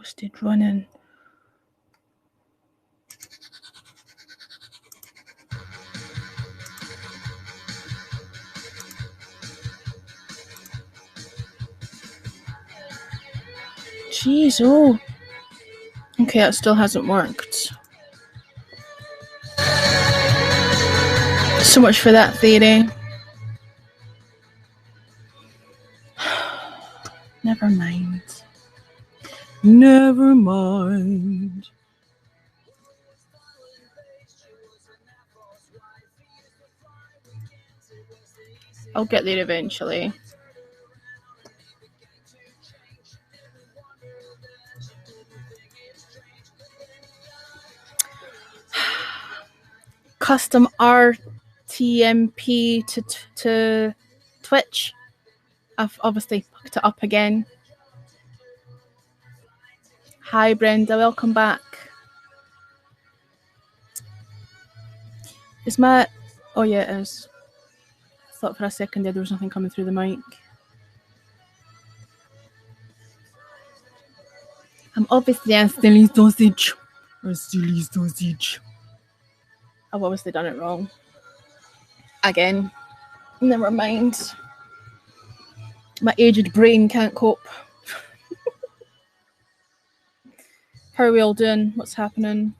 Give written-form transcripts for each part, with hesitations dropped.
Posted running. Jeez, oh. Okay, that still hasn't worked. So much for that theory. Never mind. Never mind. I'll get there eventually. Custom RTMP to Twitch. I've obviously fucked it up again. Hi Brenda, welcome back. Is my... Oh yeah, it is. I thought for a second there was nothing coming through the mic. I'm obviously a silly sausage. A silly sausage. I've obviously done it wrong. Again. Never mind. My aged brain can't cope. How are we all doing? What's happening?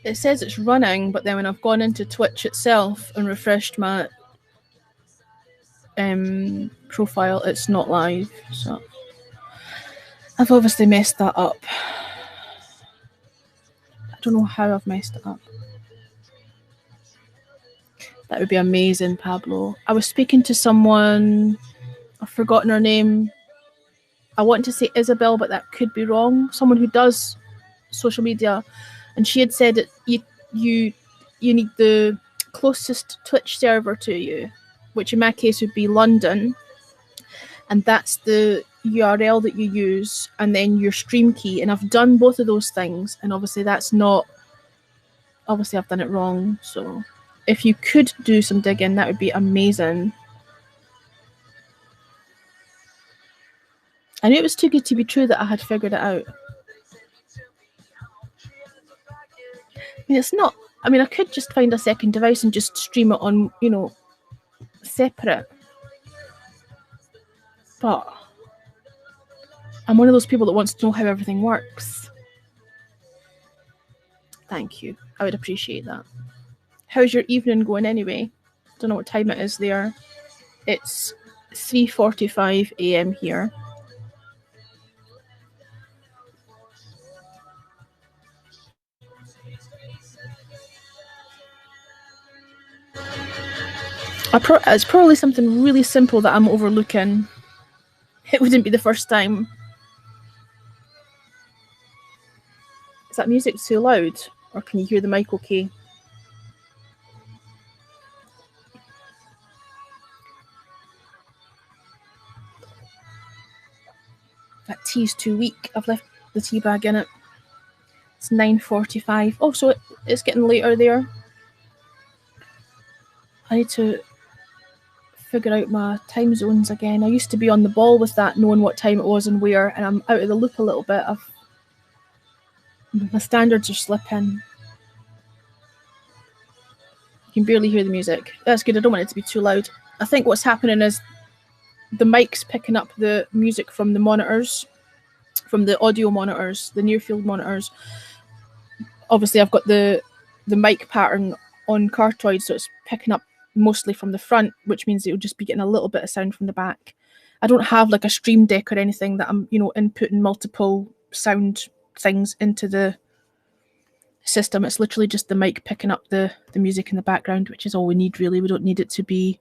It says it's running, but then when I've gone into Twitch itself and refreshed my profile, it's not live. So I've obviously messed that up. I don't know how I've messed it up. That would be amazing, Pablo. I was speaking to someone, I've forgotten her name. I want to say Isabel, but that could be wrong. Someone who does social media, and she had said that you need the closest Twitch server to you, which in my case would be London, and that's the URL that you use, and then your stream key. And I've done both of those things, and obviously that's not... Obviously I've done it wrong, so if you could do some digging, that would be amazing. I knew it was too good to be true that I had figured it out. I mean, it's not... I mean, I could just find a second device and just stream it on, you know, separate. But I'm one of those people that wants to know how everything works. Thank you. I would appreciate that. How's your evening going anyway? Don't know what time it is there. It's 3:45 a.m. here. It's probably something really simple that I'm overlooking. It wouldn't be the first time. Is that music too loud? Or can you hear the mic okay? That tea's too weak. I've left the tea bag in it. It's 9:45. Oh, so it's getting later there. I need to figure out my time zones again. I used to be on the ball with that, knowing what time it was and where, and I'm out of the loop a little bit. My standards are slipping. You can barely hear the music. That's good. I don't want it to be too loud. I think what's happening is the mic's picking up the music from the monitors, from the audio monitors, the near-field monitors. Obviously, I've got the mic pattern on Cartoid, so it's picking up mostly from the front, which means it'll just be getting a little bit of sound from the back. I don't have like a stream deck or anything that I'm, you know, inputting multiple sound things into the system. It's literally just the mic picking up the music in the background, which is all we need really. We don't need it to be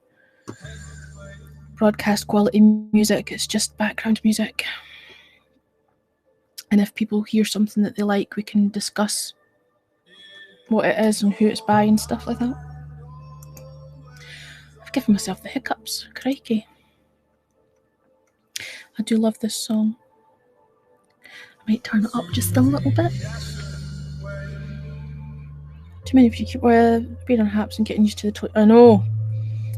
broadcast quality music. It's just background music. And if people hear something that they like, we can discuss what it is and who it's by and stuff like that. I've given myself the hiccups. Crikey. I do love this song. Might turn it up just a little bit. Too many people being on Haps and getting used to the toilet. I know.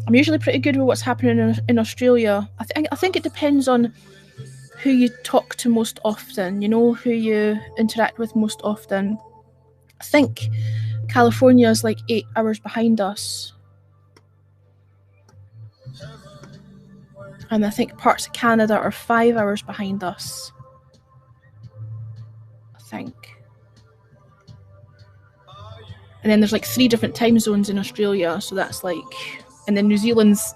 I'm usually pretty good with what's happening in Australia. I think it depends on who you talk to most often, you know, who you interact with most often. I think California is like 8 hours behind us. And I think parts of Canada are 5 hours behind us. I think. And then there's like 3 different time zones in Australia, so that's like, and then New Zealand's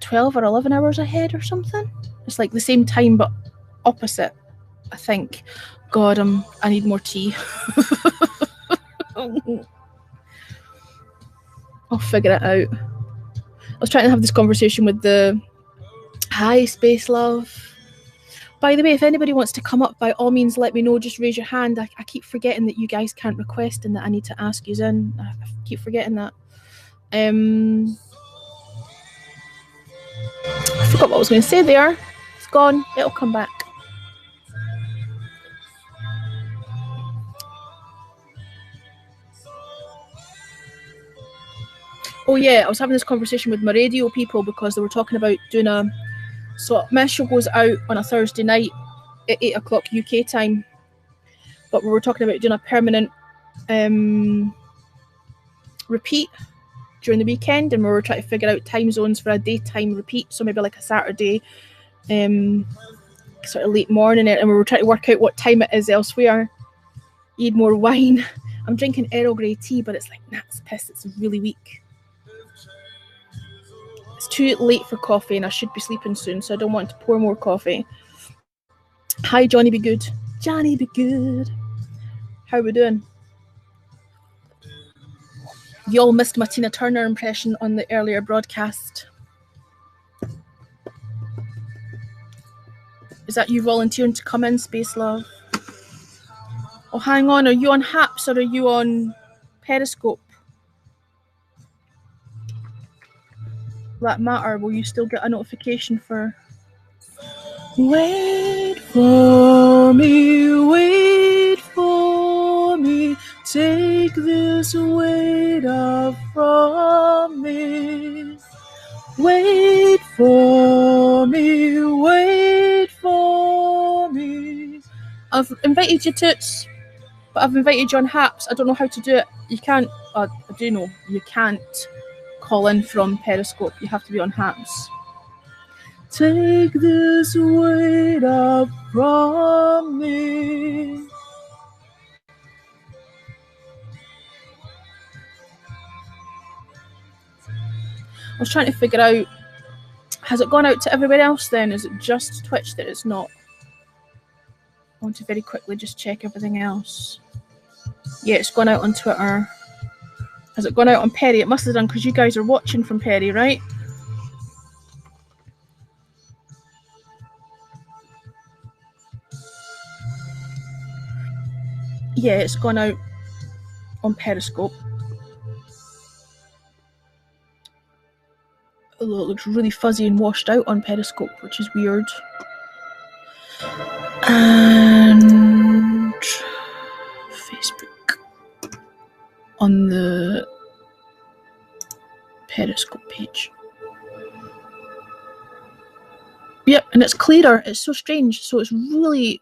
12 or 11 hours ahead or something. It's like the same time but opposite, I think. God, I need more tea. I'll figure it out. I was trying to have this conversation with the Hi Space Love. By the way, if anybody wants to come up, by all means, let me know. Just raise your hand. I keep forgetting that you guys can't request and that I need to ask you in. I keep forgetting that. I forgot what I was going to say there. It's gone. It'll come back. Oh yeah, I was having this conversation with my radio people because they were talking about doing so my show goes out on a Thursday night at 8 o'clock UK time, but we were talking about doing a permanent repeat during the weekend, and we were trying to figure out time zones for a daytime repeat, so maybe like a Saturday sort of late morning, and we were trying to work out what time it is elsewhere. Need more wine. I'm drinking Earl Grey tea, but it's like gnat's piss. It's really weak. It's too late for coffee and I should be sleeping soon, so I don't want to pour more coffee. Hi, Johnny Be Good. Johnny Be Good. How are we doing? You all missed my Tina Turner impression on the earlier broadcast. Is that you volunteering to come in, Space Love? Oh, hang on. Are you on Haps or are you on Periscope? That matter? Will you still get a notification for? Wait for me, take this weight off from me. Wait for me. I've invited you, Toots, but I've invited you on Haps. I don't know how to do it. You can't, I do know, you can't call in from Periscope. You have to be on Haps. Take this weight off from me. I was trying to figure out, has it gone out to everywhere else then? Is it just Twitch that it's not? I want to very quickly just check everything else. Yeah, it's gone out on Twitter. Has it gone out on Perry? It must have done because you guys are watching from Perry, right? Yeah, it's gone out on Periscope. Although it looks really fuzzy and washed out on Periscope, which is weird. And Facebook on the Periscope page. Yep, and it's clearer. It's so strange. So it's really.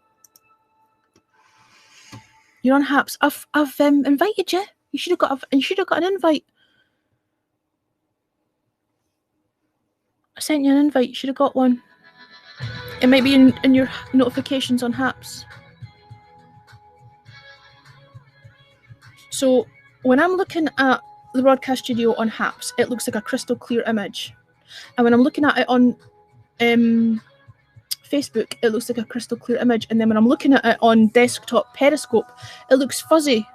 You're on Haps. I've invited you. You should have got an invite. I sent you an invite. You should have got one. It might be in your notifications on Haps. So when I'm looking at the broadcast studio on Haps, it looks like a crystal clear image. And when I'm looking at it on Facebook, it looks like a crystal clear image. And then when I'm looking at it on desktop Periscope, it looks fuzzy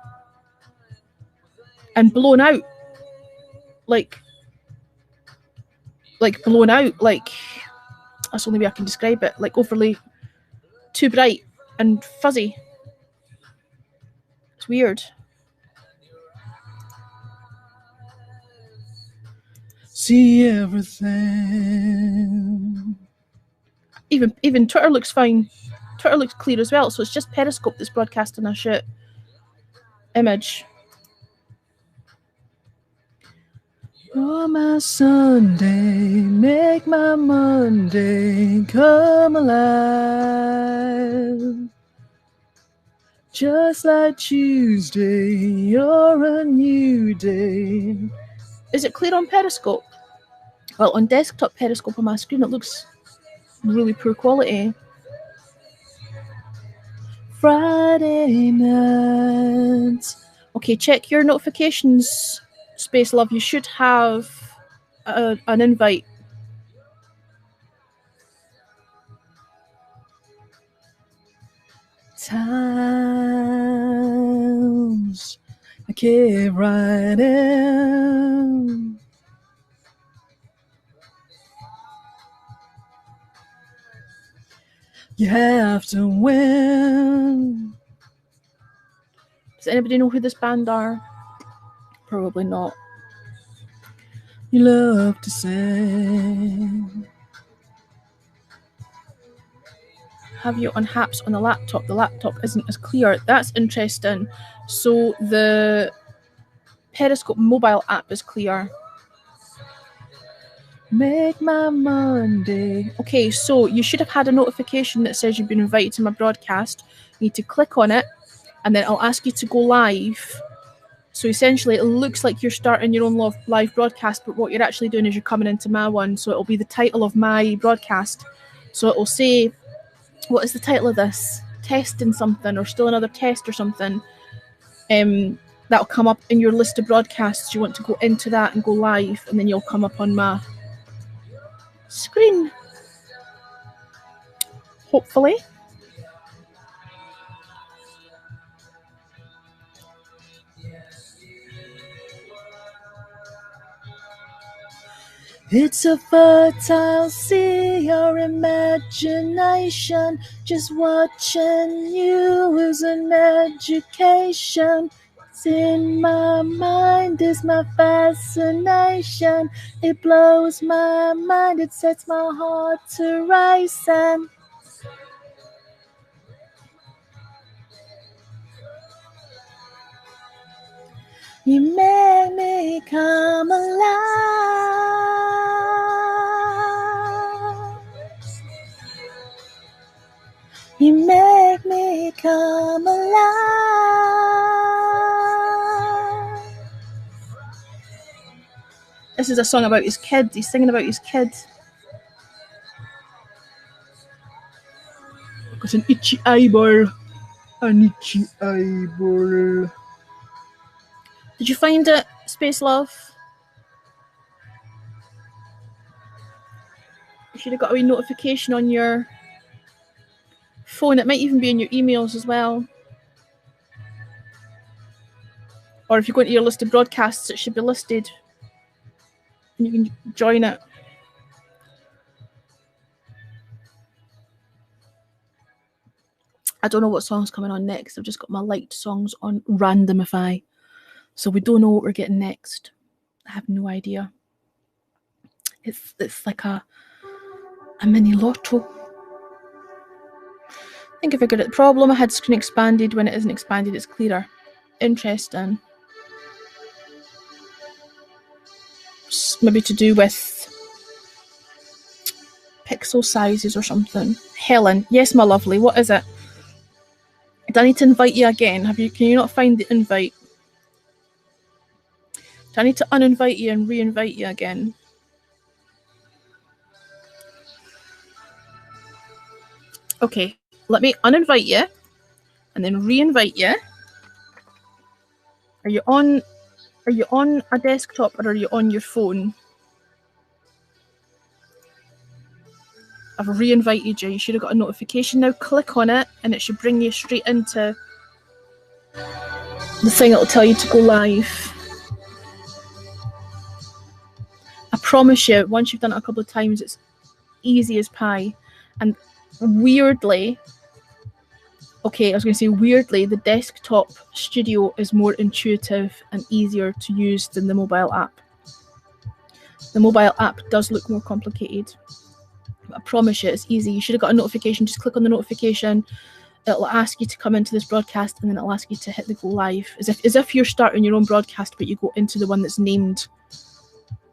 and blown out. Like blown out. Like, that's the only way I can describe it. Like overly too bright and fuzzy. It's weird. See everything. Even Twitter looks fine. Twitter looks clear as well, so it's just Periscope that's broadcasting a shit image. Oh, my Sunday, make my Monday come alive. Just like Tuesday, you're a new day. Is it clear on Periscope? Well, on desktop Periscope on my screen, it looks really poor quality. Friday night. Okay, check your notifications, Space Love. You should have an invite. Times I keep writing. You have to win. Does anybody know who this band are? Probably not. You love to sing. Have you on Haps on the laptop? The laptop isn't as clear. That's interesting. So the Periscope mobile app is clear. Make my Monday. Okay, so you should have had a notification that says you've been invited to my broadcast. You need to click on it, and then I'll ask you to go live. So essentially, it looks like you're starting your own live broadcast, but what you're actually doing is you're coming into my one. So it'll be the title of my broadcast. So it'll say, what is the title of this? Testing something, or still another test or something. That'll come up in your list of broadcasts. You want to go into that and go live, and then you'll come up on my screen. Hopefully. It's a fertile sea, your imagination. Just watching you is an education. It's in my mind is my fascination. It blows my mind, it sets my heart to racing. You make me come alive. You make me come alive. This is a song about his kid. He's singing about his kid. Got an itchy eyeball. An itchy eyeball. Did you find it, Space Love? You should have got a wee notification on your phone. It might even be in your emails as well. Or if you go into your list of broadcasts, it should be listed. And you can join it. I don't know what song's coming on next. I've just got my liked songs on Randomify. So we don't know what we're getting next. I have no idea. It's like a mini lotto. I think I figured out the problem. I had screen expanded. When it isn't expanded, it's clearer. Interesting. Maybe to do with pixel sizes or something. Helen, yes, my lovely. What is it? Do I need to invite you again? Can you not find the invite? Do I need to uninvite you and re-invite you again? Okay, let me uninvite you and then re-invite you. Are you on a desktop or are you on your phone? I've re-invited you. You should have got a notification now. Click on it and it should bring you straight into the thing that'll tell you to go live. I promise you, once you've done it a couple of times, it's easy as pie. And weirdly, the desktop studio is more intuitive and easier to use than the mobile app. The mobile app does look more complicated. I promise you, it's easy. You should have got a notification. Just click on the notification. It'll ask you to come into this broadcast, and then it'll ask you to hit the go live, as if you're starting your own broadcast, but you go into the one that's named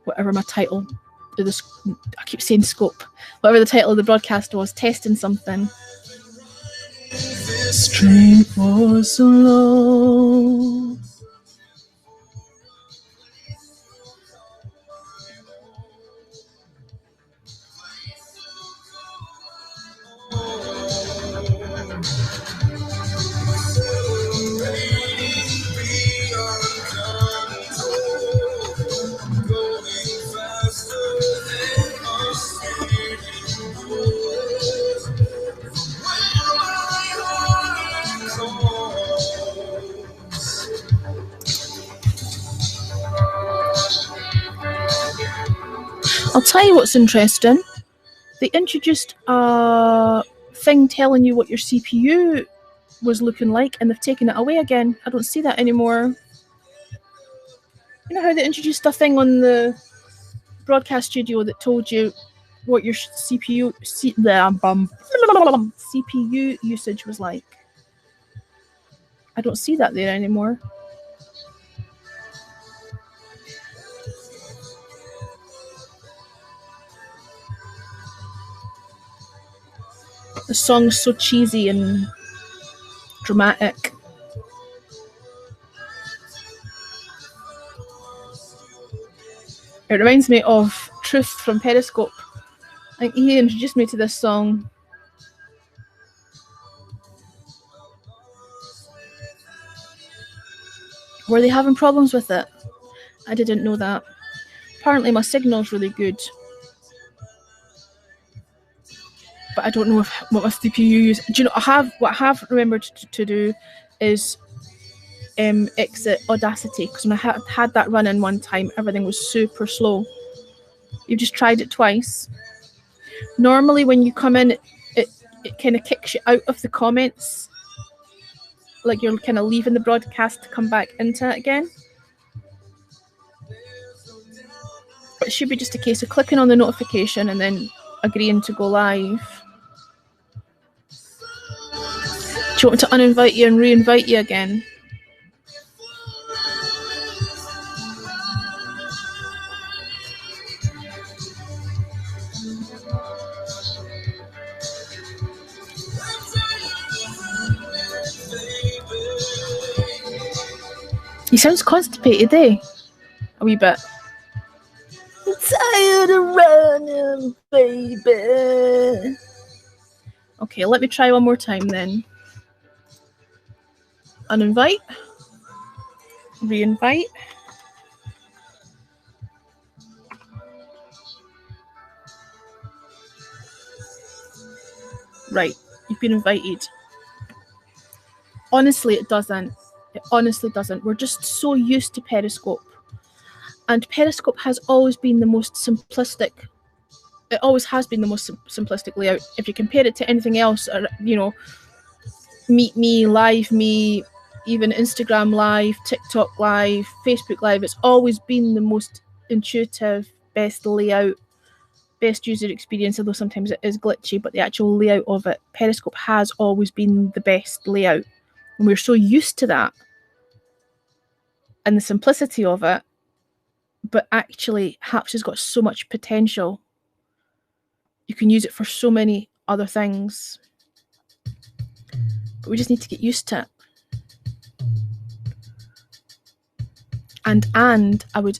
whatever my title. I keep saying scope. Whatever the title of the broadcast was, testing something. This train was so low. I'll tell you what's interesting. They introduced a thing telling you what your CPU was looking like, and they've taken it away again. I don't see that anymore. You know how they introduced a thing on the broadcast studio that told you what your CPU usage was like? I don't see that there anymore. The song's so cheesy and dramatic. It reminds me of Truth from Periscope. I think he introduced me to this song. Were they having problems with it? I didn't know that. Apparently my signal's really good. But I don't know what my CPU use. Do you know, what I have remembered to do is exit Audacity, because when I had that running one time, everything was super slow. You've just tried it twice. Normally when you come in, it kind of kicks you out of the comments, like you're kind of leaving the broadcast to come back into it again. It should be just a case of clicking on the notification and then agreeing to go live. Do you want me to uninvite you and re-invite you again? He sounds constipated, eh? A wee bit. I'm tired of running, baby. Okay, let me try one more time then. Uninvite. Re-invite. Right, you've been invited. Honestly, it doesn't. It honestly doesn't. We're just so used to Periscope. And Periscope has always been the most simplistic. It always has been the most simplistic layout. If you compare it to anything else, you know, Meet Me, Live Me, even Instagram Live, TikTok Live, Facebook Live, it's always been the most intuitive, best layout, best user experience, although sometimes it is glitchy, but the actual layout of it, Periscope has always been the best layout. And we're so used to that and the simplicity of it, but actually Happs has got so much potential. You can use it for so many other things, but we just need to get used to it. And I would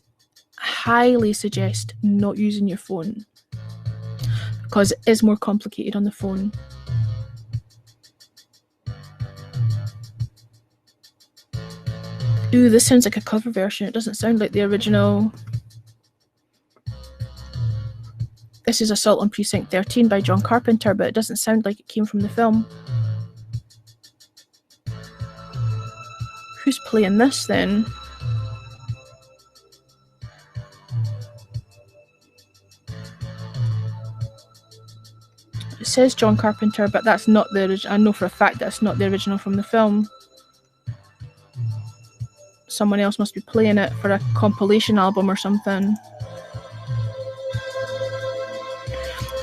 highly suggest not using your phone, because it is more complicated on the phone. Ooh, this sounds like a cover version. It doesn't sound like the original. This is Assault on Precinct 13 by John Carpenter, but it doesn't sound like it came from the film. Who's playing this then? It says John Carpenter, but that's not the original. I know for a fact that's not the original from the film. Someone else must be playing it for a compilation album or something.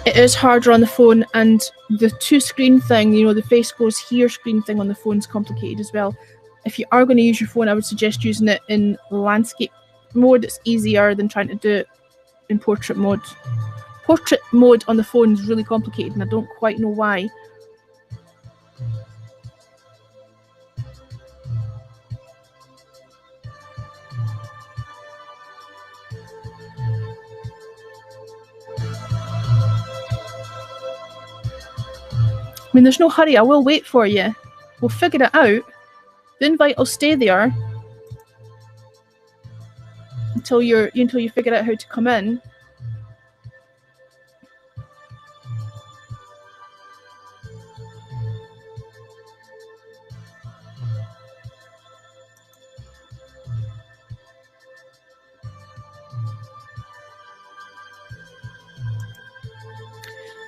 It is harder on the phone, and the two-screen thing, you know, the face goes here screen thing on the phone's complicated as well. If you are going to use your phone, I would suggest using it in landscape mode. It's easier than trying to do it in portrait mode. Portrait mode on the phone is really complicated, and I don't quite know why. I mean, there's no hurry. I will wait for you. We'll figure it out. The invite will stay there until you figure out how to come in.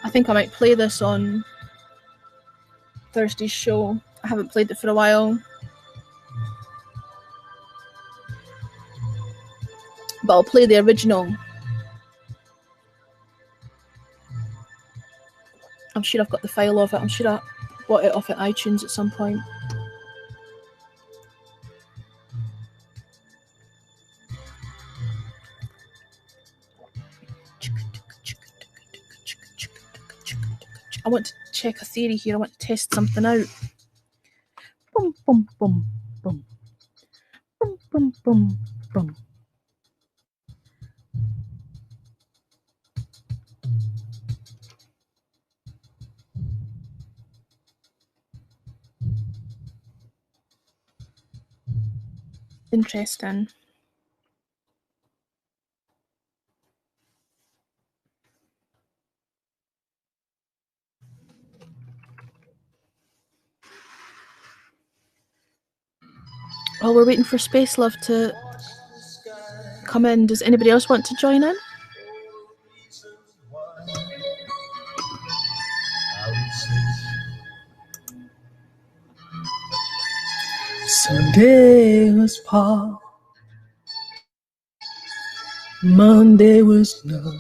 I think I might play this on Thursday's show. I haven't played it for a while. But I'll play the original. I'm sure I've got the file of it. I'm sure I bought it off at iTunes at some point. I want to check a theory here. I want to test something out. Boom, boom, boom, boom. Boom, boom, boom, boom. Interesting. While we're waiting for Space Love to come in, does anybody else want to join in? Sunday was Paul, Monday was no,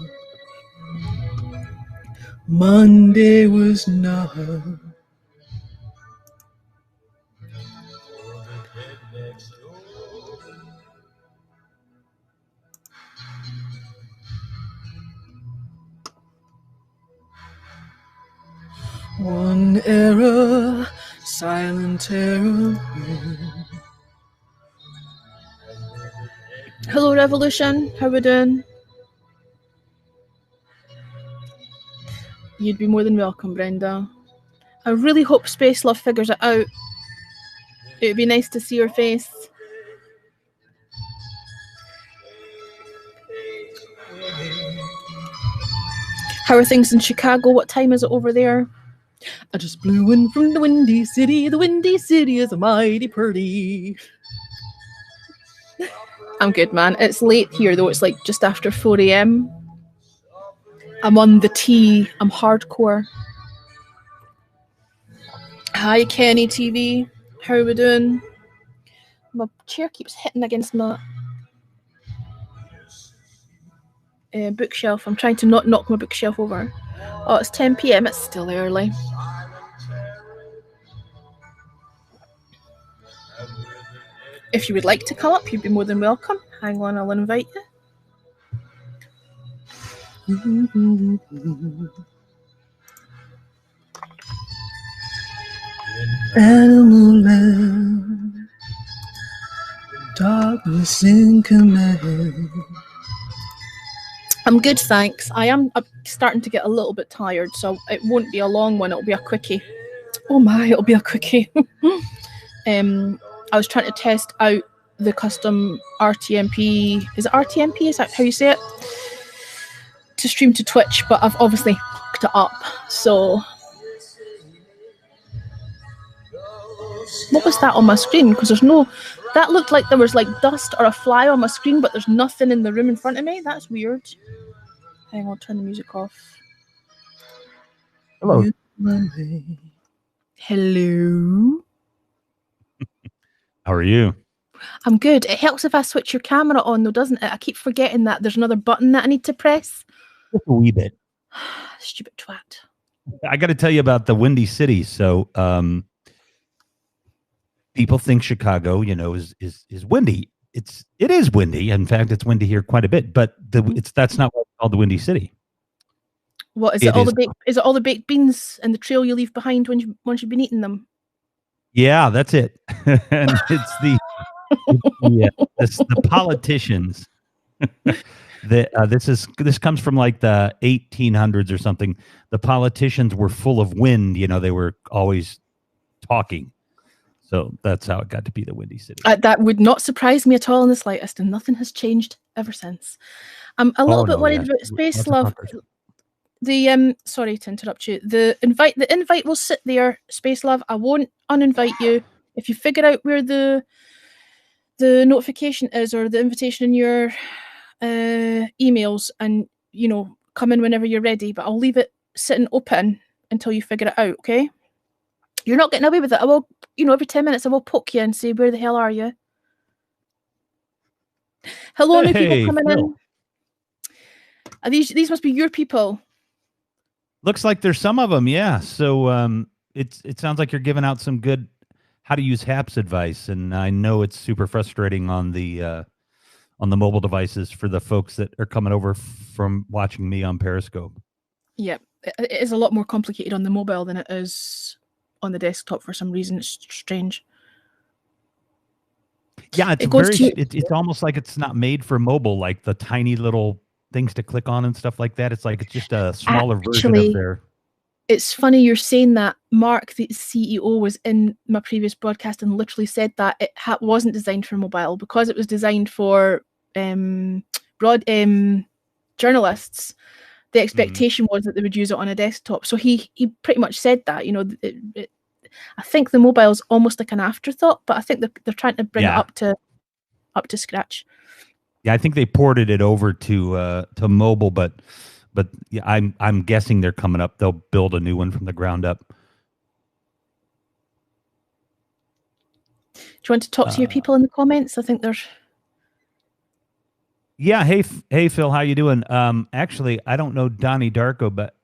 Monday was no. One error, silent error. Hello, Revolution. How we doing? You'd be more than welcome, Brenda. I really hope Space Love figures it out. It would be nice to see her face. How are things in Chicago? What time is it over there? I just blew in from the Windy City. The Windy City is a mighty pretty. I'm good, man. It's late here, though. It's like just after 4 a.m. I'm on the T. I'm hardcore. Hi, Kenny TV. How are we doing? My chair keeps hitting against my bookshelf. I'm trying to not knock my bookshelf over. Oh, it's 10 p.m. It's still early. If you would like to come up, you'd be more than welcome. Hang on, I'll invite you. Animal land, darkness in command. I'm good, thanks. I'm starting to get a little bit tired, so it won't be a long one. It'll be a quickie. Oh my, it'll be a quickie. I was trying to test out the custom RTMP. Is it RTMP? Is that how you say it? To stream to Twitch, but I've obviously hooked it up. So what was that on my screen? Because there's no... That looked like there was like dust or a fly on my screen, but there's nothing in the room in front of me. That's weird. Hang on, I'll turn the music off. Hello. Hello. How are you? I'm good. It helps if I switch your camera on, though, doesn't it? I keep forgetting that there's another button that I need to press. Just a wee bit. Stupid twat. I got to tell you about the Windy City. So people think Chicago, is windy. It is windy. In fact, it's windy here quite a bit. But that's not why it's called the Windy City. What is it? Is it all the baked beans and the trail you leave behind once you've been eating them? Yeah, that's it. And it's the politicians. This comes from like the 1800s or something. The politicians were full of wind. They were always talking. So that's how it got to be the Windy City. That would not surprise me at all in the slightest, and nothing has changed ever since. I'm a little bit worried about Space Love. Sorry to interrupt you. The invite will sit there, Space Love. I won't uninvite you. If you figure out where the notification is or the invitation in your emails, and come in whenever you're ready, but I'll leave it sitting open until you figure it out, okay? You're not getting away with it. I will, every 10 minutes I will poke you and say, where the hell are you? Hello, new people coming Phil. in. These must be your people. Looks like there's some of them, yeah. So it sounds like you're giving out some good how to use HAPS advice, and I know it's super frustrating on the mobile devices for the folks that are coming over from watching me on Periscope. Yeah, it is a lot more complicated on the mobile than it is on the desktop for some reason. It's strange. Yeah, it's almost like it's not made for mobile, like the tiny little things to click on and stuff like that. It's like it's just a smaller version of their. It's funny you're saying that. Mark, the CEO, was in my previous broadcast and literally said that it wasn't designed for mobile because it was designed for journalists. The expectation was that they would use it on a desktop. So he pretty much said that. I think the mobile is almost like an afterthought, but I think they're trying to bring it up to scratch. Yeah, I think they ported it over to mobile, but yeah, I'm guessing they're coming up. They'll build a new one from the ground up. Do you want to talk to your people in the comments? I think there's. Yeah, hey Phil, how you doing? Actually, I don't know Donnie Darko, but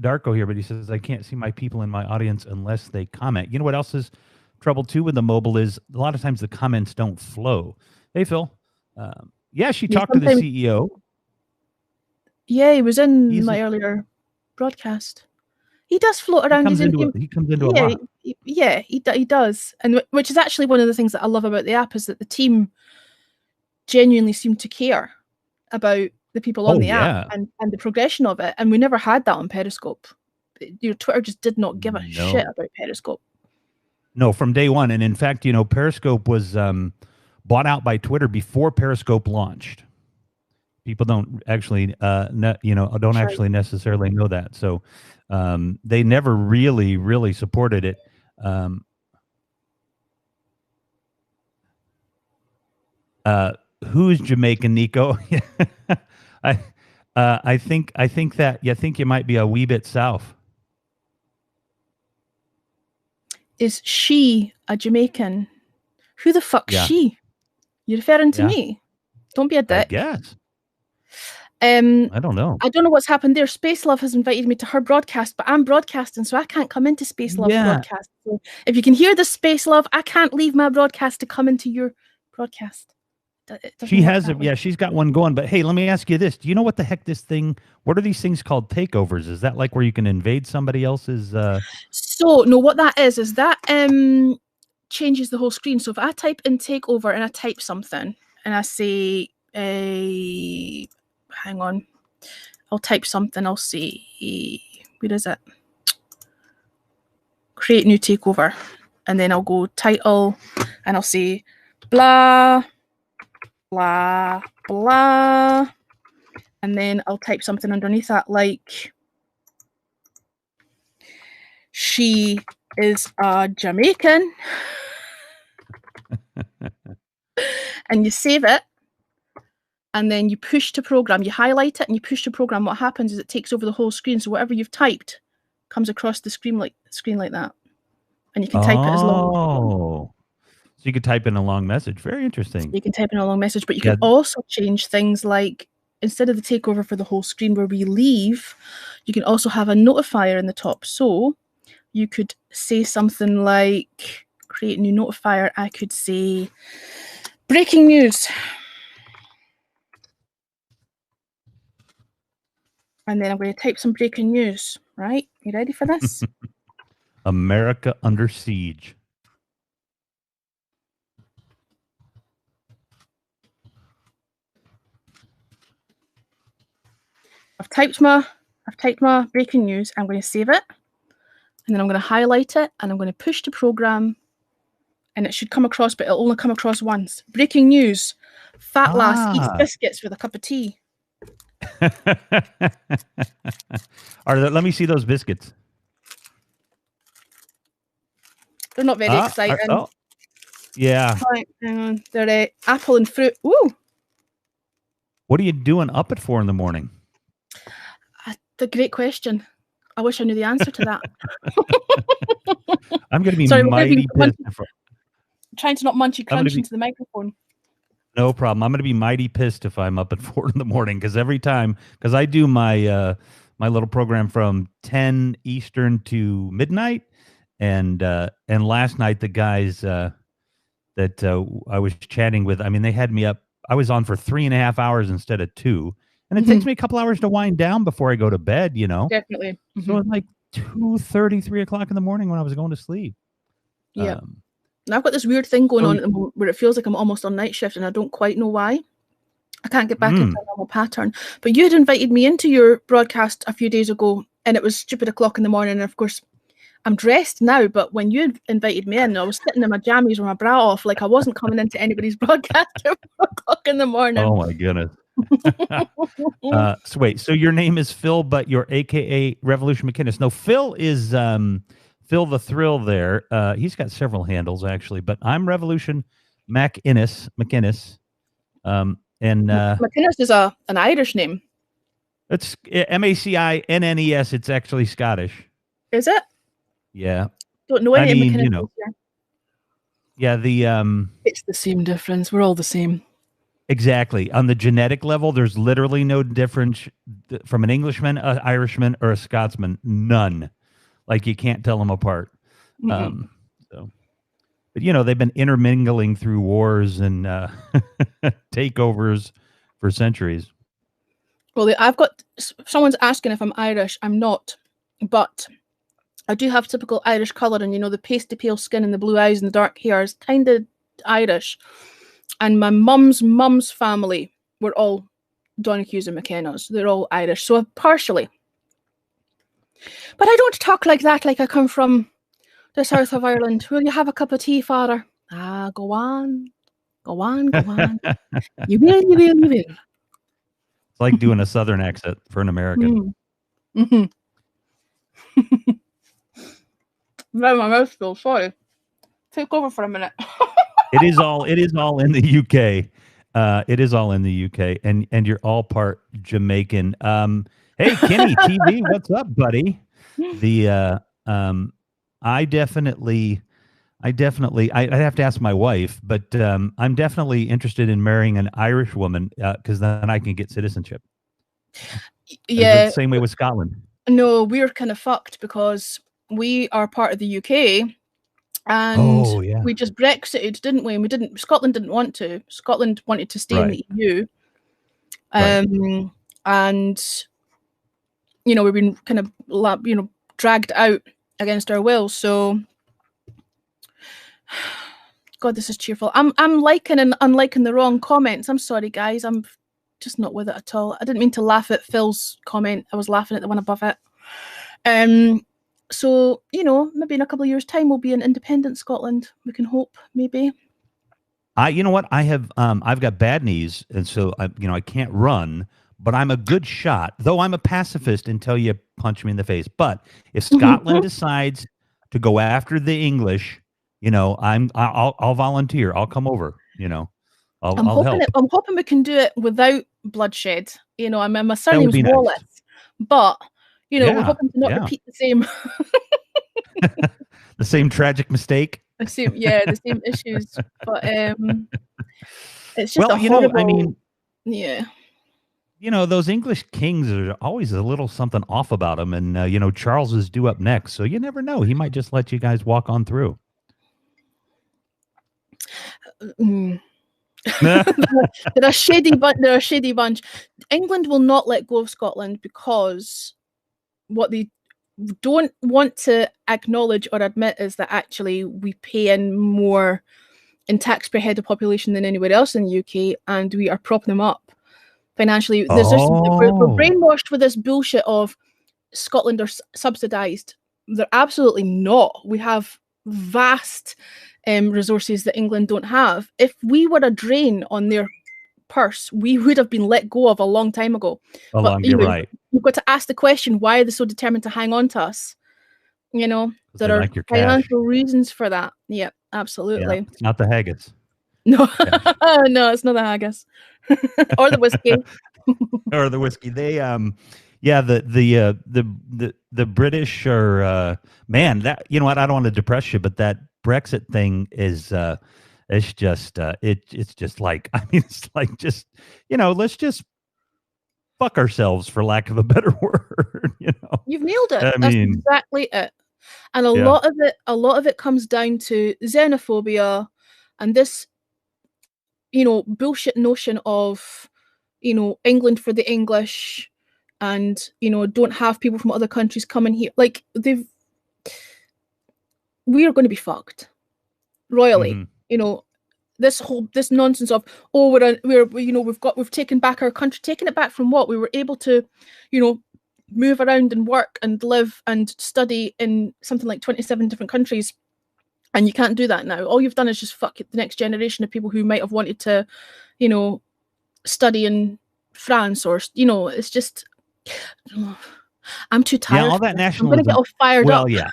Darko here, but he says I can't see my people in my audience unless they comment. You know what else is trouble too with the mobile is a lot of times the comments don't flow. Hey Phil. Yeah, she talked to the CEO. Yeah, he was in my earlier broadcast. He does float around. He comes into a lot. Yeah, he does. And which is actually one of the things that I love about the app is that the team genuinely seem to care about the people on the app and the progression of it. And we never had that on Periscope. Twitter just did not give a shit about Periscope. No, from day one. And in fact, Periscope was bought out by Twitter before Periscope launched. People don't actually, actually necessarily know that. So they never really supported it. Who's Jamaican, Nico? I think you might be a wee bit south. Is she a Jamaican? Who the fuck's she? You referring to me? Don't be a dick. Yes. I don't know. I don't know what's happened there. Space Love has invited me to her broadcast, but I'm broadcasting, so I can't come into Space Love's broadcast. So if you can hear the Space Love, I can't leave my broadcast to come into your broadcast. She has she's got one going. But hey, let me ask you this: do you know what the heck what are these things called? Takeovers? Is that like where you can invade somebody else's? So no, what that is that changes the whole screen. So if I type in takeover and I type something and I say hang on, I'll type something. I'll say, where is it? Create new takeover, and then I'll go title, and I'll say blah blah blah, and then I'll type something underneath that like she is a Jamaican, and you save it. And then you push to program, you highlight it and you push to program. What happens is it takes over the whole screen. So whatever you've typed comes across the screen like that. And you can type it as long. Oh. So you could type in a long message. Very interesting. So you can type in a long message, but you can also change things like instead of the takeover for the whole screen where we leave, you can also have a notifier in the top. So you could say something like, create a new notifier. I could say, breaking news. And then I'm going to type some breaking news, right? You ready for this? America under siege. I've typed my breaking news. I'm going to save it. And then I'm going to highlight it and I'm going to push the program and it should come across, but it'll only come across once. Breaking news. Fat lass eats biscuits with a cup of tea. Let me see those biscuits. They're not very exciting. Yeah. Right, hang on. They're apple and fruit. Ooh. What are you doing up at 4 a.m? That's a great question. I wish I knew the answer to that. I'm going to be mighty pissed. Trying to not munchy crunch into the microphone. No problem. I'm going to be mighty pissed if I'm up at 4 a.m. because every time, because I do my my little program from 10 Eastern to midnight, and last night the guys that I was chatting with, I mean, they had me up. I was on for 3.5 hours instead of 2. And it takes me a couple hours to wind down before I go to bed, you know? Definitely. So it's like 2:30, 3 o'clock in the morning when I was going to sleep. Yeah. Now I've got this weird thing going on at the moment where it feels like I'm almost on night shift and I don't quite know why. I can't get back into a normal pattern. But you had invited me into your broadcast a few days ago and it was stupid o'clock in the morning. And of course, I'm dressed now, but when you had invited me in, I was sitting in my jammies with my bra off like I wasn't coming into anybody's broadcast at 4 o'clock in the morning. Oh, my goodness. So your name is Phil, but you're AKA Revolution McInnes. No, Phil is Phil the Thrill there. He's got several handles actually, but I'm Revolution McInnes. And McInnes is an Irish name. It's MACINNES. It's actually Scottish. Is it? Yeah. Don't know any McInnes. You know. Yeah, it's the same difference. We're all the same. Exactly. On the genetic level, there's literally no difference from an Englishman, an Irishman, or a Scotsman. None. Like you can't tell them apart. But you know, they've been intermingling through wars and takeovers for centuries. Well, I've got someone's asking if I'm Irish. I'm not, but I do have typical Irish colour, and you know, the pasty pale skin and the blue eyes and the dark hair is kind of Irish. And my mum's family were all Donohues and McKennas. They're all Irish, so partially. But I don't talk like that, like I come from the south of Ireland. Will you have a cup of tea, father? Ah, go on. Go on, go on. You will, you will, you will. It's like doing a southern accent for an American. Now my mouth's full, sorry. Take over for a minute. It is all in the UK. It is all in the UK, and you're all part Jamaican. Hey, Kenny TV, what's up, buddy? I'd have to ask my wife, but I'm definitely interested in marrying an Irish woman because then I can get citizenship. Yeah. Same way with Scotland. No, we're kind of fucked because we are part of the UK. And we just Brexited, didn't we? And Scotland didn't want to. Scotland wanted to stay in the EU. And, you know, we've been kind of, you know, dragged out against our will. So, God, this is cheerful. I'm liking and unliking the wrong comments. I'm sorry, guys. I'm just not with it at all. I didn't mean to laugh at Phil's comment. I was laughing at the one above it. So, you know, maybe in a couple of years' time, we'll be in independent Scotland. We can hope, maybe. You know what? I've got bad knees, and so I can't run, but I'm a good shot. Though I'm a pacifist until you punch me in the face. But if Scotland decides to go after the English, you know, I'll volunteer. I'll come over. You know, I'll help. I'm hoping we can do it without bloodshed. You know, my surname's Wallace, but. You know, we're hoping to not repeat the same the same tragic mistake. The same issues. But it's just horrible, yeah. you know, those English kings are always a little something off about them, and you know, Charles is due up next, so you never know. He might just let you guys walk on through. Mm. They're a shady bunch. England will not let go of Scotland because what they don't want to acknowledge or admit is that actually we pay in more in tax per head of population than anywhere else in the UK, and we are propping them up financially. We're brainwashed with this bullshit of Scotland are subsidised. They're absolutely not. We have vast resources that England don't have. If we were a drain on their purse, we would have been let go of a long time ago. You're right. You've got to ask the question, why are they so determined to hang on to us? You know, there are like your financial reasons for that. Yeah, absolutely. Yeah, it's not the haggis. No, no, it's not the haggis or the whiskey. Or the whiskey. They yeah, the British are man, that, you know what, I don't want to depress you, but that Brexit thing is it's just it's just like, I mean, it's like, just, you know, let's just fuck ourselves, for lack of a better word. You know, you've nailed it. That's exactly it. And a lot of it comes down to xenophobia and this, you know, bullshit notion of, you know, England for the English, and, you know, don't have people from other countries coming here. Like, we are going to be fucked royally. Mm-hmm. You know, this nonsense of, oh, we've taken back our country. Taking it back from what? We were able to, you know, move around and work and live and study in something like 27 different countries, and you can't do that now. All you've done is just fuck the next generation of people who might have wanted to, you know, study in France, or, you know, it's just, I'm too tired. Yeah, all that nationalism. I'm gonna get all fired up. Yeah.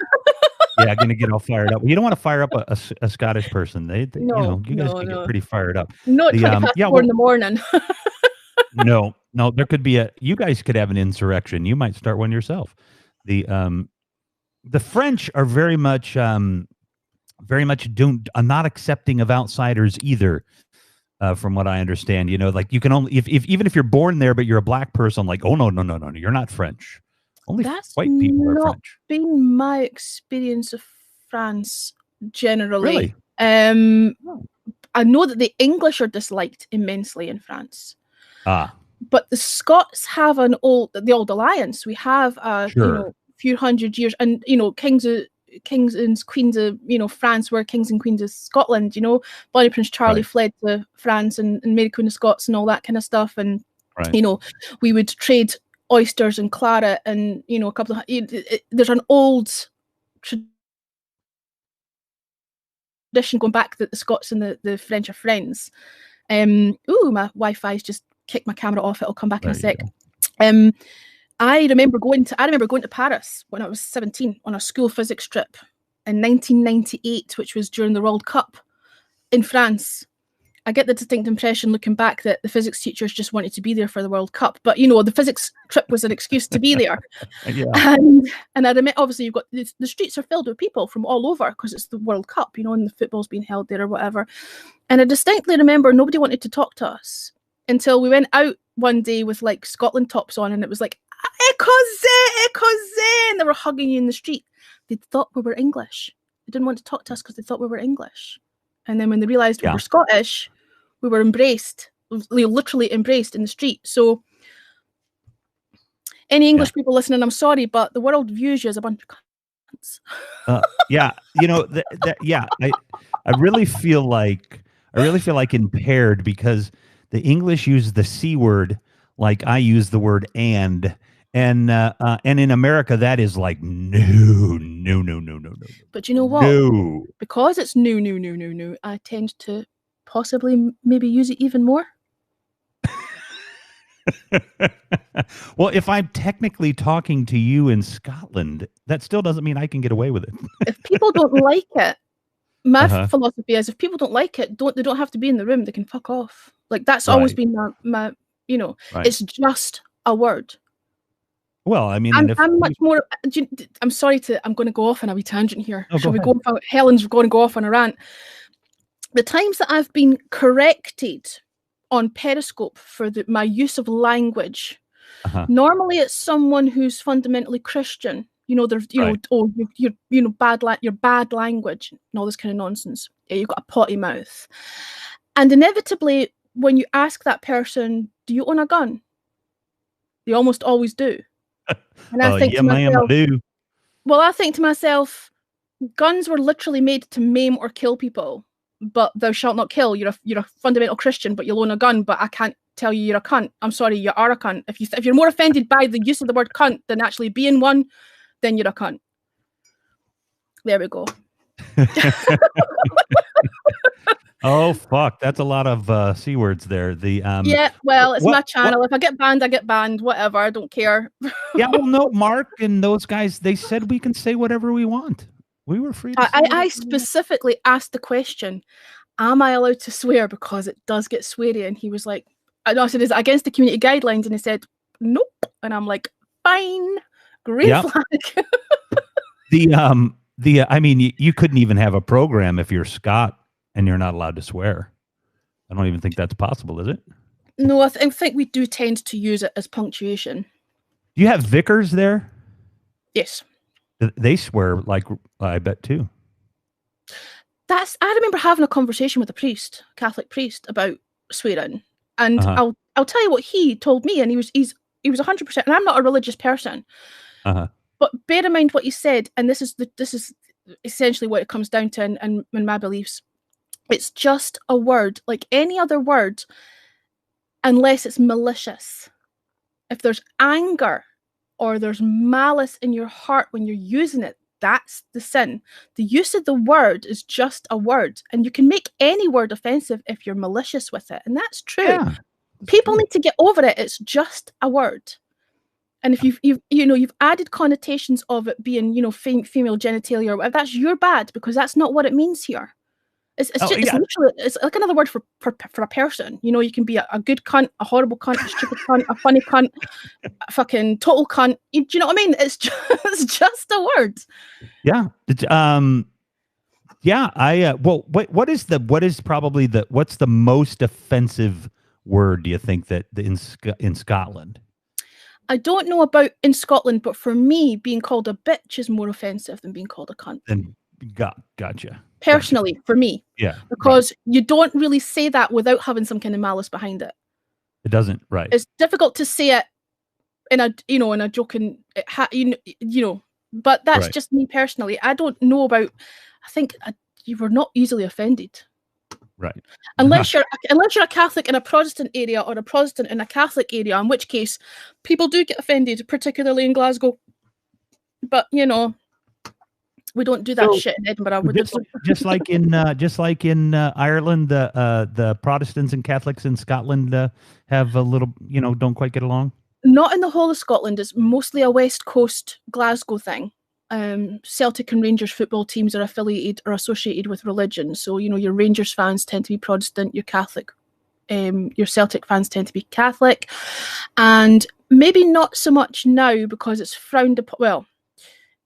Yeah, gonna get all fired up. You don't want to fire up a Scottish person. They you know, you guys can get pretty fired up. No, at 4 in the morning. No, there could be you guys could have an insurrection. You might start one yourself. The French are very much not accepting of outsiders either. From what I understand, you know, like, you can only, if even if you're born there but you're a black person, like, oh no, you're not French. Only white people are French. That's been my experience of France generally. Really? I know that the English are disliked immensely in France. But the Scots have the old alliance. We have you know, few hundred years, and, you know, kings and queens of, you know, France were kings and queens of Scotland. You know, Bonnie Prince Charlie fled to France, and Mary Queen of Scots and all that kind of stuff. And you know, we would trade oysters and claret, and, you know, a couple of there's an old tradition going back that the Scots and the French are friends. Ooh, my Wi-Fi's just kicked my camera off. It'll come back in a sec. I remember going to Paris when I was 17 on a school physics trip in 1998, which was during the World Cup in France. I get the distinct impression, looking back, that the physics teachers just wanted to be there for the World Cup. But, you know, the physics trip was an excuse to be there. And I remember, obviously, you've got the streets are filled with people from all over because it's the World Cup, you know, and the football's being held there or whatever. And I distinctly remember nobody wanted to talk to us until we went out one day with, like, Scotland tops on, and it was like, Écossais, and they were hugging you in the street. They thought we were English. They didn't want to talk to us because they thought we were English. And then when they realised we were Scottish, we were embraced, literally embraced in the street. So any English people listening, I'm sorry, but the world views you as a bunch of cunts. Yeah, you know, I really feel like impaired, because the English use the C word like I use the word and in America that is like no. But you know what? No. Because it's no, I tend to possibly maybe use it even more. Well, if I'm technically talking to you in Scotland, that still doesn't mean I can get away with it. If people don't like it, my philosophy is, if people don't like it, they don't have to be in the room. They can fuck off. Like, that's always been my you know, it's just a word. Well, I mean, I'm much more. I'm sorry I'm going to go off on a wee tangent here. Shall we go? Helen's going to go off on a rant. The times that I've been corrected on Periscope for my use of language. Uh-huh. Normally, it's someone who's fundamentally Christian. You know, there's Right. you're bad language and all this kind of nonsense. Yeah, you've got a potty mouth, and inevitably, when you ask that person, "Do you own a gun?" They almost always do. And I think yeah, to ma'am, I myself, do. well, I think to myself, guns were literally made to maim or kill people. But thou shalt not kill. You're a fundamental Christian, but you'll own a gun. But I can't tell you you're a cunt. I'm sorry, you are a cunt. If you're more offended by the use of the word cunt than actually being one, then you're a cunt. There we go. Oh fuck, that's a lot of C words there. The yeah, well, it's what- my channel. If I get banned, I get banned. Whatever, I don't care. yeah, well, no, Mark and those guys, they said we can say whatever we want. We were free to say whatever I we specifically asked the question, am I allowed to swear because it does get sweary? And he was like, I said, is it against the community guidelines? And he said, nope. And I'm like, fine, green Yep. flag. I mean, you couldn't even have a program if you're Scott and you're not allowed to swear. I don't even think that's possible, is it? No, I think we do tend to use it as punctuation. Do you have vicars there? Yes. They swear like I bet too. I remember having a conversation with a priest, Catholic priest, about swearing. And I'll tell you what he told me, and he was 100%, and I'm not a religious person. But bear in mind what he said, and this is essentially what it comes down to and my beliefs. It's just a word, like any other word, unless it's malicious. If there's anger or there's malice in your heart when you're using it, that's the sin. The use of the word is just a word, and you can make any word offensive if you're malicious with it, and that's true. Yeah, People need to get over it. It's just a word. And if you've added connotations of it being, female genitalia or whatever, that's your bad, because that's not what it means here. It's literally, it's like another word for a person. You can be a good cunt, a horrible cunt, a stupid cunt, a funny cunt, a fucking total cunt. Do you know what I mean? It's just a word. Yeah. Yeah. What's the most offensive word do you think that in Scotland? I don't know about in Scotland, but for me, being called a bitch is more offensive than being called a cunt. Then gotcha. Personally, for me. Yeah. Because you don't really say that without having some kind of malice behind it. It doesn't, right. It's difficult to say it in a joking, but that's just me personally. I don't know about, I think you were not easily offended. Right. Unless you're a Catholic in a Protestant area or a Protestant in a Catholic area, in which case people do get offended, particularly in Glasgow. But we don't do that shit in Edinburgh. Just like in Ireland, the Protestants and Catholics in Scotland have a little, don't quite get along. Not in the whole of Scotland. It's mostly a West Coast Glasgow thing. Celtic and Rangers football teams are affiliated or associated with religion. So, your Rangers fans tend to be Protestant, your Catholic, your Celtic fans tend to be Catholic. And maybe not so much now because it's frowned upon. Well,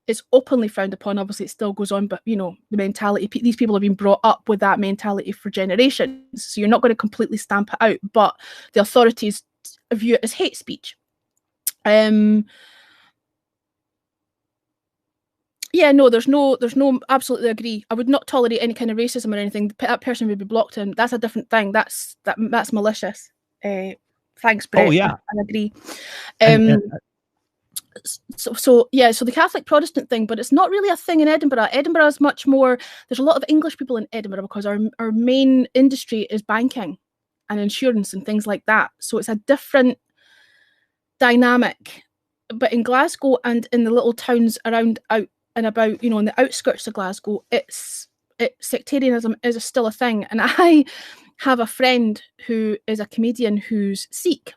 it's openly frowned upon. Obviously, it still goes on, but, the mentality, these people have been brought up with that mentality for generations. So you're not going to completely stamp it out, but the authorities view it as hate speech. Yeah, no, there's no, absolutely agree. I would not tolerate any kind of racism or anything. That person would be blocked, and that's a different thing. That's malicious. Thanks, Brett. Oh, yeah. I agree. So the Catholic Protestant thing, but it's not really a thing in Edinburgh. Edinburgh is much more, there's a lot of English people in Edinburgh because our main industry is banking and insurance and things like that. So it's a different dynamic. But in Glasgow and in the little towns around out and about, in the outskirts of Glasgow, sectarianism is still a thing. And I have a friend who is a comedian who's Sikh.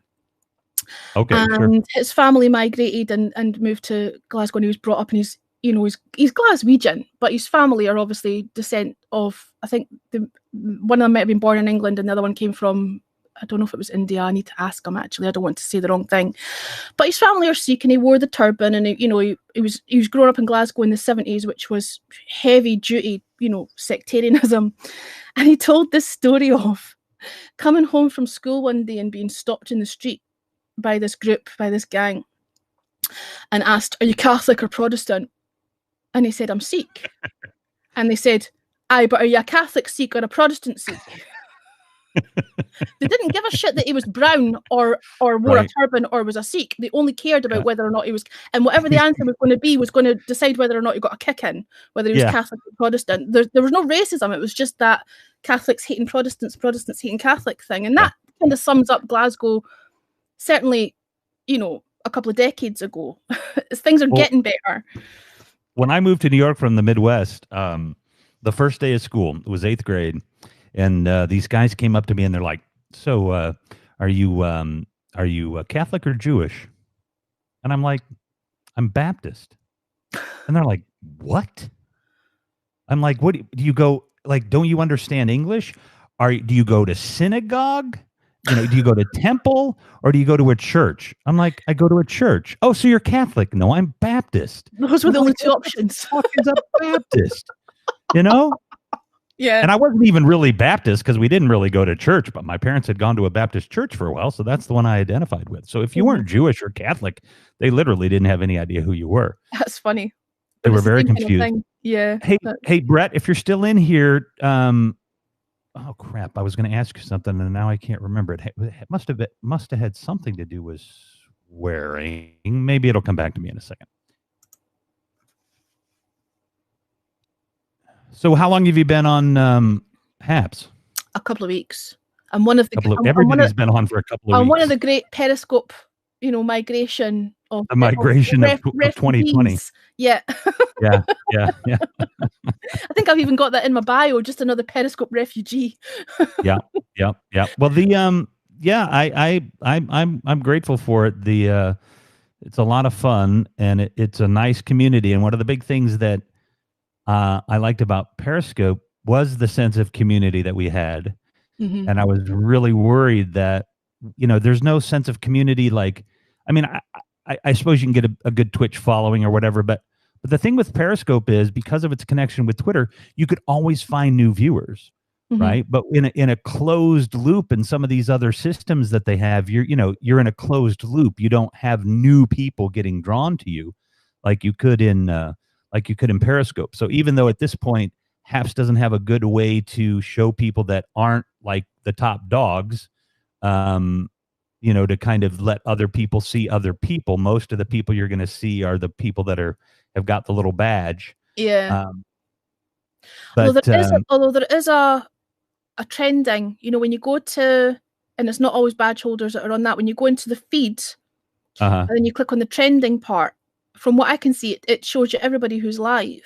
Okay, and his family migrated and moved to Glasgow, and he was brought up, and he's Glaswegian, but his family are obviously descent of, I think one of them might have been born in England and the other one came from, I don't know if it was India. I need to ask him, actually. I don't want to say the wrong thing. But his family are Sikh, and he wore the turban, and he was growing up in Glasgow in the 70s, which was heavy duty, sectarianism. And he told this story of coming home from school one day and being stopped in the street by this group, by this gang, and asked, "Are you Catholic or Protestant?" And he said, "I'm Sikh." And they said, "Aye, but are you a Catholic Sikh or a Protestant Sikh?" They didn't give a shit that he was brown or wore a turban or was a Sikh. They only cared about whether or not he was, and whatever the answer was going to be was going to decide whether or not he got a kick in, whether he was Catholic or Protestant. There was no racism. It was just that Catholics hating Protestants, Protestants hating Catholic thing. And that kind of sums up Glasgow, certainly, a couple of decades ago. Things are getting better. When I moved to New York from the Midwest, the first day of school, it was 8th grade. And these guys came up to me and they're like, "So, are you Catholic or Jewish?" And I'm like, "I'm Baptist." And they're like, "What?" I'm like, "What do you go, like, don't you understand English? Do you go to synagogue? Do you go to temple, or do you go to a church?" I'm like, "I go to a church." "Oh, so you're Catholic?" "No, I'm Baptist." Those were the only two options. What is a Baptist? Yeah. And I wasn't even really Baptist because we didn't really go to church, but my parents had gone to a Baptist church for a while. So that's the one I identified with. So if you weren't Jewish or Catholic, they literally didn't have any idea who you were. That's funny. They were very confused. Yeah. Hey, Brett, if you're still in here, oh crap, I was going to ask you something and now I can't remember it. It must have had something to do with swearing. Maybe it'll come back to me in a second. So how long have you been on Haps? A couple of weeks. I'm one of the everybody's been on for a couple of weeks. I'm one of the great Periscope, migration of the migration of 2020. Yeah. Yeah. I think I've even got that in my bio, just another Periscope refugee. Yeah. Well, I'm grateful for it. It's a lot of fun and it's a nice community. And one of the big things that I liked about Periscope was the sense of community that we had. Mm-hmm. And I was really worried that, there's no sense of community. Like, I mean, I suppose you can get a good Twitch following or whatever, but the thing with Periscope is because of its connection with Twitter, you could always find new viewers, right? But in a closed loop in some of these other systems that they have, you're in a closed loop. You don't have new people getting drawn to you like you could in Periscope. So even though at this point, Haps doesn't have a good way to show people that aren't like the top dogs, to kind of let other people see other people. Most of the people you're going to see are the people that have got the little badge. Yeah. Although there is a trending, when you go to, and it's not always badge holders that are on that, when you go into the feed, and then you click on the trending part, from what I can see, it shows you everybody who's live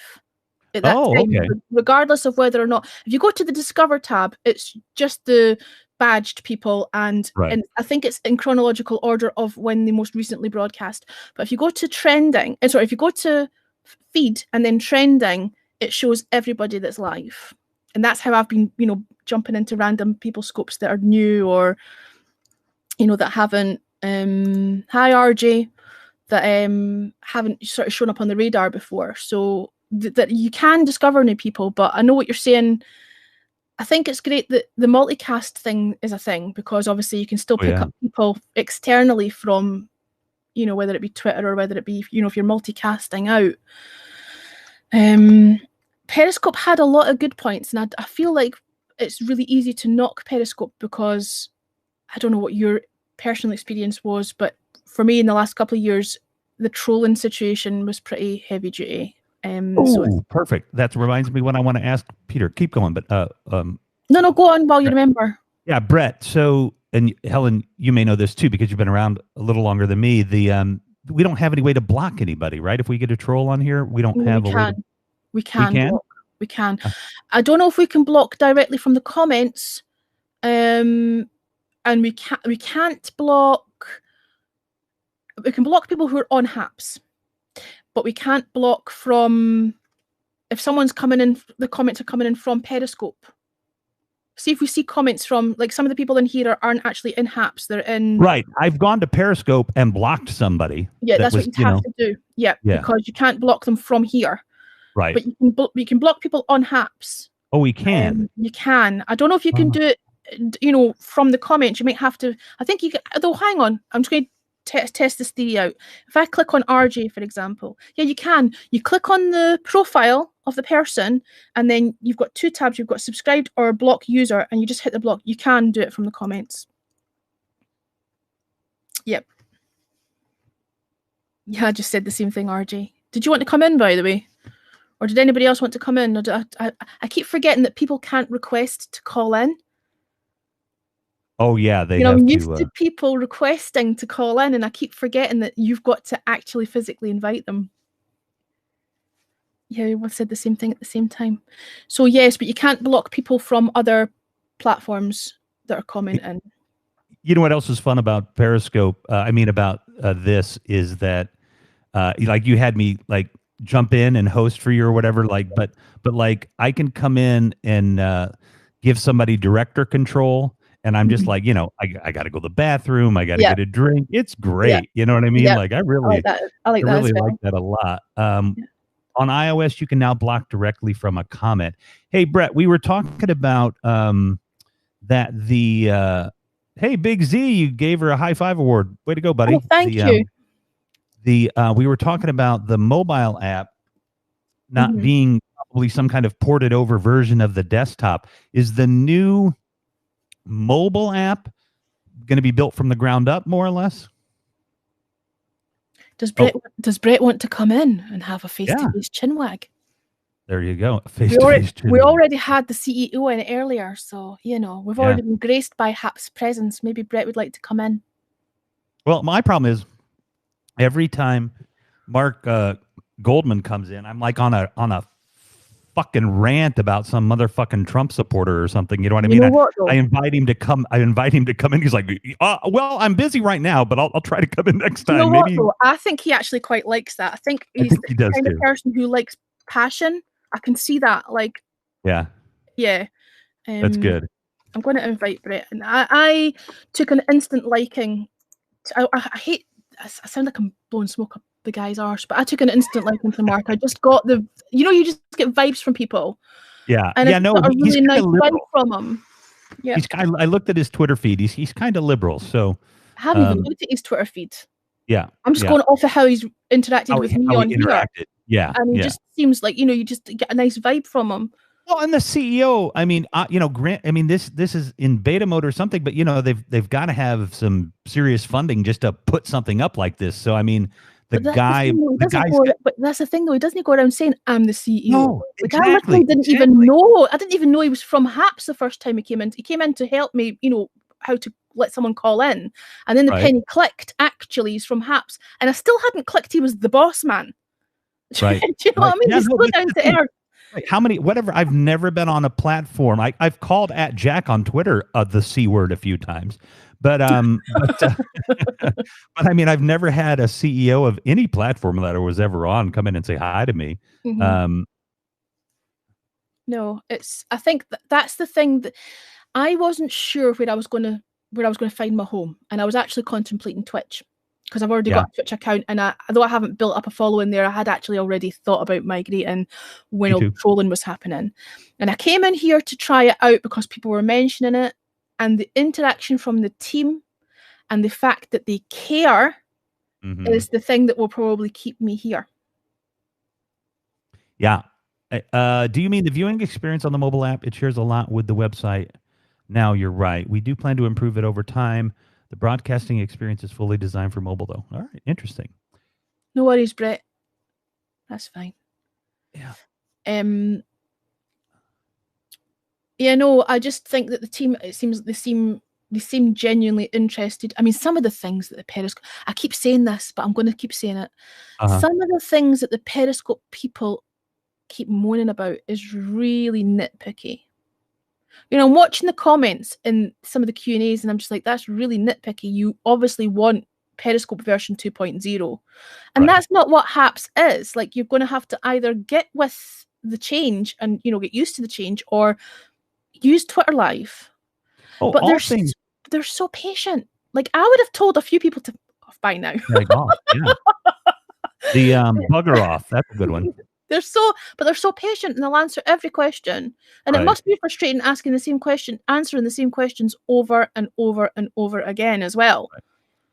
at that time, okay. Regardless of whether or not, if you go to the Discover tab, it's just the badged people, and I think it's in chronological order of when they most recently broadcast. But if you go to trending, if you go to feed and then trending, it shows everybody that's live. And that's how I've been, jumping into random people scopes that are new or, that haven't, hi RJ, that haven't sort of shown up on the radar before. So that you can discover new people, but I know what you're saying. I think it's great that the multicast thing is a thing, because obviously you can still pick up people externally from, whether it be Twitter or whether it be, if you're multicasting out. Periscope had a lot of good points, and I feel like it's really easy to knock Periscope because I don't know what your personal experience was, but for me in the last couple of years, the trolling situation was pretty heavy duty. Perfect. That reminds me what I want to ask Peter. Keep going, but no, go on while you remember. Yeah, Brett. So, and Helen, you may know this too because you've been around a little longer than me. We don't have any way to block anybody, right? If we get a troll on here, we don't have a way. We can. I don't know if we can block directly from the comments, and we can't block. We can block people who are on Haps, but we can't block from if someone's coming in. The comments are coming in from Periscope. See if we see comments from, like, some of the people in here aren't actually in Haps. They're in. Right. I've gone to Periscope and blocked somebody. Yeah, that's what you have to do. Yeah, because you can't block them from here. Right. But you can block people on Haps. Oh, we can. You can. I don't know if you can do it from the comments, you might have to. I think you can. Though, hang on, I'm just going to test this theory out. If I click on RJ, for example, yeah, you can. You click on the profile of the person, and then you've got two tabs. You've got subscribed or block user, and you just hit the block. You can do it from the comments. Yep. Yeah, I just said the same thing, RJ. Did you want to come in, by the way? Or did anybody else want to come in? I keep forgetting that people can't request to call in. Oh, yeah. I'm used to people requesting to call in, and I keep forgetting that you've got to actually physically invite them. Yeah, we said the same thing at the same time. So, yes, but you can't block people from other platforms that are commenting. You know what else is fun about Periscope? About this is that, like, you had me like jump in and host for you or whatever. Like, but like I can come in and give somebody director control, and I'm just like, I got to go to the bathroom. I got to get a drink. It's great. Yeah. You know what I mean? Yeah. Like, I really like that a lot. On iOS, you can now block directly from a comment. Hey, Brett, we were talking about that hey, Big Z, you gave her a high five award. Way to go, buddy. Oh, thank you. We were talking about the mobile app not being probably some kind of ported over version of the desktop. Is the new mobile app going to be built from the ground up, more or less? Does Brett want to come in and have a face-to-face chinwag? There you go. We already had the CEO in earlier, so we've already been graced by Hap's presence. Maybe Brett would like to come in. Well, my problem is every time Mark Goldman comes in, I'm like on a fucking rant about some motherfucking Trump supporter or something. You know what I mean? I invite him to come. in. He's like, well, I'm busy right now, but I'll try to come in next time. Maybe. I think he actually quite likes that. I think he's the kind of person who likes passion. I can see that. Like, yeah. That's good. I'm going to invite Brett, and I took an instant liking. I hate. I sound like I'm blowing smoke up the guy's arse, but I took an instant liking to Mark. I just got you just get vibes from people. Yeah. And got a really nice vibe from him. Yeah. I looked at his Twitter feed. He's kind of liberal. So I haven't even looked at his Twitter feed. Yeah. I'm just going off of how he's interacted with me on here. Yeah. And he just seems like, you just get a nice vibe from him. Well, and the CEO, Grant, this is in beta mode or something, but they've got to have some serious funding just to put something up like this. So but that's the thing though, he doesn't go around saying I'm the CEO. No, exactly. I didn't even know he was from Haps the first time he came in. He came in to help me, how to let someone call in. And then the penny clicked, actually he's from Haps. And I still hadn't clicked he was the boss man. Right. Do you know what I mean? He's still down to earth. I've never been on a platform. I've called at Jack on Twitter the C word a few times, but I've never had a CEO of any platform that I was ever on come in and say hi to me. No, I think that's the thing that I wasn't sure where I was going to find my home, and I was actually contemplating Twitch. Because I've already got a Twitch account, and although I haven't built up a following there, I had actually already thought about migrating when all the trolling was happening. And I came in here to try it out because people were mentioning it, and the interaction from the team and the fact that they care is the thing that will probably keep me here. Yeah. Do you mean the viewing experience on the mobile app? It shares a lot with the website. Now, you're right. We do plan to improve it over time. The broadcasting experience is fully designed for mobile, though. All right, interesting. No worries, Brett. That's fine. Yeah. I just think that the team, it seems they seem genuinely interested. I mean, some of the things that the Periscope, I keep saying this, but I'm going to keep saying it. Some of the things that the Periscope people keep moaning about is really nitpicky. I'm watching the comments in some of the Q&As, and I'm just like, that's really nitpicky. You obviously want Periscope version 2.0. And that's not what Haps is. Like, you're going to have to either get with the change and, get used to the change, or use Twitter Live. Oh, but they're so patient. Like, I would have told a few people to off by now. The bugger off. That's a good one. they're so patient and they'll answer every question. And Right. it must be frustrating asking the same question, answering the same questions over and over and over again as well.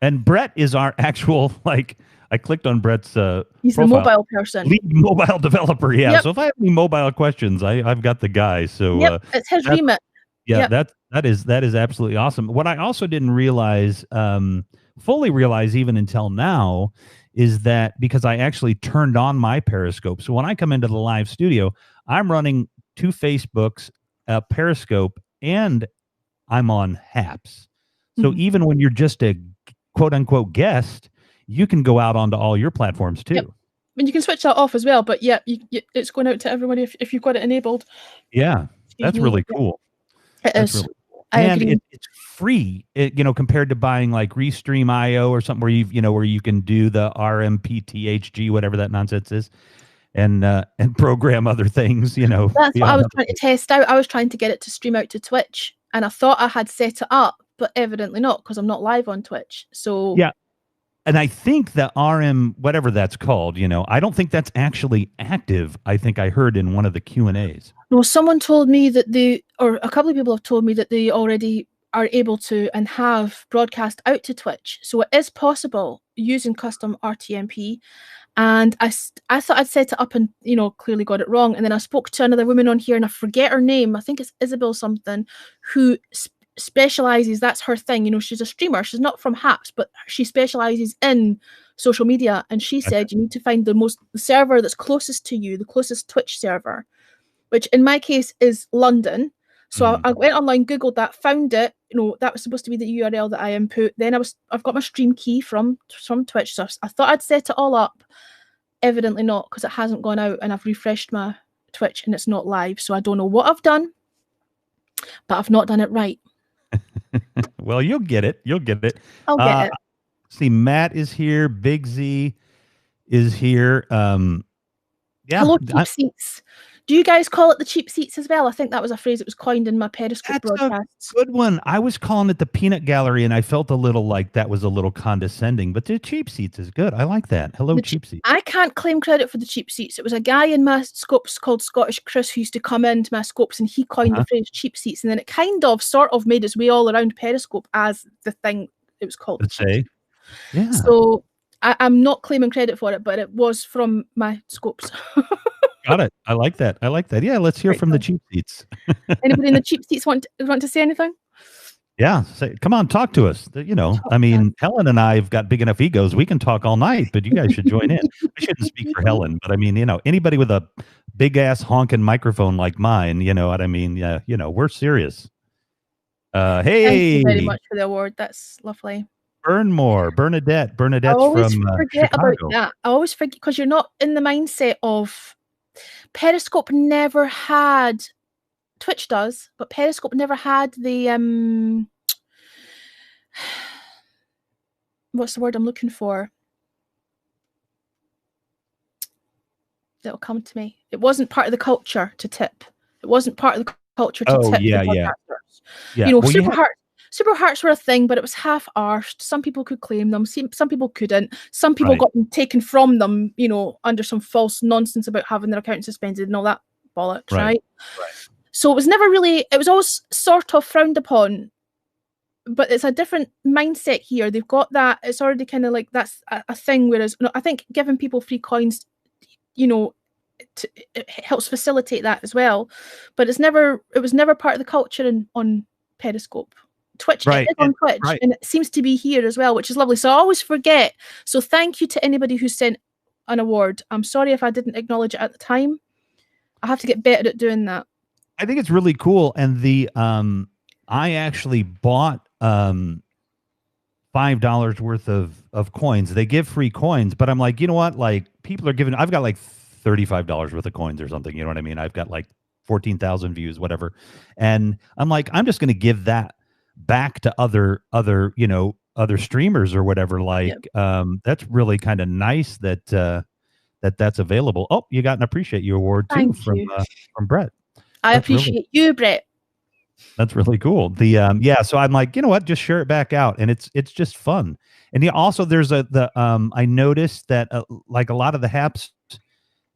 And Brett is our actual, like, I clicked on Brett's He's the profile. mobile person. Lead mobile developer. Yeah. Yep. So if I have any mobile questions, I've got the guy. So Yep, it's his that's- remit. yeah, Yep. that is absolutely awesome. What I also didn't realize, fully realize even until now, is that because I actually turned on my Periscope. So when I come into the live studio, I'm running 2 Facebooks, Periscope, and I'm on Haps. So Mhm. even when you're just a quote unquote guest, you can go out onto all your platforms too. Yep. And you can switch that off as well, but yeah, it's going out to everybody if you've got it enabled. Yeah, that's me. really cool. It That's is. really cool. I And agree. it's free, compared to buying like Restream.io or something where you can do the RMPTHG, whatever that nonsense is, and program other things. That's what I beyond was trying to test out. I was trying to get it to stream out to Twitch, and I thought I had set it up, but evidently not because I'm not live on Twitch. So Yeah. And I think the RM, whatever that's called, I don't think that's actually active. I think I heard in one of the Q&As. no, someone told me that or a couple of people have told me that they already are able to and have broadcast out to Twitch. So it is possible using custom RTMP. And I thought I'd set it up and, clearly got it wrong. And then I spoke to another woman on here and I forget her name. I think it's Isabel something, who specializes, that's her thing. She's a streamer. She's not from Haps, but she specializes in social media. And she said, you need to find the server that's closest to you, the closest Twitch server, which in my case is London. So I went online, Googled that, found it. That was supposed to be the URL that I input. Then I've got my stream key from Twitch. So I thought I'd set it all up. Evidently not, because it hasn't gone out, and I've refreshed my Twitch and it's not live. So I don't know what I've done, but I've not done it right. Well, you'll get it. You'll get it. I'll get it. See, Matt is here. Big Z is here. Yeah. Hello, cheap seats. Do you guys call it the cheap seats as well? I think that was a phrase that was coined in my Periscope broadcasts. Good one. I was calling it the peanut gallery, and I felt a little like that was a little condescending, but the cheap seats is good. I like that. Hello, cheap seats. I can't claim credit for the cheap seats. It was a guy in my scopes called Scottish Chris who used to come into my scopes, and he coined the phrase cheap seats, and then it sort of made its way all around Periscope as the thing it was called. Let's say. Yeah. So I'm not claiming credit for it, but it was from my scopes. Got it. I like that. Yeah, let's hear from the cheap seats. Anybody in the cheap seats want to say anything? Yeah, come on, talk to us. Helen and I have got big enough egos. We can talk all night, but you guys should join in. I shouldn't speak for Helen, but I mean, anybody with a big ass honking microphone like mine, you know what I mean? Yeah, we're serious. Hey, thank you very much for the award. That's lovely. Bernadette's I always from forget Chicago. about that. I always forget because you're not in the mindset of Periscope. Never had, Twitch does, but Periscope never had the what's the word I'm looking for? It'll come to me. It wasn't part of the culture to tip. It wasn't part of the culture to tip. Yeah. Super Hearts were a thing, but it was half-arsed. Some people could claim them, some people couldn't. Some people got them taken from them, under some false nonsense about having their account suspended and all that bollocks, right? So it was never really, it was always sort of frowned upon, but it's a different mindset here. They've got that, it's already kind of like that's a thing, whereas I think giving people free coins, it helps facilitate that as well. But it was never part of the culture on Periscope. Twitch, it is on Twitch, and it seems to be here as well, which is lovely. So I always forget. So thank you to anybody who sent an award. I'm sorry if I didn't acknowledge it at the time. I have to get better at doing that. I think it's really cool. And I actually bought $5 worth of coins. They give free coins, but I'm like, you know what? Like, people are giving, I've got like $35 worth of coins or something. You know what I mean? I've got like 14,000 views, whatever. And I'm like, I'm just going to give that back to other streamers or whatever. Like, that's really kind of nice that that's available. Oh, you got an Appreciate You award too from Brett. I appreciate you, Brett. That's really cool. So I'm like, you know what? Just share it back out, and it's just fun. And also there's I noticed that like a lot of the Haps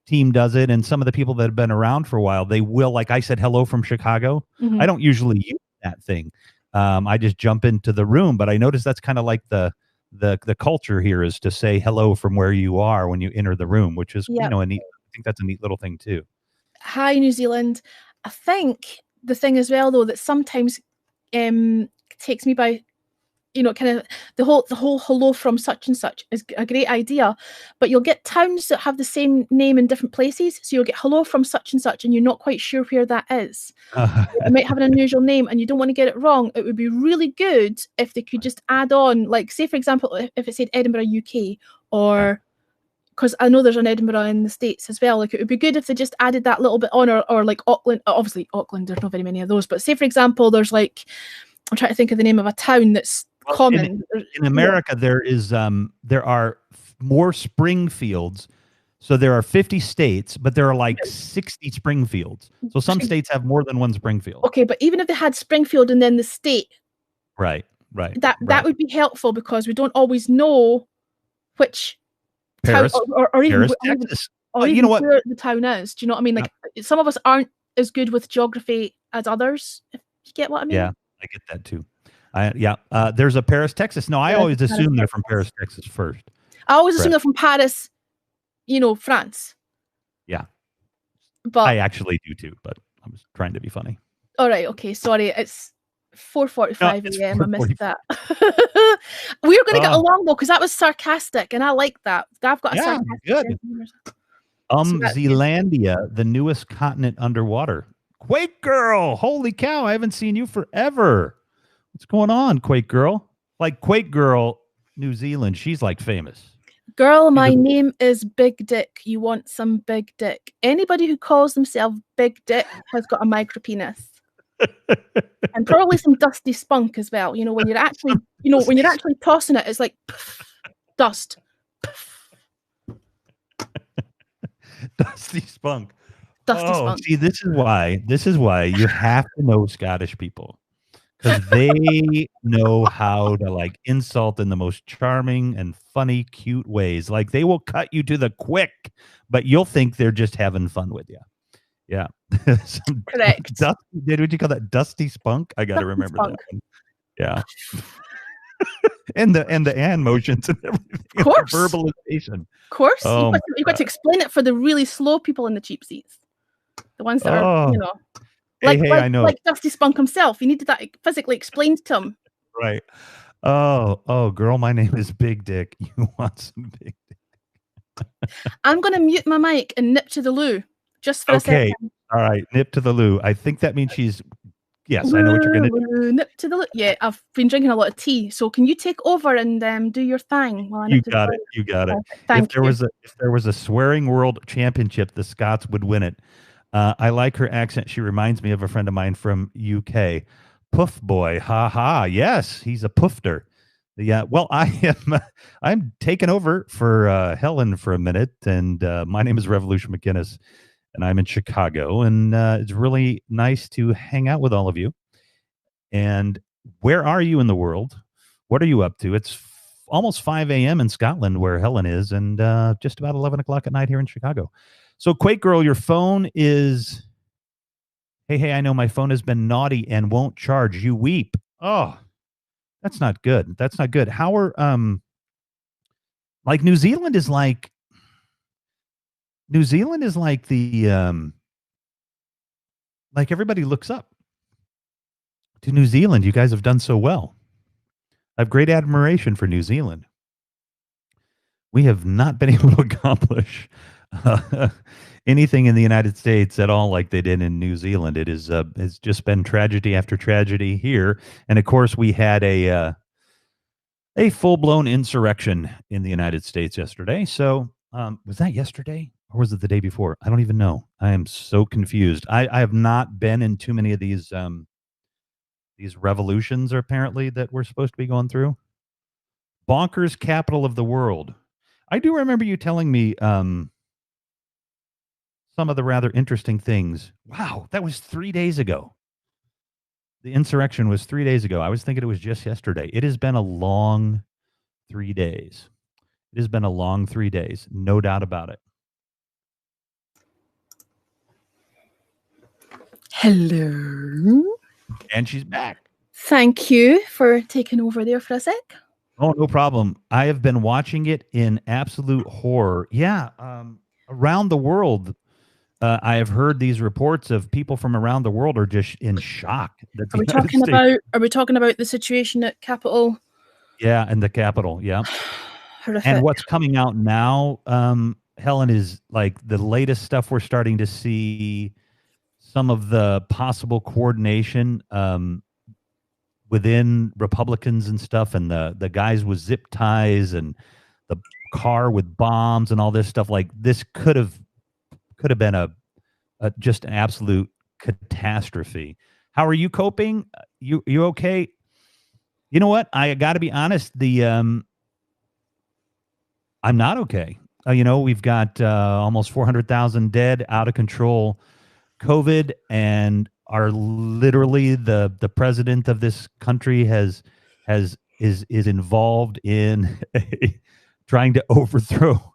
team does it, and some of the people that have been around for a while, they will, like I said, hello from Chicago. Mhm. I don't usually use that thing. I just jump into the room, but I notice that's kind of like the culture here is to say hello from where you are when you enter the room, which is Yep. a neat. I think that's a neat little thing too. Hi, New Zealand. I think the thing as well, though, that sometimes takes me by, kind of the whole hello from such and such is a great idea, but you'll get towns that have the same name in different places. So you'll get hello from such and such, and you're not quite sure where that is. It might have an unusual name, and you don't want to get it wrong. It would be really good if they could just add on, like, say, for example, if it said Edinburgh, UK, or because I know there's an Edinburgh in the States as well. Like, it would be good if they just added that little bit on, or like Auckland. Obviously, Auckland, there's not very many of those. But say, for example, there's like, I'm trying to think of the name of a town that's common. In America, there are more Springfields. So there are 50 states, but there are like 60 Springfields. So some states have more than one Springfield. Okay, but even if they had Springfield and then the state, right, that would be helpful, because we don't always know which Paris, town, or even, Paris, Texas. or even where the town is. Do you know what I mean? Like, some of us aren't as good with geography as others. If you get what I mean? Yeah, I get that too. There's a Paris, Texas. No, I always assume they're from Paris, Texas first. I always assume they're from Paris, France. Yeah. But I actually do too, but I was trying to be funny. All right, okay, sorry. It's 4:45 a.m. I missed that. We were going to get along though, because that was sarcastic, and I like that. I've got a sarcastic. Good. Zealandia, the newest continent underwater. Quake Girl, holy cow! I haven't seen you forever. What's going on, Quake Girl? Like Quake Girl, New Zealand. She's like famous. Girl, my name is Big Dick. You want some big dick? Anybody who calls themselves Big Dick has got a micro penis. And probably some dusty spunk as well. When you're actually, when you're actually tossing it, it's like dust. Dusty spunk. Dusty spunk. See, this is why you have to know Scottish people, because they know how to like insult in the most charming and funny, cute ways. Like, they will cut you to the quick, but you'll think they're just having fun with you. Yeah. Correct. Would you call that dusty spunk? I got to remember that one. Yeah. and the motions and everything. Of course. Verbalization. Of course. You've got to explain it for the really slow people in the cheap seats. The ones that are, I know. Like Dusty Spunk himself. You needed that physically explained to him. Right. Oh, girl, my name is Big Dick. You want some big dick? I'm going to mute my mic and nip to the loo. Just for a second. All right. Nip to the loo. I think that means she's... Yes, I know what you're going to do. Nip to the loo. Yeah, I've been drinking a lot of tea. So can you take over and do your thing? While I You got it. Thank you. If there was a swearing world championship, the Scots would win it. I like her accent. She reminds me of a friend of mine from UK. Puff boy. Ha ha. Yes, he's a poofter. Yeah. Well, I'm taking over for Helen for a minute, and my name is Revolution McGinnis. And I'm in Chicago, and it's really nice to hang out with all of you. And where are you in the world? What are you up to? It's almost 5 a.m. in Scotland, where Helen is, and just about 11 o'clock at night here in Chicago. So, Quake Girl, your phone is... Hey, I know my phone has been naughty and won't charge. You weep. Oh, that's not good. That's not good. How are... Like, New Zealand is like the like everybody looks up to New Zealand. You guys have done so well. I have great admiration for New Zealand. We have not been able to accomplish anything in the United States at all like they did in New Zealand. It is it's just been tragedy after tragedy here, and of course we had a full-blown insurrection in the United States yesterday. So was that yesterday? Or was it the day before? I don't even know. I am so confused. I have not been in too many of these revolutions, apparently, that we're supposed to be going through. Bonkers capital of the world. I do remember you telling me some of the rather interesting things. Wow, that was 3 days ago. The insurrection was 3 days ago. I was thinking it was just yesterday. It has been a long 3 days. It has been a long 3 days, no doubt about it. Hello. And she's back. Thank you for taking over there for a sec. Oh, no problem. I have been watching it in absolute horror. Yeah, around the world, I have heard these reports of people from around the world are just in shock. That the United States, Are we talking about the situation at Capitol? yeah, and the Capitol, yeah. Horrific. And what's coming out now, Helen, is like the latest stuff we're starting to see some of the possible coordination within Republicans and stuff, and the guys with zip ties and the car with bombs and all this stuff. Like this could have been a just an absolute catastrophe. How are you coping? You okay? You know what? I got to be honest. I'm not okay. We've got almost 400,000 dead, out of control COVID, and are literally the president of this country is involved in trying to overthrow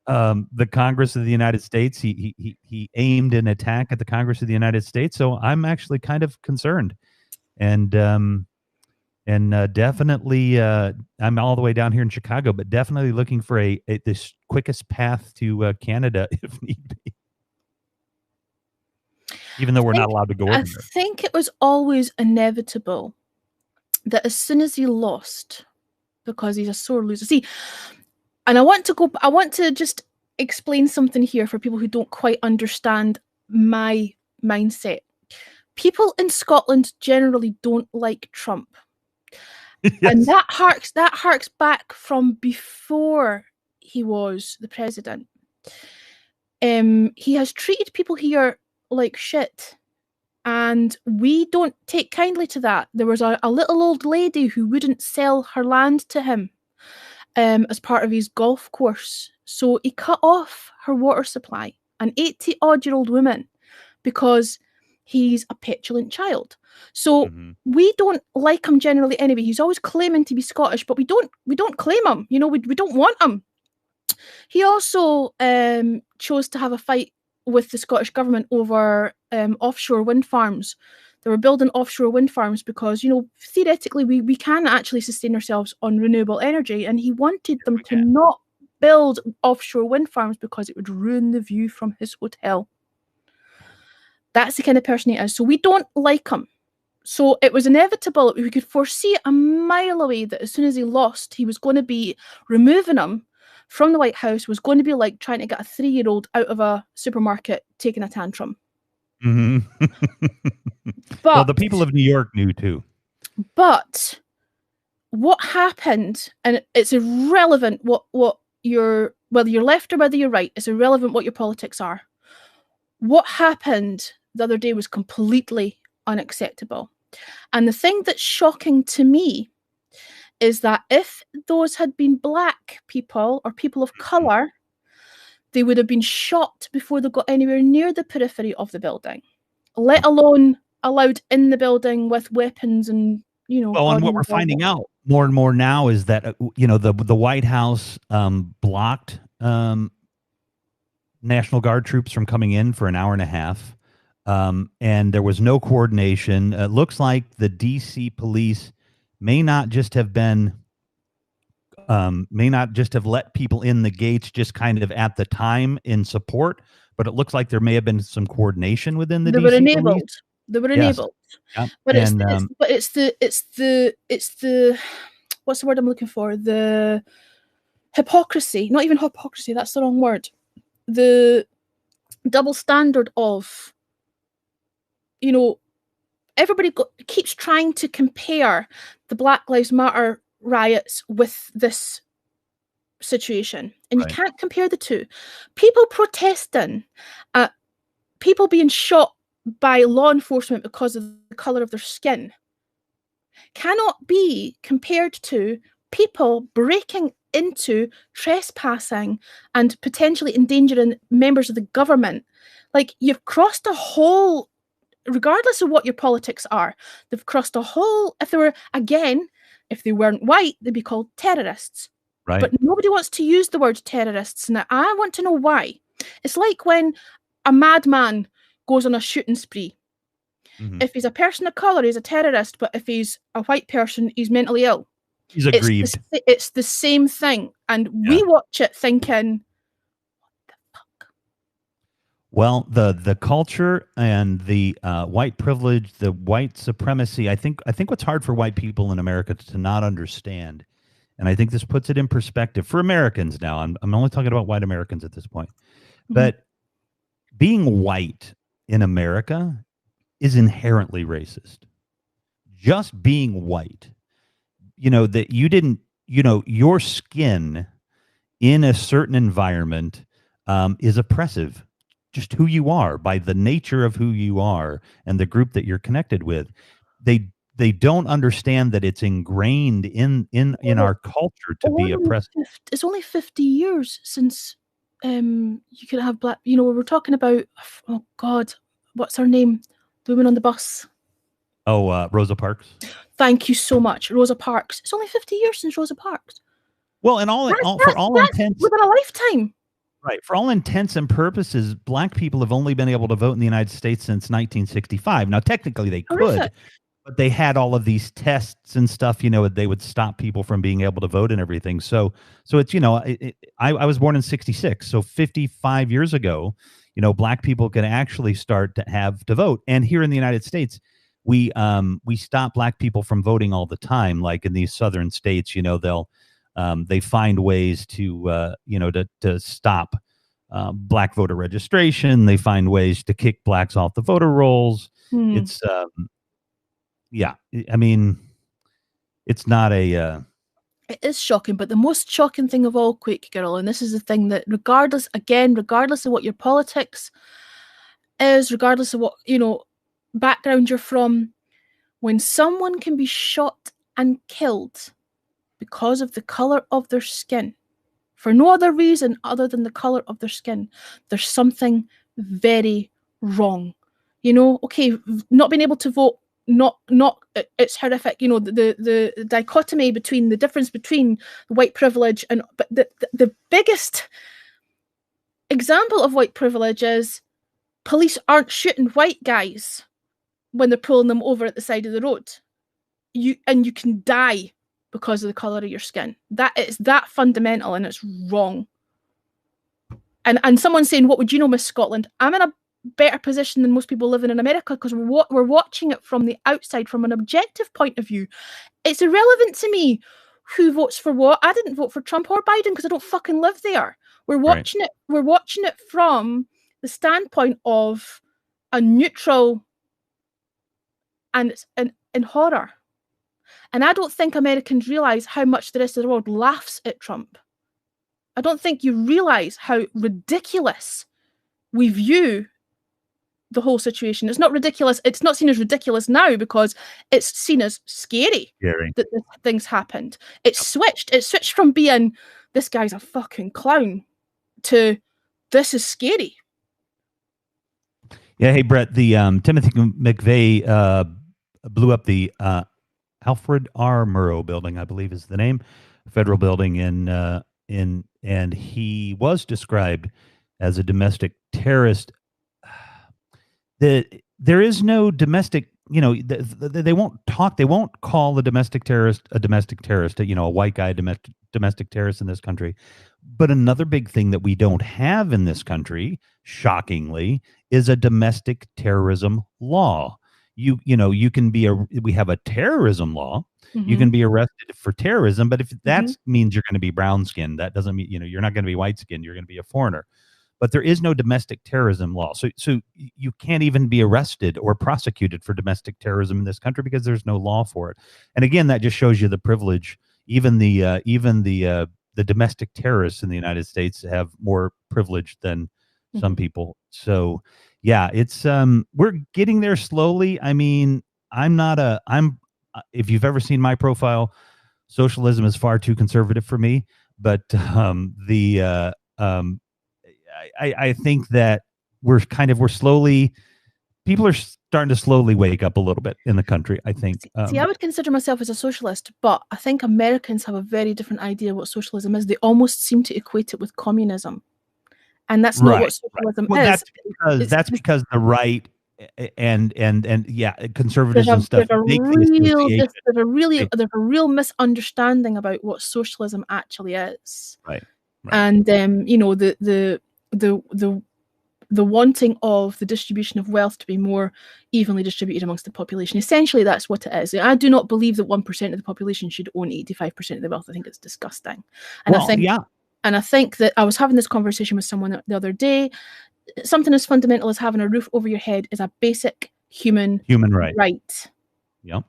the Congress of the United States. He aimed an attack at the Congress of the United States. So I'm actually kind of concerned, and definitely I'm all the way down here in Chicago, but definitely looking for this quickest path to Canada if need be. Even though we're not allowed to go over there. I think it was always inevitable that as soon as he lost, because he's a sore loser. See, and I want to just explain something here for people who don't quite understand my mindset. People in Scotland generally don't like Trump. Yes. And that harks back from before he was the president. He has treated people here like shit, and we don't take kindly to that. There was a little old lady who wouldn't sell her land to him as part of his golf course, so he cut off her water supply, an 80-odd-year-old woman, because he's a petulant child. So we don't like him generally anyway. He's always claiming to be Scottish, but we don't claim him. We don't want him. He also chose to have a fight with the Scottish government over offshore wind farms. They were building offshore wind farms because, theoretically we can actually sustain ourselves on renewable energy, and he wanted them to not build offshore wind farms because it would ruin the view from his hotel. That's the kind of person he is. So we don't like him. So it was inevitable. We could foresee a mile away that as soon as he lost, he was going to be removing him from the White House. Was going to be like trying to get a 3-year-old out of a supermarket taking a tantrum. Mm-hmm. But well, the people of New York knew too. But what happened, and it's irrelevant whether you're left or whether you're right, it's irrelevant what your politics are. What happened the other day was completely unacceptable. And the thing that's shocking to me is that if those had been black people or people of colour, they would have been shot before they got anywhere near the periphery of the building, let alone allowed in the building with weapons and, Well, and what we're finding out more and more now is that, the White House blocked National Guard troops from coming in for an hour and a half. And there was no coordination. It looks like the DC police may not just have let people in the gates just kind of at the time in support, but it looks like there may have been some coordination within the DC police. They were enabled. Yep. But it's the what's the word I'm looking for? The hypocrisy. Not even hypocrisy, that's the wrong word. The double standard of, everybody keeps trying to compare the Black Lives Matter riots with this situation, and you can't compare the two. People protesting at people being shot by law enforcement because of the colour of their skin cannot be compared to people breaking into, trespassing, and potentially endangering members of the government. Like, you've crossed a whole, regardless of what your politics are, they've crossed a whole, if they weren't white, they'd be called terrorists. Right. But nobody wants to use the word terrorists. Now, I want to know why. It's like when a madman goes on a shooting spree Mhm. If he's a person of color, he's a terrorist. But if he's a white person, he's mentally ill. He's aggrieved. It's the same thing. And we Yeah. watch it thinking, Well, the culture and the white privilege, the white supremacy. I think what's hard for white people in America to not understand, and I think this puts it in perspective for Americans. Now, I'm only talking about white Americans at this point, but being white in America is inherently racist. Just being white, that you didn't, your skin in a certain environment is oppressive. Just who you are, by the nature of who you are and the group that you're connected with. They don't understand that it's ingrained in our culture to be oppressed. It's only 50 years since you could have black. We were talking about, oh God, what's her name? The woman on the bus. Oh, Rosa Parks. Thank you so much, Rosa Parks. It's only 50 years since Rosa Parks. Well, and for all intents, within a lifetime. Right. For all intents and purposes, black people have only been able to vote in the United States since 1965. Now, technically they could, but they had all of these tests and stuff, they would stop people from being able to vote and everything. So it's, I was born in 66. So 55 years ago, black people could actually start to vote. And here in the United States, we stop black people from voting all the time. Like in these southern states, they find ways to stop black voter registration. They find ways to kick blacks off the voter rolls. It's I mean, it's not a it is shocking, but the most shocking thing of all, Quake Girl, and this is the thing that regardless of what your politics is, regardless of what background you're from, when someone can be shot and killed because of the color of their skin, for no other reason other than the color of their skin, there's something very wrong. Okay, not being able to vote, not it's horrific. The dichotomy between the difference between white privilege and, but the biggest example of white privilege is police aren't shooting white guys when they're pulling them over at the side of the road. You can die because of the color of your skin. That is that fundamental, and it's wrong. And someone saying, "What would you know, Miss Scotland?" I'm in a better position than most people living in America because we're watching it from the outside, from an objective point of view. It's irrelevant to me who votes for what. I didn't vote for Trump or Biden because I don't fucking live there. We're watching it. We're watching it from the standpoint of a neutral, and it's in horror. And I don't think Americans realize how much the rest of the world laughs at Trump. I don't think you realize how ridiculous we view the whole situation. It's not ridiculous. It's not seen as ridiculous now because it's seen as scary that this things happened. It switched from being, this guy's a fucking clown, to this is scary. Yeah. Hey, Brett, the Timothy McVeigh blew up the Alfred R. Murrow building, I believe is the name, federal building and he was described as a domestic terrorist. There is no domestic, they won't call the domestic terrorist a domestic terrorist, a white guy domestic terrorist in this country. But another big thing that we don't have in this country, shockingly, is a domestic terrorism law. You can be we have a terrorism law. Mm-hmm. You can be arrested for terrorism, but if that means you're going to be brown skinned, that doesn't mean, you're not going to be white skinned. You're going to be a foreigner. But there is no domestic terrorism law. So you can't even be arrested or prosecuted for domestic terrorism in this country because there's no law for it. And again, that just shows you the privilege. Even the domestic terrorists in the United States have more privilege than some people. So yeah, it's we're getting there slowly. I mean, if you've ever seen my profile, socialism is far too conservative for me. But I think that we're slowly, people are starting to slowly wake up a little bit in the country, I think. See, I would consider myself as a socialist, but I think Americans have a very different idea of what socialism is. They almost seem to equate it with communism. And that's not what socialism is. That's because the right and yeah, There's conservatives a and stuff there's a make the real association. there's a real misunderstanding about what socialism actually is, Right. and you know, the wanting of the distribution of wealth to be more evenly distributed amongst the population. Essentially, that's what it is. I do not believe that 1% of the population should own 85% of the wealth. I think it's disgusting, and I think that I was having this conversation with someone the other day. Something as fundamental as having a roof over your head is a basic human right. Yep.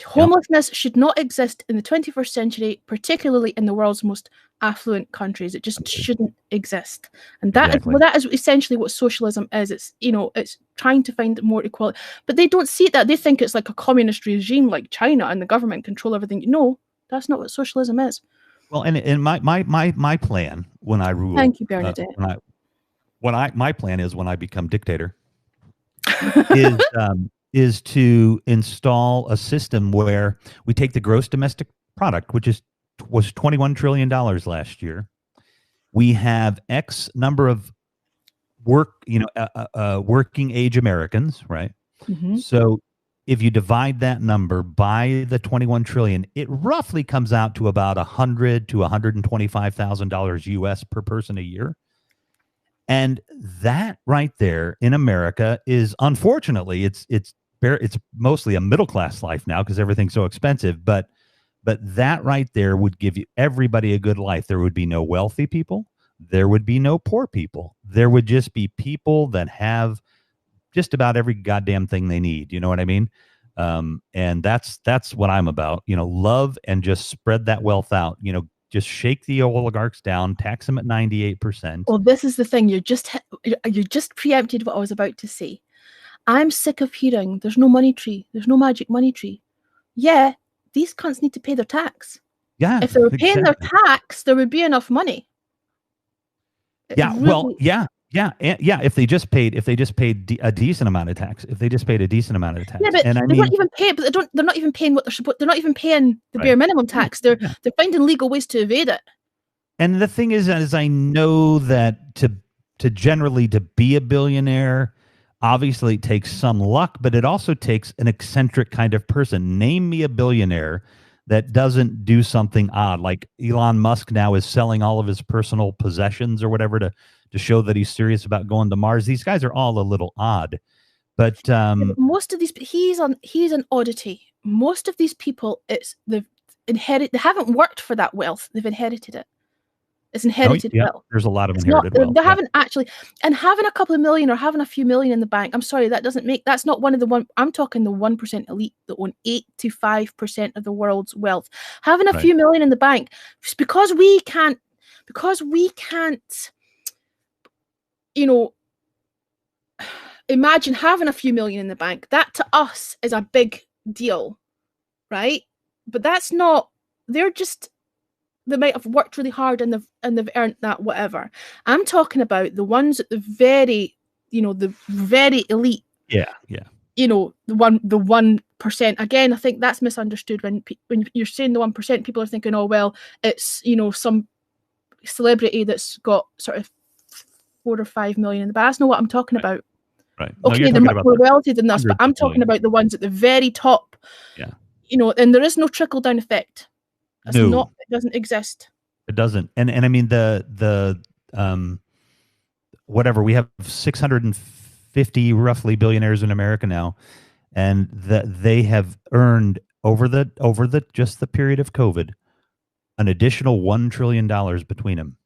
Homelessness should not exist in the 21st century, particularly in the world's most affluent countries. It just shouldn't exist. And that is essentially what socialism is. It's, you know, it's trying to find more equality. But they don't see that. They think it's like a communist regime like China and the government control everything. No, that's not what socialism is. Well, and my plan when I rule. Thank you, Bernadette. My plan is when I become dictator is to install a system where we take the gross domestic product, which was $21 trillion last year. We have X number of working age Americans, right? Mm-hmm. So if you divide that number by the 21 trillion, it roughly comes out to about $100,000 to $125,000 US per person a year. And that right there in America is, unfortunately, it's mostly a middle class life now because everything's so expensive. But that right there would give you everybody a good life. There would be no wealthy people. There would be no poor people. There would just be people that have just about every goddamn thing they need. You know what I mean? And that's what I'm about. You know, love and just spread that wealth out. You know, just shake the oligarchs down, tax them at 98%. Well, this is the thing. You just preempted what I was about to say. I'm sick of hearing there's no money tree. There's no magic money tree. Yeah, these cunts need to pay their tax. Yeah. If they were paying their tax, there would be enough money. If they just paid a decent amount of tax. Yeah, but they're not even paying. But they're not even paying what they're supposed. They're not even paying the bare minimum tax. They're finding legal ways to evade it. And the thing is I know that to generally to be a billionaire, obviously it takes some luck, but it also takes an eccentric kind of person. Name me a billionaire that doesn't do something odd. Like Elon Musk now is selling all of his personal possessions or whatever to show that he's serious about going to Mars. These guys are all a little odd. But most of these, he's an oddity. Most of these people, they haven't worked for that wealth. They've inherited it. It's inherited wealth. There's a lot of inherited wealth. They haven't actually, and having a couple of million or having a few million in the bank, I'm sorry, that's not one of the one. I'm talking the 1% elite that own 85% of the world's wealth. Having a few million in the bank, because we can't, you know, imagine having a few million in the bank. That to us is a big deal, right? But that's not, they might have worked really hard and they've earned that, whatever. I'm talking about the ones at the very elite. Yeah. You know, the 1%. Again, I think that's misunderstood when you're saying the 1%. People are thinking, oh well, it's, you know, some celebrity that's got sort of 4 or 5 million in the bank. That's not what I'm talking about. Right. Okay, they're much more wealthy than us, but I'm talking about the ones at the very top. Yeah. You know, and there is no trickle down effect. It doesn't exist. It doesn't. And I mean the whatever, we have 650 roughly billionaires in America now, and they have earned over the just the period of COVID an additional $1 trillion between them.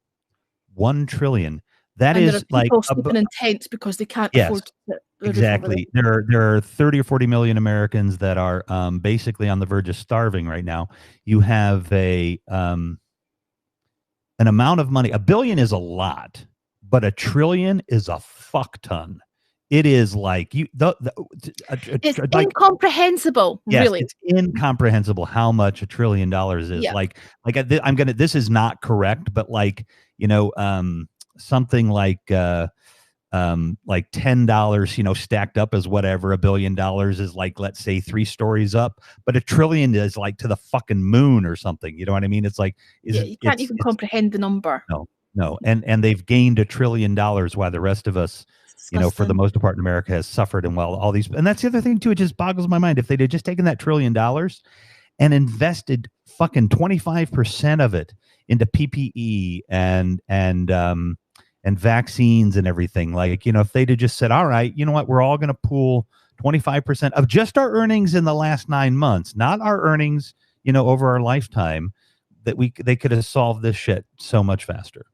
$1 trillion. That and is like sleeping in tents because they can't afford to. Exactly. There are 30 or 40 million Americans that are basically on the verge of starving right now. You have an amount of money. $1 billion is a lot, but $1 trillion is a fuck ton. It is like it's incomprehensible. Yes, really, it's incomprehensible how much $1 trillion is. Yeah. This is not correct, but like, you know, something like $10, you know, stacked up as whatever. $1 billion is like, let's say 3 stories up, but $1 trillion is like to the fucking moon or something. You know what I mean? It's like, you can't even comprehend the number. No. And they've gained $1 trillion while the rest of us for the most part in America has suffered. And while all these, and that's the other thing too, it just boggles my mind. If they'd have just taken that $1 trillion and invested fucking 25% of it into PPE and vaccines and everything, like, if they'd have just said, all right, you know what, we're all going to pool 25% of just our earnings in the last 9 months, not our earnings, over our lifetime, they could have solved this shit so much faster.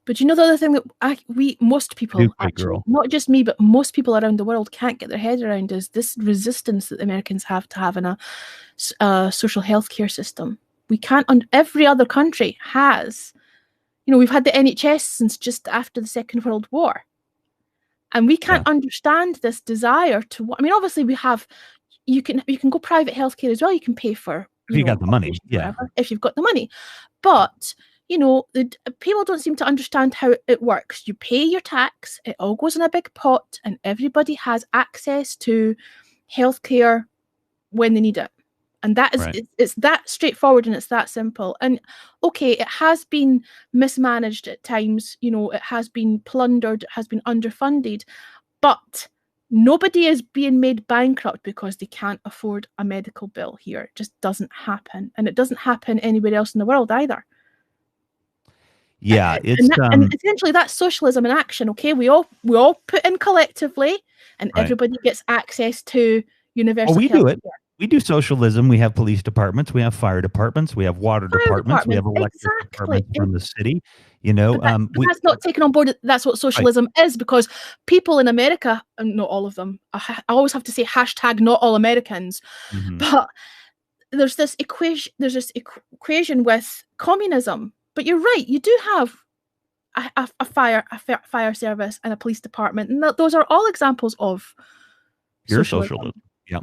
But the other thing that most people, actually, not just me, but most people around the world can't get their head around is this resistance that the Americans have to having a social health care system. We can't, every other country has, we've had the NHS since just after the Second World War. And we can't understand this desire to, obviously we have, you can go private healthcare as well. You can pay for, if you got the money, if you've got the money. But people don't seem to understand how it works. You pay your tax, it all goes in a big pot, and everybody has access to healthcare when they need it. And that is, it's that straightforward and it's that simple. And okay, it has been mismanaged at times, it has been plundered, it has been underfunded, but nobody is being made bankrupt because they can't afford a medical bill here. It just doesn't happen. And it doesn't happen anywhere else in the world either. Yeah, and essentially that's socialism in action. Okay, we all put in collectively, and everybody gets access to universal. We do it. We do socialism. We have police departments. We have fire departments. We have water departments. We have electric departments from the city. That's not taken on board. That's what socialism is, because people in America, and not all of them, I always have to say #, not all Americans, but there's this equation. There's this equation with communism. But you're right. You do have a fire service and a police department, and those are all examples of pure socialism. Yeah.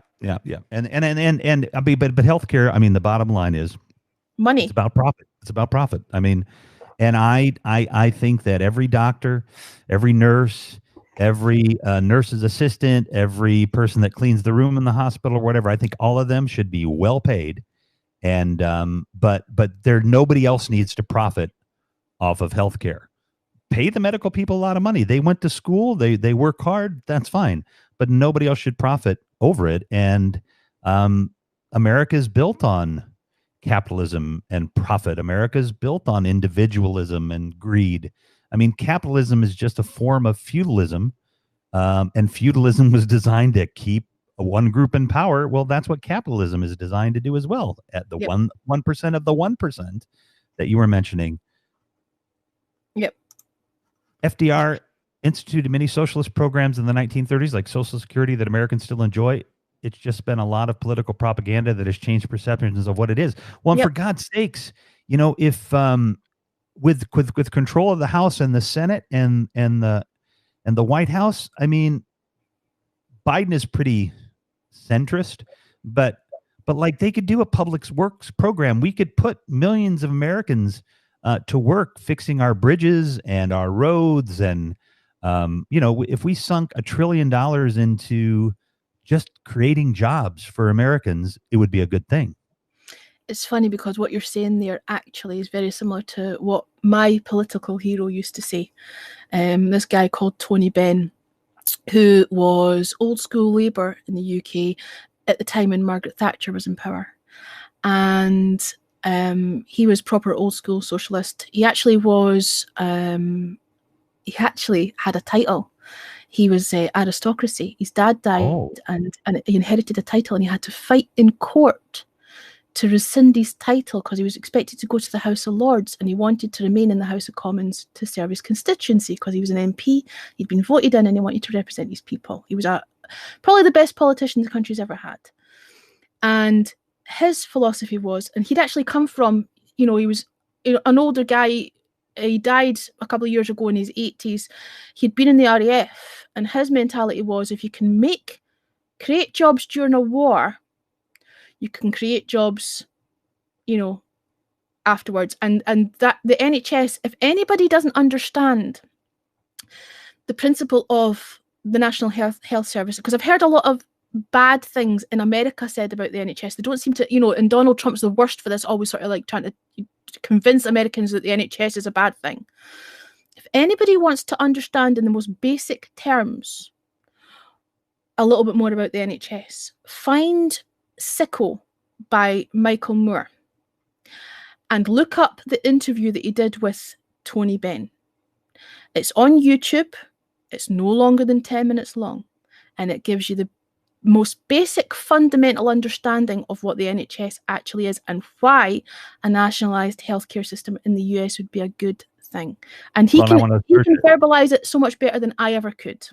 And but healthcare. The bottom line is money. It's about profit. And I think that every doctor, every nurse, every nurse's assistant, every person that cleans the room in the hospital or whatever, I think all of them should be well paid. And but nobody else needs to profit off of healthcare. Pay the medical people a lot of money. They went to school. They work hard. That's fine. But nobody else should profit over it. And America is built on capitalism and profit. America is built on individualism and greed. Capitalism is just a form of feudalism, and feudalism was designed to keep one group in power. Well, that's what capitalism is designed to do as well. At the 1% of the 1% that you were mentioning. Yep. FDR instituted many socialist programs in the 1930s, like Social Security, that Americans still enjoy. It's just been a lot of political propaganda that has changed perceptions of what it is. Well, and for God's sakes, if with control of the House and the Senate and the White House, Biden is pretty centrist, but like they could do a public works program. We could put millions of Americans to work fixing our bridges and our roads. And, if we sunk $1 trillion into just creating jobs for Americans, it would be a good thing. It's funny because what you're saying there actually is very similar to what my political hero used to say. This guy called Tony Benn, who was old school Labour in the UK at the time when Margaret Thatcher was in power. And he was proper old school socialist. He actually was, he actually had a title. He was aristocracy. His dad died and he inherited a title, and he had to fight in court to rescind his title because he was expected to go to the House of Lords, and he wanted to remain in the House of Commons to serve his constituency because he was an MP. He'd been voted in and he wanted to represent his people. He was probably the best politician the country's ever had. And his philosophy was, and he'd actually come from, he was an older guy. He died a couple of years ago in his 80s. He'd been in the RAF, and his mentality was, if you can create jobs during a war, you can create jobs, afterwards. And that the NHS, if anybody doesn't understand the principle of the National Health Service, because I've heard a lot of bad things in America said about the NHS. They don't seem to, and Donald Trump's the worst for this, always sort of like trying to convince Americans that the NHS is a bad thing. If anybody wants to understand in the most basic terms a little bit more about the NHS, find Sicko by Michael Moore and look up the interview that he did with Tony Benn. It's on YouTube. It's no longer than 10 minutes long, and it gives you the most basic fundamental understanding of what the NHS actually is and why a nationalised healthcare system in the US would be a good thing. And he can verbalise it so much better than I ever could.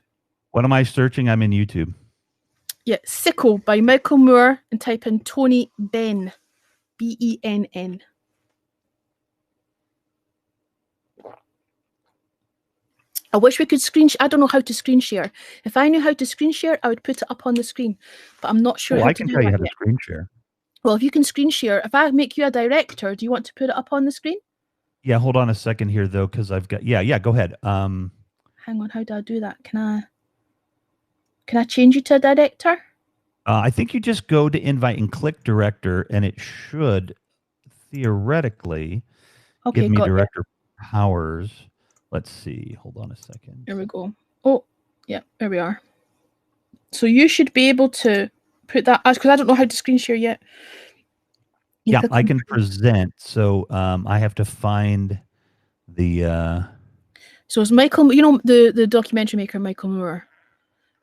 What am I searching? I'm in YouTube. Yeah, Sicko by Michael Moore, and type in Tony Benn, Benn. I wish we could I don't know how to screen share. If I knew how to screen share, I would put it up on the screen, but I'm not sure how I to can do tell you how that to screen share. Well, if you can screen share, if I make you a director, do you want to put it up on the screen? Yeah, hold on a second here though, because I've got go ahead. Hang on, how do I do that? Can I change you to a director? I think you just go to invite and click director, and it should theoretically give me director powers. Let's see. Hold on a second. Here we go. Oh, yeah, there we are. So you should be able to put that, because I don't know how to screen share yet. Yeah, I can present. So I have to find the. So it's Michael, the documentary maker Michael Moore,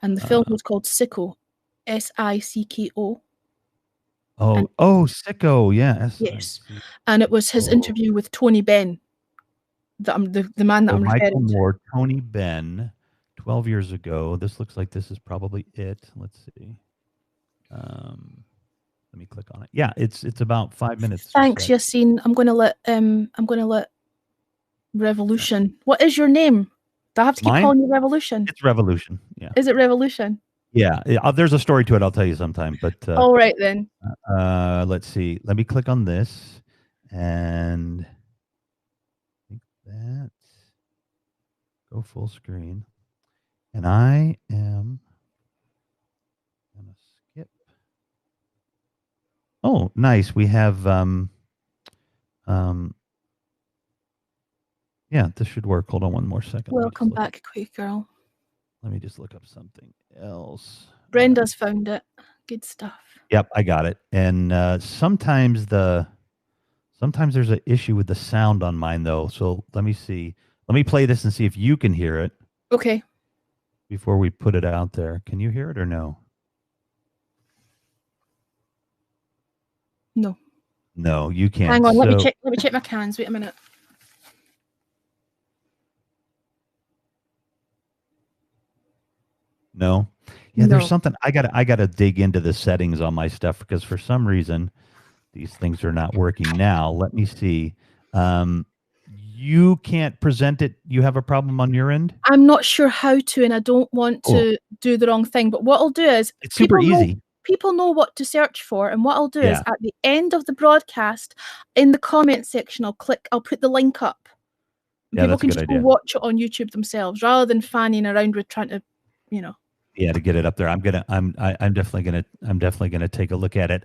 and the film was called Sicko, Sicko. Sicko, yeah. Yes, and it was his interview with Tony Benn. The man that I'm referring to. Michael Moore, Tony Benn, 12 years ago. This looks like this is probably it. Let's see. Let me click on it. Yeah, it's about 5 minutes. Thanks, Yassine. I'm gonna let Revolution. What is your name? Do I have to keep calling you Revolution? It's Revolution. Yeah. Is it Revolution? Yeah. There's a story to it. I'll tell you sometime. But all right then. Let's see. Let me click on this and that. Go full screen. And I am going to skip. Oh, nice. We have yeah, this should work. Hold on one more second. Welcome back, quick girl. Let me just look up something else. Brenda's found it. Good stuff. Yep, I got it. And sometimes there's an issue with the sound on mine though. So let me see. Let me play this and see if you can hear it. Okay. Before we put it out there. Can you hear it or no? No. No, you can't. Hang on, let me check my cans. Wait a minute. No. Yeah, there's something I gotta dig into the settings on my stuff because for some reason these things are not working now. Let me see. You can't present it. You have a problem on your end? I'm not sure how to, and I don't want to do the wrong thing. But what I'll do is it's super easy. People know what to search for, and what I'll do is at the end of the broadcast, in the comment section, I'll put the link up. Yeah, people can just go watch it on YouTube themselves rather than fanning around with trying to, Yeah, to get it up there. I'm definitely gonna take a look at it.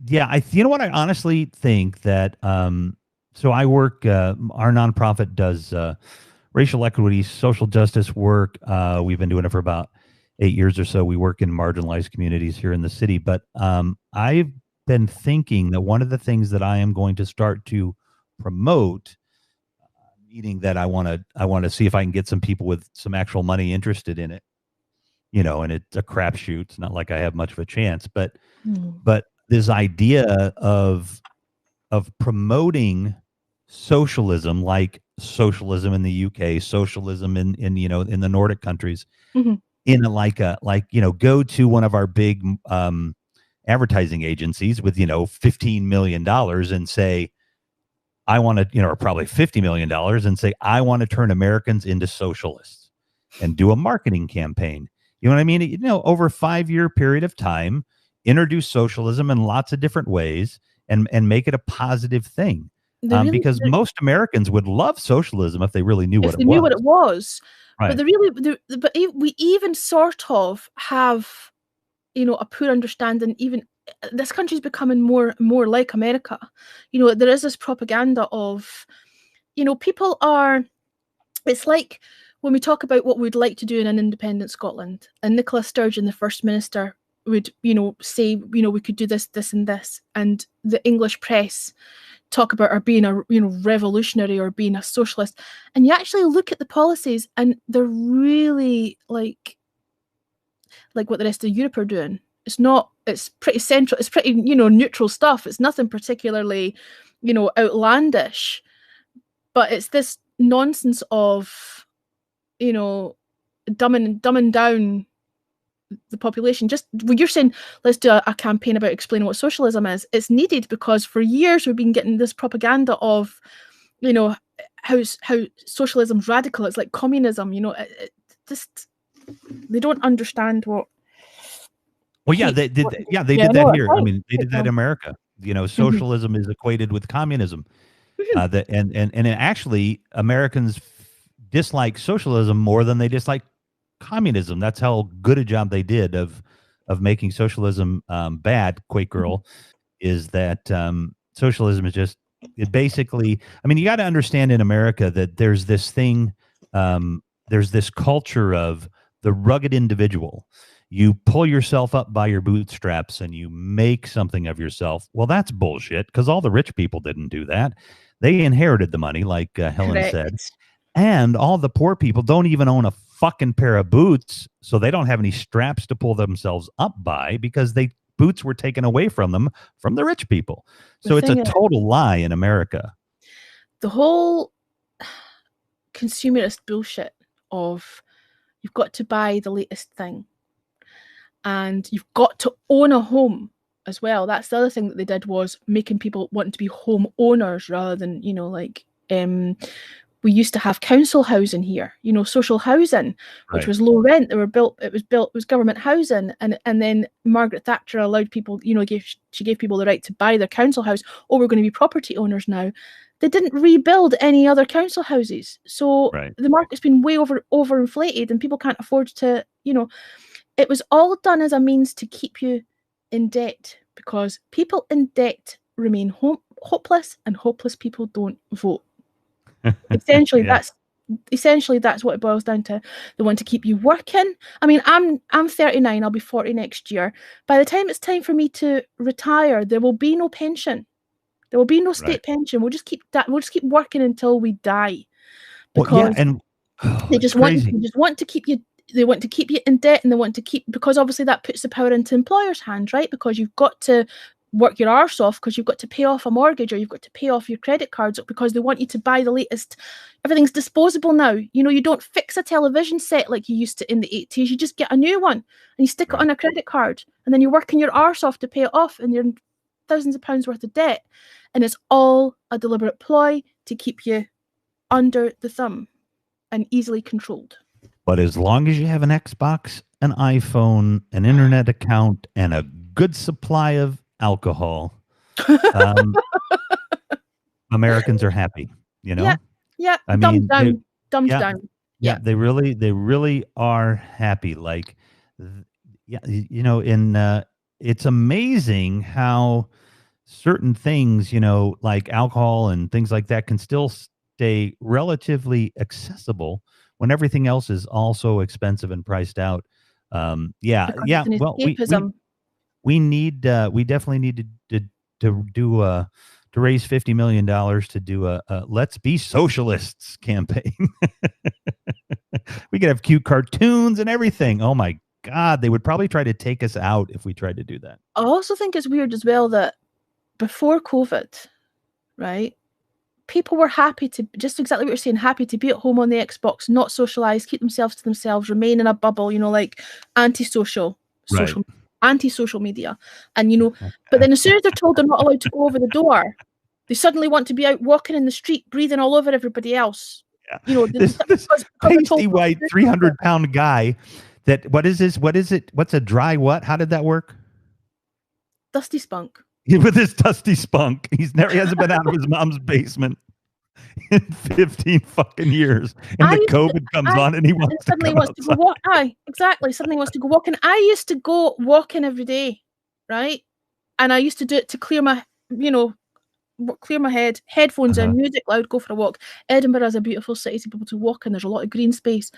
You know what? I honestly think that so I work our nonprofit does racial equity, social justice work. We've been doing it for about 8 years or so. We work in marginalized communities here in the city. But I've been thinking that one of the things that I am going to start to promote, meaning that I want to see if I can get some people with some actual money interested in it. And it's a crapshoot. It's not like I have much of a chance, but this idea of promoting socialism, like socialism in the UK, socialism in the Nordic countries, in go to one of our big advertising agencies with $15 million and say, I want to, or probably $50 million and say, I want to turn Americans into socialists and do a marketing campaign. You know what I mean? Over a 5-year period of time, introduce socialism in lots of different ways and make it a positive thing. Because most Americans would love socialism if they really knew what it was. Right. But we even sort of have, a poor understanding. Even this country's becoming more like America. There is this propaganda of, people are it's like when we talk about what we'd like to do in an independent Scotland, and Nicola Sturgeon, the First Minister, would, say, we could do this, this, and this, and the English press talk about her being a, revolutionary or being a socialist, and you actually look at the policies, and they're really like what the rest of Europe are doing. It's not. It's pretty central. It's pretty, neutral stuff. It's nothing particularly, outlandish, but it's this nonsense of, dumbing down the population. Just when you're saying let's do a campaign about explaining what socialism is, it's needed because for years we've been getting this propaganda of, how socialism's radical. It's like communism. It just they don't understand what. Well, yeah, they did. Yeah, they did that here. I mean, they did that in America. Socialism is equated with communism. And actually, Americans dislike socialism more than they dislike communism. That's how good a job they did of making socialism bad. Quake Girl is that socialism is just basically. I mean, you got to understand in America that there's this thing. There's this culture of the rugged individual. You pull yourself up by your bootstraps and you make something of yourself. Well, that's bullshit because all the rich people didn't do that. They inherited the money, like Helen said. And all the poor people don't even own a fucking pair of boots, so they don't have any straps to pull themselves up by because boots were taken away from them from the rich people. So it's a total lie in America. The whole consumerist bullshit of you've got to buy the latest thing. And you've got to own a home as well. That's the other thing that they did, was making people want to be home owners rather than, we used to have council housing here, social housing, which was low rent. It was government housing. And then Margaret Thatcher allowed people, she gave people the right to buy their council house. Oh, we're going to be property owners now. They didn't rebuild any other council houses. So the market's been way overinflated and people can't afford to, it was all done as a means to keep you in debt, because people in debt remain hopeless, and hopeless people don't vote. Essentially, that's what it boils down to. They want to keep you working. I mean, I'm 39. I'll be 40 next year. By the time it's time for me to retire, there will be no pension. There will be no state pension. We'll just keep working until we die, because they just want to keep you. They want to keep you in debt, and they want to keep, because obviously that puts the power into employers' hands, right? Because you've got to work your arse off, because you've got to pay off a mortgage, or you've got to pay off your credit cards, because they want you to buy the latest. Everything's disposable now. You don't fix a television set like you used to in the 80s. You just get a new one and you stick it on a credit card, and then you're working your arse off to pay it off, and you're in thousands of pounds worth of debt. And it's all a deliberate ploy to keep you under the thumb and easily controlled. But as long as you have an Xbox, an iPhone, an internet account, and a good supply of alcohol, Americans are happy. Yeah. I mean, dumbed down. Yeah, they really are happy. Like, it's amazing how certain things, like alcohol and things like that, can still stay relatively accessible when everything else is also expensive and priced out. Well, we definitely need to raise $50 million to do a Let's Be Socialists campaign. We could have cute cartoons and everything. Oh my God, they would probably try to take us out if we tried to do that. I also think it's weird as well that before COVID, right, people were happy to, just exactly what you're saying, happy to be at home on the Xbox, not socialize, keep themselves to themselves, remain in a bubble, like antisocial media. And, but then as soon as they're told they're not allowed to go over the door, they suddenly want to be out walking in the street, breathing all over everybody else. Yeah. This pasty white 300-pound guy that, what is it? What's a dry what? How did that work? Dusty spunk. With his dusty spunk. He hasn't been out of his mom's basement in 15 fucking years. And the COVID comes on and he wants to go walk. Exactly. Suddenly wants to go walking. I used to go walking every day, right? And I used to do it to clear my clear my head, headphones Uh-huh. in, music loud, go for a walk. Edinburgh is a beautiful city to be able to walk in. There's a lot of green space.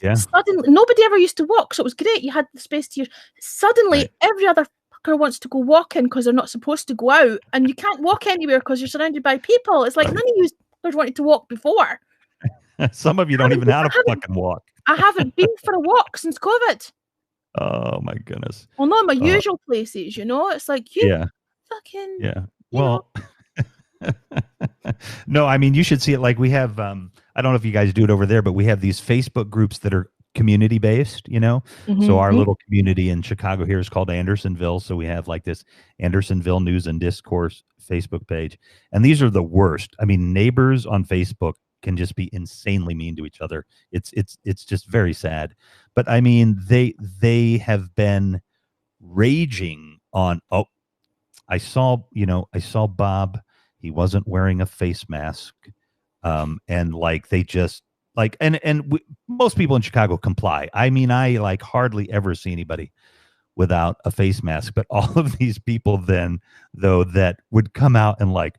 Yeah. Suddenly, nobody ever used to walk, so it was great. You had the space to Suddenly, Right. every other fucker wants to go walking because they're not supposed to go out, and you can't walk anywhere because you're surrounded by people. It's like Right. none of you fuckers wanted to walk before. Some of you don't even know how to fucking walk. I haven't been for a walk since COVID. Oh my goodness. Well, not in my usual places, you know. It's like you Yeah. fucking Yeah. you know. Well, no, I mean, you should see it. Like we have, I don't know if you guys do it over there, but we have these Facebook groups that are community based, you know? So our little community in Chicago here is called Andersonville. So we have like this Andersonville News and Discourse Facebook page. And these are the worst. I mean, neighbors on Facebook can just be insanely mean to each other. It's just very sad. But I mean, they have been raging on, oh, I saw Bob, he wasn't wearing a face mask. And like they just like most people in Chicago comply. I mean, I like hardly ever see anybody without a face mask, but all of these people then though that would come out and like,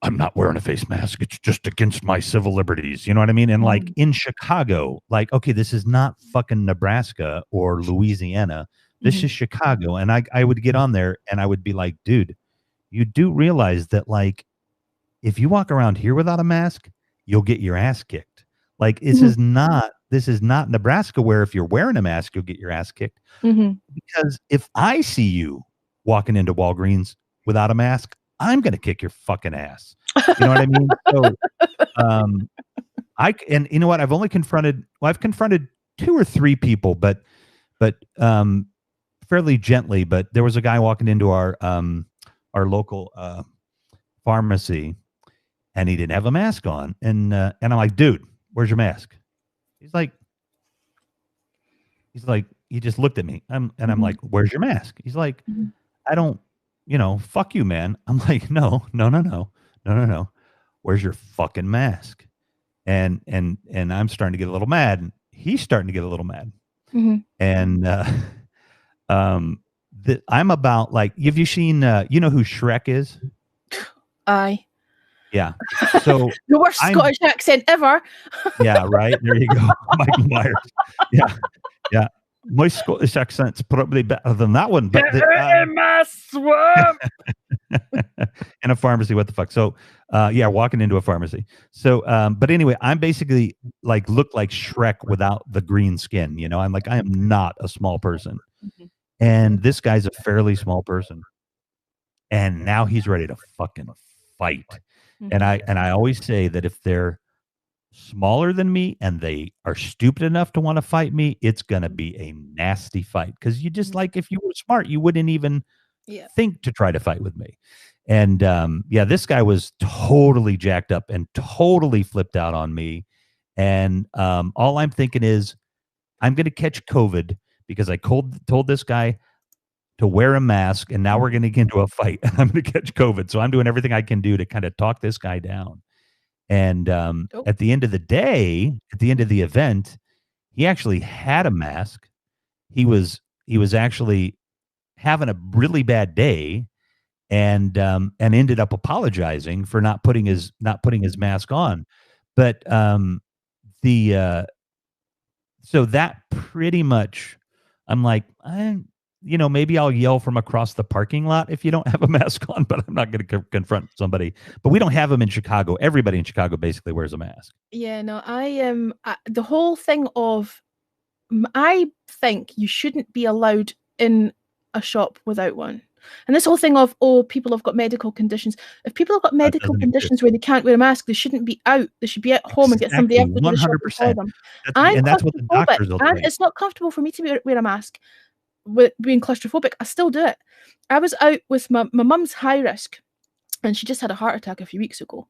I'm not wearing a face mask. It's just against my civil liberties. You know what I mean? And like in Chicago, like, okay, this is not fucking Nebraska or Louisiana. This is Chicago. And I would get on there and I would be like, dude, you do realize that like, if you walk around here without a mask, you'll get your ass kicked. Like this is not Nebraska where if you're wearing a mask, you'll get your ass kicked. Because if I see you walking into Walgreens without a mask, I'm going to kick your fucking ass. You know what I mean? So, and you know what? I've confronted 2 or 3 people, but fairly gently, but there was a guy walking into our local, pharmacy and he didn't have a mask on. And I'm like, dude, where's your mask? He's like, he just looked at me. I'm like, where's your mask? He's like, I don't, fuck you, man. I'm like, no. Where's your fucking mask? And I'm starting to get a little mad. And he's starting to get a little mad. And I'm about like, have you seen, you know who Shrek is? Aye. Yeah. So the worst Scottish accent ever. Yeah, right. There you go. Michael Myers. Yeah. My Scottish accent's probably better than that one. But my swamp. In a pharmacy, what the fuck? So walking into a pharmacy. So but anyway, I'm basically like look like Shrek without the green skin. I'm like, I am not a small person. And this guy's a fairly small person. And now he's ready to fucking fight. And I always say that if they're smaller than me and they are stupid enough to want to fight me, it's gonna be a nasty fight. Because you just like, if you were smart, you wouldn't even think to try to fight with me. And this guy was totally jacked up and totally flipped out on me. And all I'm thinking is, I'm gonna catch COVID because I told this guy to wear a mask, and now we're going to get into a fight, and I'm going to catch COVID. So I'm doing everything I can do to kind of talk this guy down. And at the end of the day, at the end of the event, he actually had a mask. He was actually having a really bad day, and ended up apologizing for not putting his mask on. But so that pretty much, I'm like, maybe I'll yell from across the parking lot if you don't have a mask on, but I'm not going to confront somebody. But we don't have them in Chicago. Everybody in Chicago basically wears a mask. Yeah, no, the whole thing of, I think you shouldn't be allowed in a shop without one. And this whole thing of, people have got medical conditions. If people have got medical conditions where they can't wear a mask, they shouldn't be out. They should be at home and get somebody else to do the shopping for them. And that's what the doctors will do. And it's not comfortable for me to wear a mask. With being claustrophobic, I still do it. I was out with my mum's high risk, and she just had a heart attack a few weeks ago,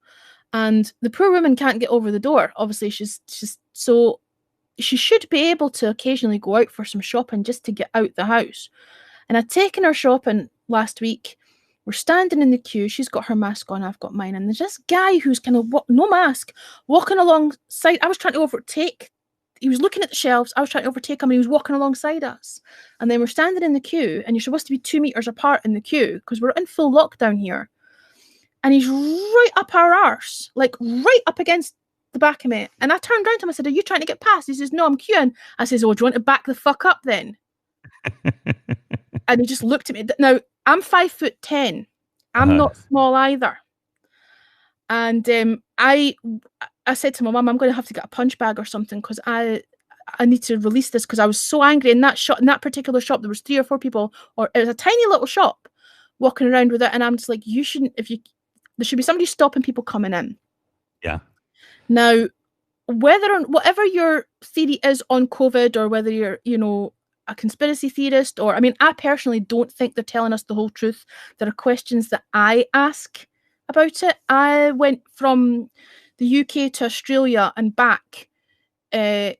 and the poor woman can't get over the door. Obviously, she's so she should be able to occasionally go out for some shopping just to get out the house. And I'd taken her shopping last week. We're standing in the queue. She's got her mask on. I've got mine, and there's this guy who's kind of no mask walking alongside. I was trying to overtake. He was looking at the shelves. I was trying to overtake him, and he was walking alongside us. And then we're standing in the queue, and you're supposed to be 2 meters apart in the queue because we're in full lockdown here. and he's right up our arse, like right up against the back of me. And I turned around to him, I said, are you trying to get past? He says, no, I'm queuing. I says, oh, do you want to back the fuck up then? And he just looked at me. Now, I'm 5'10". I'm not small either. And I said to my mum, I'm going to have to get a punch bag or something because I need to release this, because I was so angry. In that particular shop, there was 3 or 4 people, or it was a tiny little shop, walking around with it, and I'm just like, there should be somebody stopping people coming in. Yeah. Now, whatever your theory is on COVID, or whether you're, a conspiracy theorist, or, I mean, I personally don't think they're telling us the whole truth. There are questions that I ask about it. I went from the UK to Australia and back in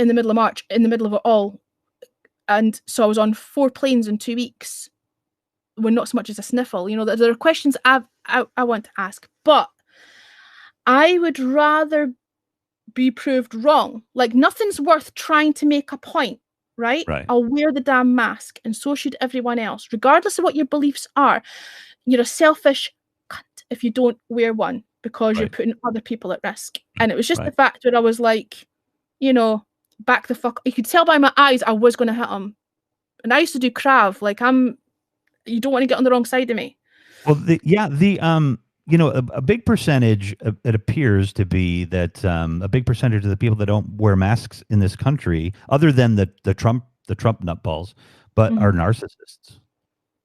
the middle of March, in the middle of it all. And so I was on 4 planes in 2 weeks, when not so much as a sniffle. There are questions I want to ask, but I would rather be proved wrong. Like, nothing's worth trying to make a point, right? I'll wear the damn mask, and so should everyone else, regardless of what your beliefs are. You're a selfish cunt if you don't wear one, because you're putting other people at risk. And it was just the fact that I was like, back the fuck. You could tell by my eyes I was going to hit him. And I used to do Krav. Like, you don't want to get on the wrong side of me. Well, a big percentage, it appears to be that a big percentage of the people that don't wear masks in this country, other than the Trump nutballs, but are narcissists.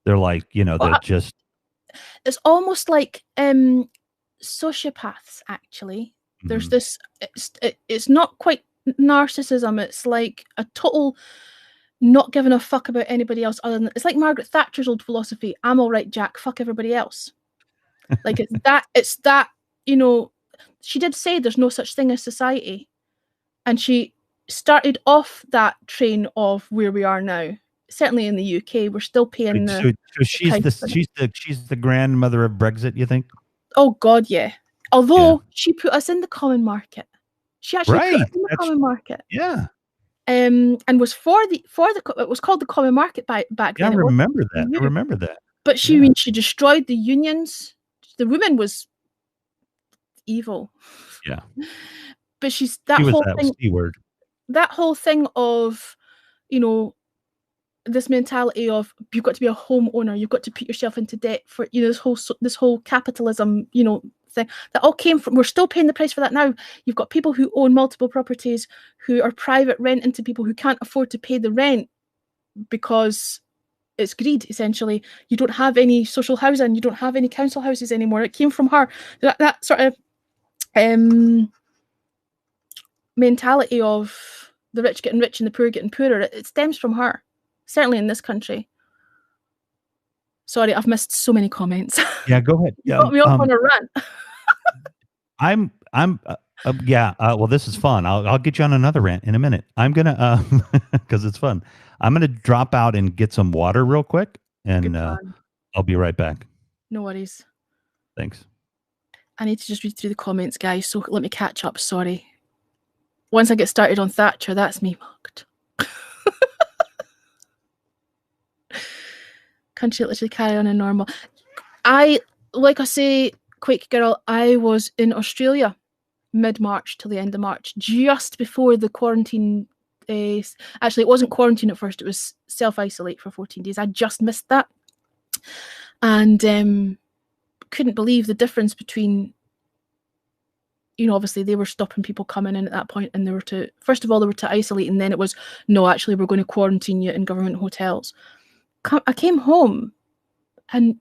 They're like, they're just. It's almost like sociopaths, actually. There's this, it's not quite narcissism. It's like a total not giving a fuck about anybody else other than, it's like Margaret Thatcher's old philosophy, I'm all right, Jack, fuck everybody else. Like, it's that, she did say there's no such thing as society. And she started off that train of where we are now. Certainly in the UK, we're still paying so she's the grandmother of Brexit, you think? Oh God, yeah. Although she put us in the common market. She actually put us in the common market. Yeah. And was for the it was called the common market back then. Yeah, I remember that. But she destroyed the unions. The woman was evil. Yeah. But that whole thing of, this mentality of, you've got to be a homeowner, you've got to put yourself into debt for, this whole capitalism, thing, that all came from, we're still paying the price for that now. You've got people who own multiple properties, who are private renting to people who can't afford to pay the rent because it's greed, essentially. You don't have any social housing, you don't have any council houses anymore. It came from her. That sort of mentality of the rich getting rich and the poor getting poorer, it stems from her. Certainly in this country. Sorry, I've missed so many comments. Yeah, go ahead. You got me off on a rant. Well, this is fun. I'll get you on another rant in a minute. I'm gonna because it's fun. I'm gonna drop out and get some water real quick, and I'll be right back. No worries. Thanks. I need to just read through the comments, guys. So let me catch up. Sorry. Once I get started on Thatcher, that's me mugged. Country literally carry on in normal. Like I say, Quake Girl, I was in Australia mid-March till the end of March, just before the quarantine. Actually, it wasn't quarantine at first, it was self-isolate for 14 days. I just missed that. And couldn't believe the difference between, obviously they were stopping people coming in at that point, and they were to isolate, and then it was, no, actually we're going to quarantine you in government hotels. I came home and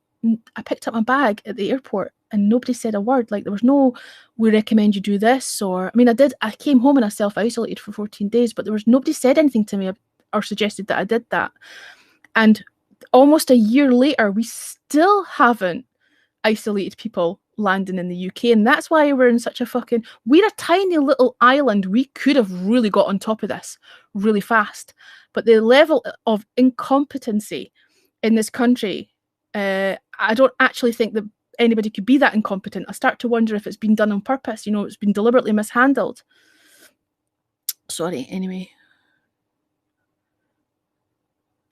I picked up my bag at the airport and nobody said a word. Like, there was no, we recommend you do this, or, I came home and I self-isolated for 14 days, but nobody said anything to me or suggested that I did that. And almost a year later, we still haven't isolated people landing in the UK. And that's why we're in such a we're a tiny little island. We could have really got on top of this really fast. But the level of incompetency in this country, I don't actually think that anybody could be that incompetent. I start to wonder if it's been done on purpose. It's been deliberately mishandled. Sorry, anyway.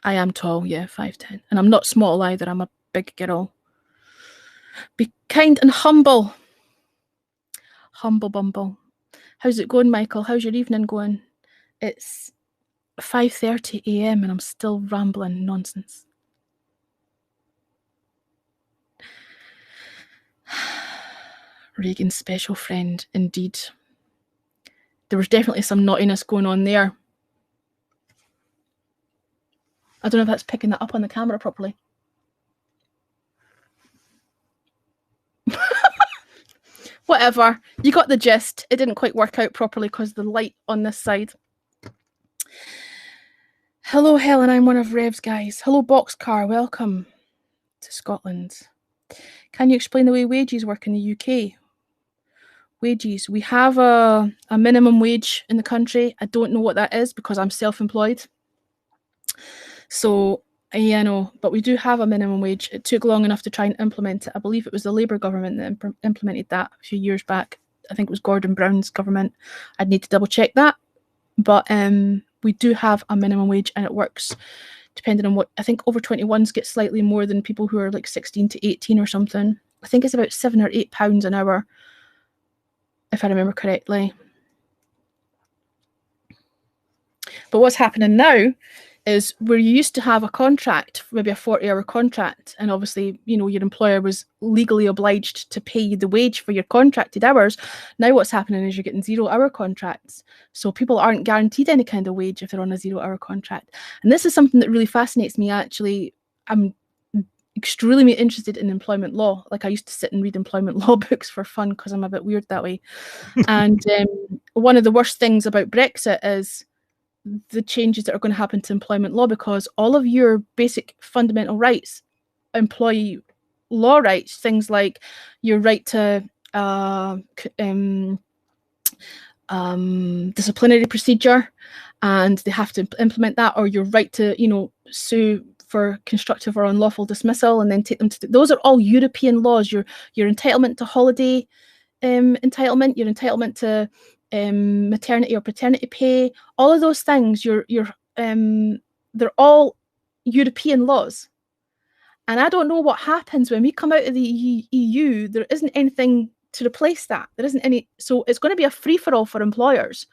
I am tall, yeah, 5'10". And I'm not small either. I'm a big girl. kind and humble. Humble bumble. How's it going, Michael? How's your evening going? It's 5:30 a.m. and I'm still rambling nonsense. Reagan's special friend, indeed. There was definitely some naughtiness going on there. I don't know if that's picking that up on the camera properly. Whatever, you got the gist. It didn't quite work out properly because the light on this side. Hello, Helen. I'm one of Rev's guys. Hello, Boxcar. Welcome to Scotland. Can you explain the way wages work in the UK? Wages. We have a minimum wage in the country. I don't know what that is because I'm self-employed. So, yeah, no, but we do have a minimum wage. It took long enough to try and implement it. I believe it was the Labour government that implemented that a few years back. I think it was Gordon Brown's government. I'd need to double check that. But we do have a minimum wage and it works depending on what, I think over 21s get slightly more than people who are like 16 to 18 or something. I think it's about £7 or £8 an hour, if I remember correctly. But what's happening now is where you used to have a contract, maybe a 40-hour contract, and obviously, you know, your employer was legally obliged to pay you the wage for your contracted hours. Now what's happening is you're getting 0-hour contracts. So people aren't guaranteed any kind of wage if they're on a 0-hour contract. And this is something that really fascinates me, actually. I'm extremely interested in employment law. Like I used to sit and read employment law books for fun because I'm a bit weird that way. And one of the worst things about Brexit is the changes that are going to happen to employment law, because all of your basic fundamental rights, employee law rights, things like your right to disciplinary procedure, and they have to implement that, or your right to, you know, sue for constructive or unlawful dismissal and then take them to those are all European laws. Your entitlement to holiday entitlement, your entitlement to maternity or paternity pay, all of those things, they're all European laws. And I don't know what happens when we come out of the EU. There isn't anything to replace that. There isn't any. So it's going to be a free-for-all for employers.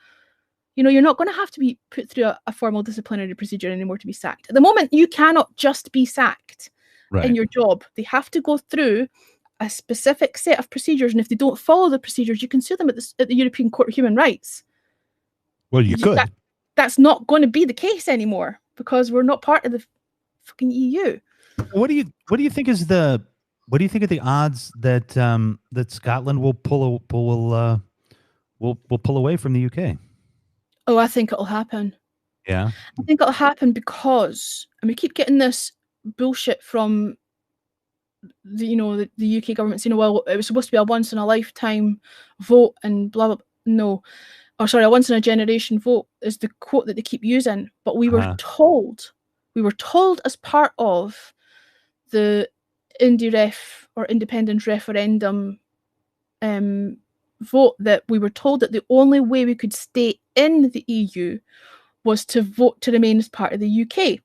You know, you're not going to have to be put through a formal disciplinary procedure anymore to be sacked. At the moment, you cannot just be sacked in your job. They have to go through a specific set of procedures, and if they don't follow the procedures, you can sue them at the European Court of Human Rights. Well, you could. That's not going to be the case anymore because we're not part of the fucking EU. What do you think is the what do you think of the odds that that Scotland will pull away from the UK? Oh, I think it'll happen. Yeah, I think it'll happen because, and we keep getting this bullshit from the UK government saying, well, it was supposed to be a once in a lifetime vote and blah blah. No, or sorry, a once in a generation vote is the quote that they keep using. But we were told as part of the IndyRef or independent referendum vote that we were told that the only way we could stay in the EU was to vote to remain as part of the UK.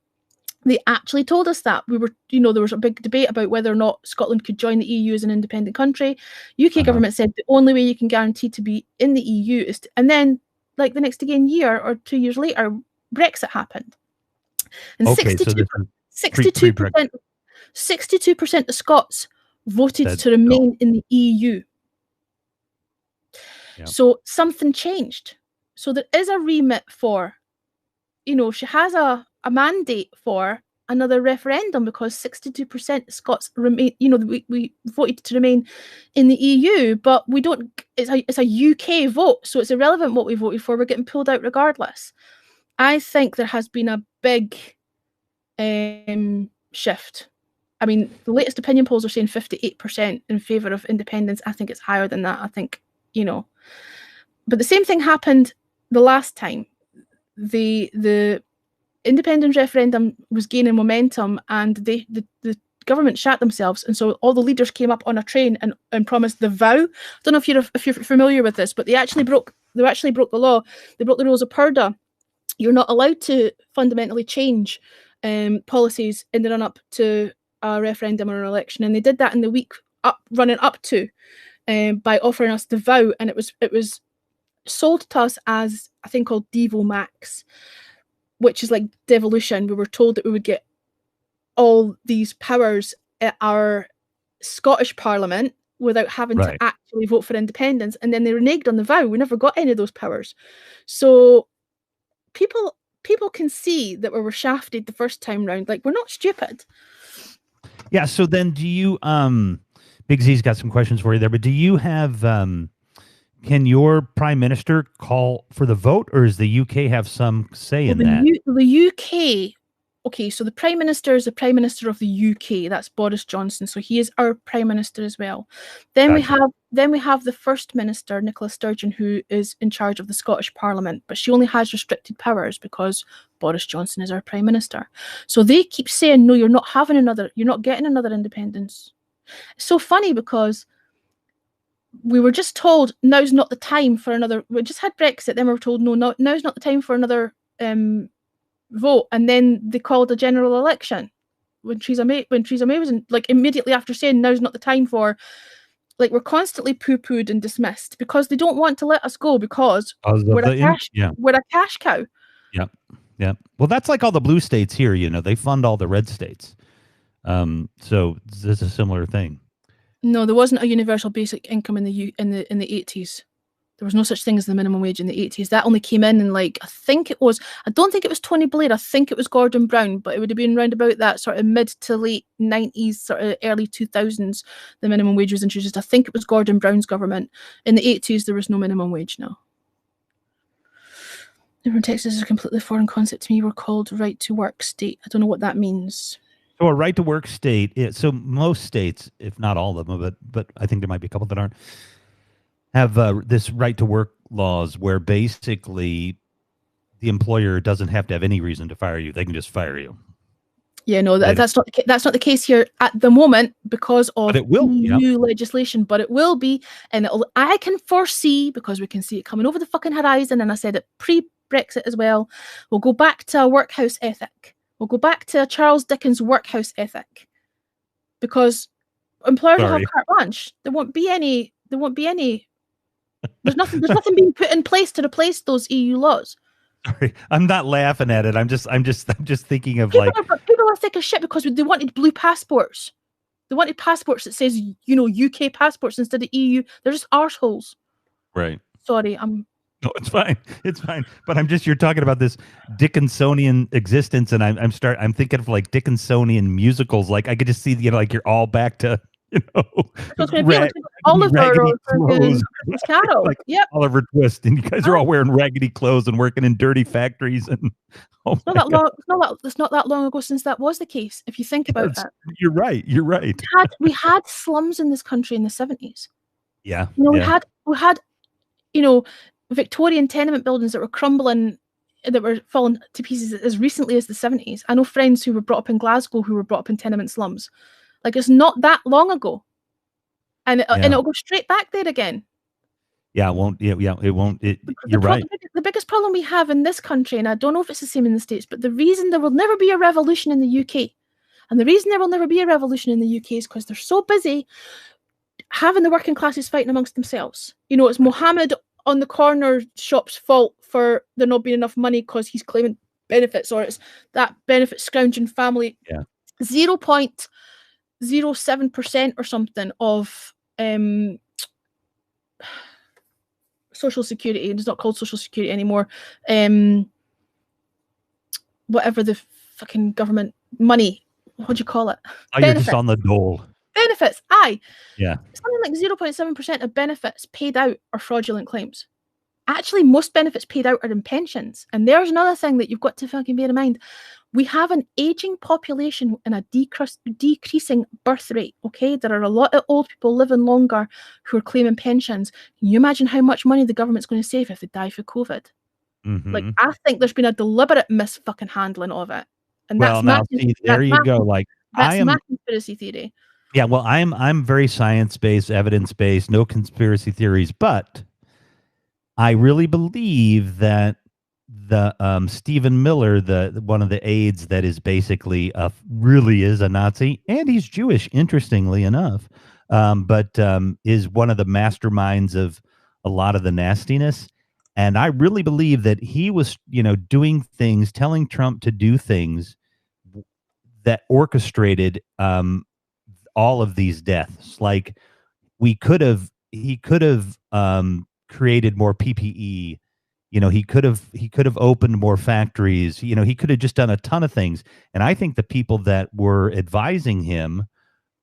They actually told us that. We were, there was a big debate about whether or not Scotland could join the EU as an independent country. UK government said the only way you can guarantee to be in the EU is to, and then like the next again year or 2 years later, Brexit happened. And 62% of Scots voted to remain in the EU. Yep. So something changed. So there is a remit for, she has a mandate for another referendum because 62% of Scots remain, we voted to remain in the EU, but we don't, it's a UK vote, so it's irrelevant what we voted for, we're getting pulled out regardless. I think there has been a big shift. I mean, the latest opinion polls are saying 58% in favour of independence. I think it's higher than that. I think, but the same thing happened the last time. The independent referendum was gaining momentum, and the government shat themselves, and so all the leaders came up on a train and promised the vow. I don't know if you're familiar with this, but they actually broke the law. They broke the rules of Purdah. You're not allowed to fundamentally change policies in the run up to a referendum or an election, and they did that in the week running up to, by offering us the vow, and it was sold to us as a thing called Devo Max, which is like devolution. We were told that we would get all these powers at our Scottish Parliament without having Right. to actually vote for independence, and then they reneged on the vow. We never got any of those powers. So people can see that we were shafted the first time round. Like, we're not stupid. Yeah. So then, do you? Big Z's got some questions for you there, but do you have? Can your prime minister call for the vote, or does the UK have some say in that? The UK. Okay, so the Prime Minister is the Prime Minister of the UK. That's Boris Johnson. So he is our Prime Minister as well. Then Gotcha. we have the First Minister, Nicola Sturgeon, who is in charge of the Scottish Parliament, but she only has restricted powers because Boris Johnson is our Prime Minister. So they keep saying, no, you're not getting another independence. It's so funny because we were just told now's not the time for another. We just had Brexit, then we were told no, now's not the time for another vote, and then they called a general election when Theresa May was in, like, immediately after saying now's not the time for, like, we're constantly poo-pooed and dismissed because they don't want to let us go because we're a cash cow. Yeah. Well, that's like all the blue states here. You know, they fund all the red states. So it's a similar thing. No, there wasn't a universal basic income in the 80s. There was no such thing as the minimum wage in the 80s. That only came in like, I don't think it was Tony Blair, I think it was Gordon Brown, but it would have been around about that sort of mid to late 90s, sort of early 2000s, the minimum wage was introduced. I think it was Gordon Brown's government. In the 80s, there was no minimum wage, no. Different Texas is a completely foreign concept to me. We're called right to work state. I don't know what that means. So a right to work state, so most states, if not all of them, but I think there might be a couple that aren't, have this right to work laws where basically the employer doesn't have to have any reason to fire you. They can just fire you. Yeah, no, that's not the case here at the moment because of EU legislation, but it will be, and I can foresee, because we can see it coming over the fucking horizon, and I said it pre-Brexit as well, we'll go back to a workhouse ethic. We'll go back to Charles Dickens' workhouse ethic, because employers will have carte blanche. There won't be any. There's nothing being put in place to replace those EU laws. Sorry, I'm not laughing at it. I'm just thinking of people are sick of shit because they wanted blue passports. They wanted passports that says, UK passports instead of EU. They're just arseholes. Right. Sorry, No, it's fine. It's fine. But you're talking about this Dickinsonian existence, and I'm thinking of like Dickinsonian musicals. Like I could just see, like you're all back to, Oliver clothes. Carol. Like yep. Oliver Twist, and you guys are all wearing raggedy clothes and working in dirty factories. And it's not that long ago since that was the case. If you think about that, you're right. We had slums in this country in the 70s. Yeah, we had Victorian tenement buildings that were crumbling, that were falling to pieces as recently as the 70s. I know friends who were brought up in Glasgow who were brought up in tenement slums. Like, it's not that long ago, and it'll go straight back there again. Yeah, it won't. Yeah, it won't. You're right. The biggest problem we have in this country, and I don't know if it's the same in the States, but the reason there will never be a revolution in the UK, and the reason there will never be a revolution in the UK is because they're so busy having the working classes fighting amongst themselves. It's Mohammed on the corner shop's fault for there not being enough money because he's claiming benefits, or it's that benefit scrounging family. Yeah. 0.07% or something of Social Security, and it's not called Social Security anymore. Whatever the fucking government money, what do you call it? You're just on the dole. Benefits, aye. Yeah. Something like 0.7% of benefits paid out are fraudulent claims. Actually, most benefits paid out are in pensions. And there's another thing that you've got to fucking bear in mind. We have an aging population and a decreasing birth rate, okay? There are a lot of old people living longer who are claiming pensions. Can you imagine how much money the government's going to save if they die for COVID? Mm-hmm. Like, I think there's been a deliberate misfucking handling of it. And there you go. Like, that's my conspiracy theory. Yeah, well, I'm very science-based, evidence-based, no conspiracy theories, but I really believe that the Stephen Miller, one of the aides that is basically really is a Nazi, and he's Jewish, interestingly enough. but is one of the masterminds of a lot of the nastiness. And I really believe that he was, doing things, telling Trump to do things that orchestrated all of these deaths. Like he could have created more PPE. He could have opened more factories. He could have just done a ton of things. And I think the people that were advising him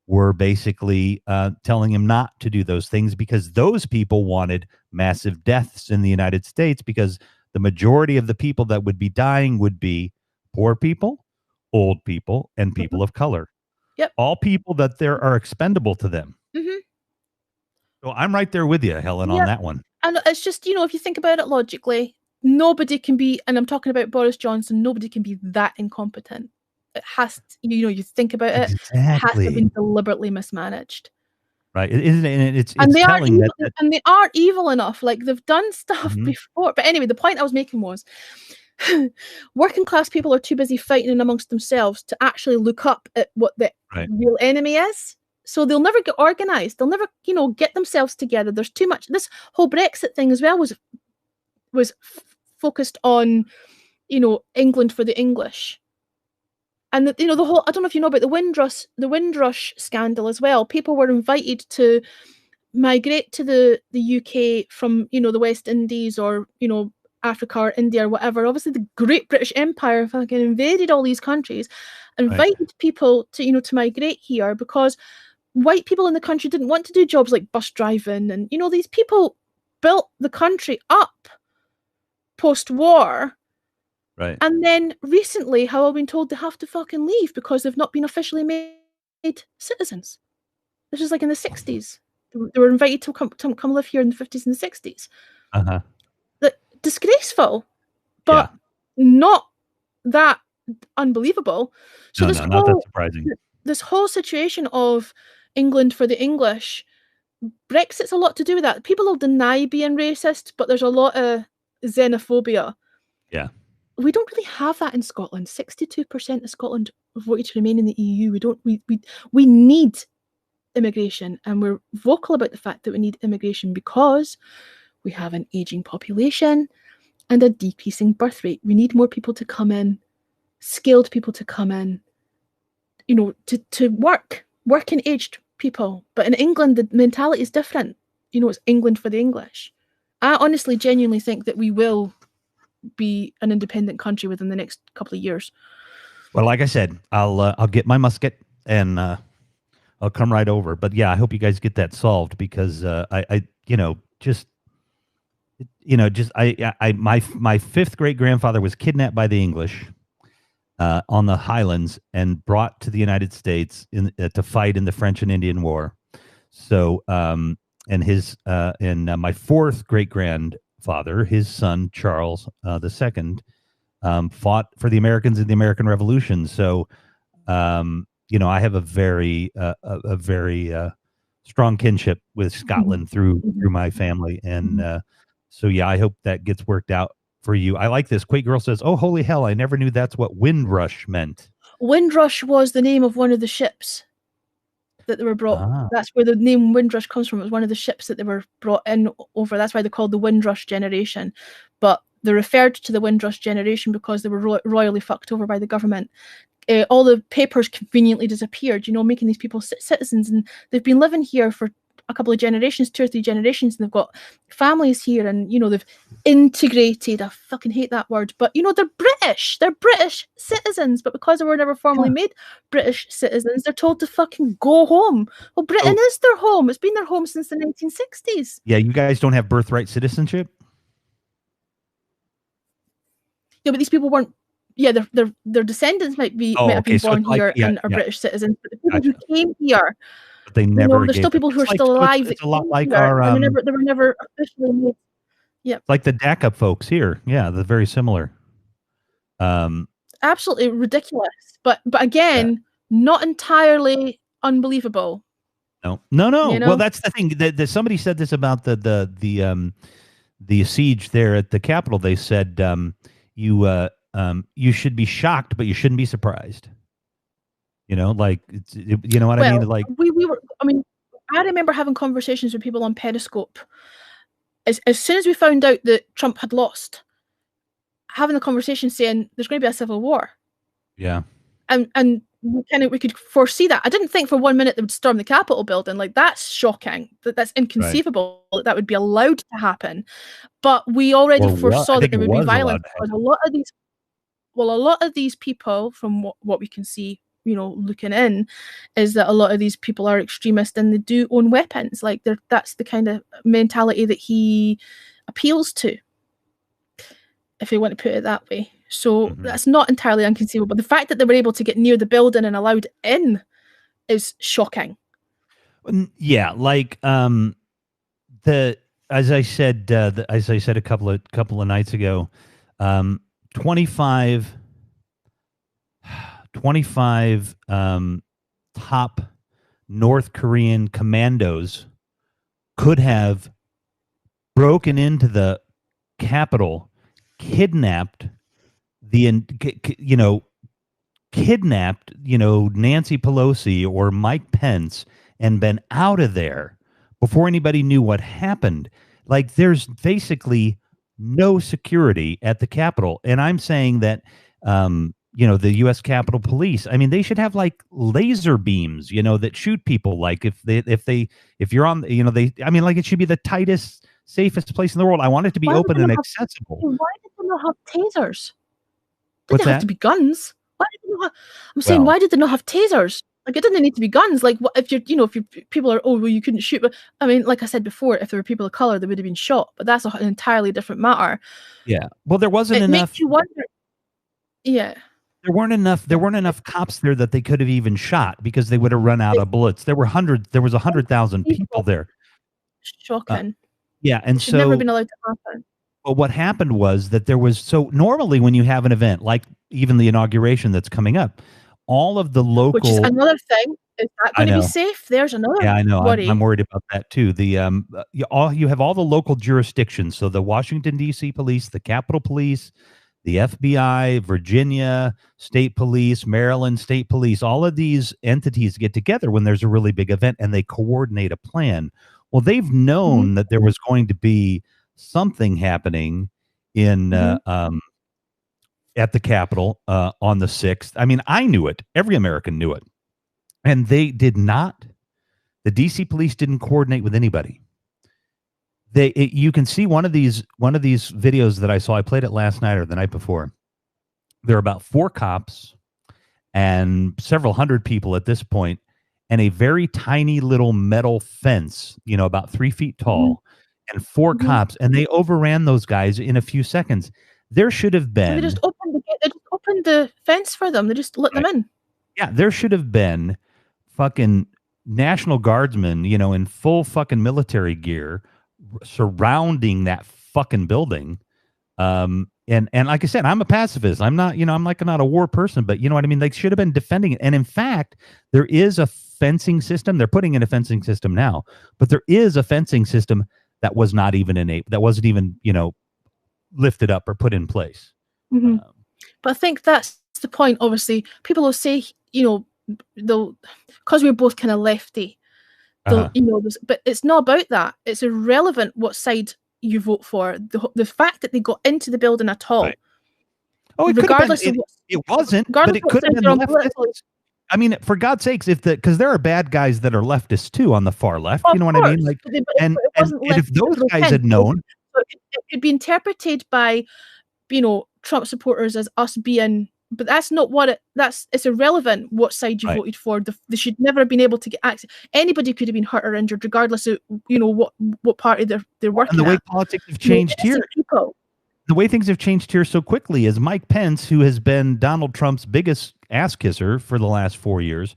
were basically telling him not to do those things, because those people wanted massive deaths in the United States, because the majority of the people that would be dying would be poor people, old people, and people of color. Yep. All people that there are expendable to them. Mm-hmm. So I'm right there with you, Helen, on that one. And it's just, if you think about it logically, nobody can be, and I'm talking about Boris Johnson, nobody can be that incompetent. It has to, you think about it, Exactly. it has to have been deliberately mismanaged. Right. Isn't it? It's and they telling are evil, and they are evil enough. Like, they've done stuff before. But anyway, the point I was making was working class people are too busy fighting in amongst themselves to actually look up at what the real enemy is. So they'll never get organized. They'll never, get themselves together. There's too much. This whole Brexit thing as well was focused on, England for the English. And the whole, I don't know if you know about the Windrush scandal as well. People were invited to migrate to the UK from, the West Indies or, Africa or India or whatever. Obviously, the Great British Empire fucking invaded all these countries, invited people to, to migrate here because white people in the country didn't want to do jobs like bus driving. And, these people built the country up post-war. Right. And then recently, how I've been told they have to fucking leave because they've not been officially made citizens. This was like in the 60s. They were invited to come live here in the 50s and the 60s. Uh-huh. Disgraceful, but not that unbelievable. So not that surprising. This whole situation of England for the English, Brexit's a lot to do with that. People will deny being racist, but there's a lot of xenophobia. Yeah. We don't really have that in Scotland. 62% of Scotland voted to remain in the EU. We need immigration, and we're vocal about the fact that we need immigration because we have an aging population and a decreasing birth rate. We need more people to come in, skilled people to come in, to working aged people. But in England, the mentality is different. It's England for the English. I honestly, genuinely think that we will be an independent country within the next couple of years. Well, like I said, I'll get my musket and I'll come right over. But yeah, I hope you guys get that solved because my fifth great grandfather was kidnapped by the English on the Highlands and brought to the United States to fight in the French and Indian War. So my fourth great grandfather, his son Charles II, fought for the Americans in the American Revolution. So I have a very strong kinship with Scotland through my family, and so yeah, I hope that gets worked out for you. I like this. Quake Girl says, "Oh, holy hell! I never knew that's what Windrush meant." Windrush was the name of one of the ships that they were brought. That's where the name Windrush comes from. It was one of the ships that they were brought in over. That's why they're called the Windrush generation. But they referred to the Windrush generation because they were royally fucked over by the government. All the papers conveniently disappeared, making these people citizens, and they've been living here for a couple of generations, 2 or 3 generations, and they've got families here, and they've integrated. I fucking hate that word, but they're British citizens, but because they were never formally made British citizens, they're told to fucking go home. Well, Britain is their home. It's been their home since the 1960s. Yeah, you guys don't have birthright citizenship? Yeah, but these people weren't. Yeah, their descendants might have been born here and are British citizens, but the people who came here, but they never. There's still people who are still alive. It's a lot like our. They were never officially made. Yeah, like the DACA folks here. Yeah, they're very similar. Absolutely ridiculous, but again, not entirely unbelievable. No. Well, that's the thing. That somebody said this about the siege there at the Capitol. They said you should be shocked, but you shouldn't be surprised. Like, you know what I mean? Like we were. I mean, I remember having conversations with people on Periscope. As soon as we found out that Trump had lost, having a conversation saying there's going to be a civil war. Yeah. And we could foresee that. I didn't think for 1 minute they would storm the Capitol building. Like, that's shocking. That's inconceivable that would be allowed to happen. But we already foresaw that there would be violence. Because a lot of these people, from what we can see, looking in, is that a lot of these people are extremists and they do own weapons. Like, that's the kind of mentality that he appeals to, if you want to put it that way. So that's not entirely inconceivable. The fact that they were able to get near the building and allowed in is shocking. Yeah, like as I said a couple of nights ago, 25 top North Korean commandos could have broken into the Capitol, kidnapped Nancy Pelosi or Mike Pence and been out of there before anybody knew what happened. Like, there's basically no security at the Capitol. And I'm saying that, the U.S. Capitol Police, I mean, they should have like laser beams, that shoot people. Like, if you're on, like, it should be the tightest, safest place in the world. I want it to be open and accessible. Why did they not have tasers? What's Did they have to be guns? Why did they not why did they not have tasers? Like, it didn't need to be guns. Like, what if people are, you couldn't shoot. But I mean, like I said before, if there were people of color, they would have been shot. But that's an entirely different matter. Yeah. Well, there wasn't enough. Makes you wonder. Yeah. There weren't enough cops there that they could have even shot, because they would have run out of bullets. There was 100,000 people there. Shocking. Yeah, and so never been allowed to happen. But what happened was that normally when you have an event like even the inauguration that's coming up, all of the local, which is another thing. Is that going to be safe? There's another. Yeah, I know. Worry. I'm worried about that too. You have all the local jurisdictions. So the Washington D.C. police, the Capitol Police, the FBI, Virginia State Police, Maryland State Police. All of these entities get together when there's a really big event and they coordinate a plan. Well, they've known that there was going to be something happening in at the Capitol on the 6th. I mean, I knew it. Every American knew it. And they did not. The DC police didn't coordinate with anybody. You can see one of these videos that I saw. I played it last night or the night before. There are about 4 cops and several hundred people at this point, and a very tiny little metal fence, about 3 feet tall, and 4 cops, and they overran those guys in a few seconds. There should have been. They just opened the fence for them. They just let them in. Yeah, there should have been fucking National Guardsmen, in full fucking military gear, surrounding that fucking building. And like I said, I'm a pacifist. I'm not, I'm like not a war person, but you know what I mean? They should have been defending it. And in fact, there is a fencing system. They're putting in a fencing system now, but there is a fencing system that was not even that wasn't even, lifted up or put in place. But I think that's the point. Obviously, people will say, because we're both kind of lefty, but it's not about that. It's irrelevant what side you vote for. The fact that they got into the building at all. Right. Oh, it regardless of it wasn't, but it could have been leftist. I mean, for God's sakes, because there are bad guys that are leftists too on the far left. You know what I mean? Like, and if those guys had known, it could be interpreted by, Trump supporters as us being. But that's not what it's irrelevant what side you voted for. They should never have been able to get access. Anybody could have been hurt or injured, regardless of what party they're working. And the way politics have changed here, the way things have changed here so quickly is Mike Pence, who has been Donald Trump's biggest ass kisser for the last 4 years,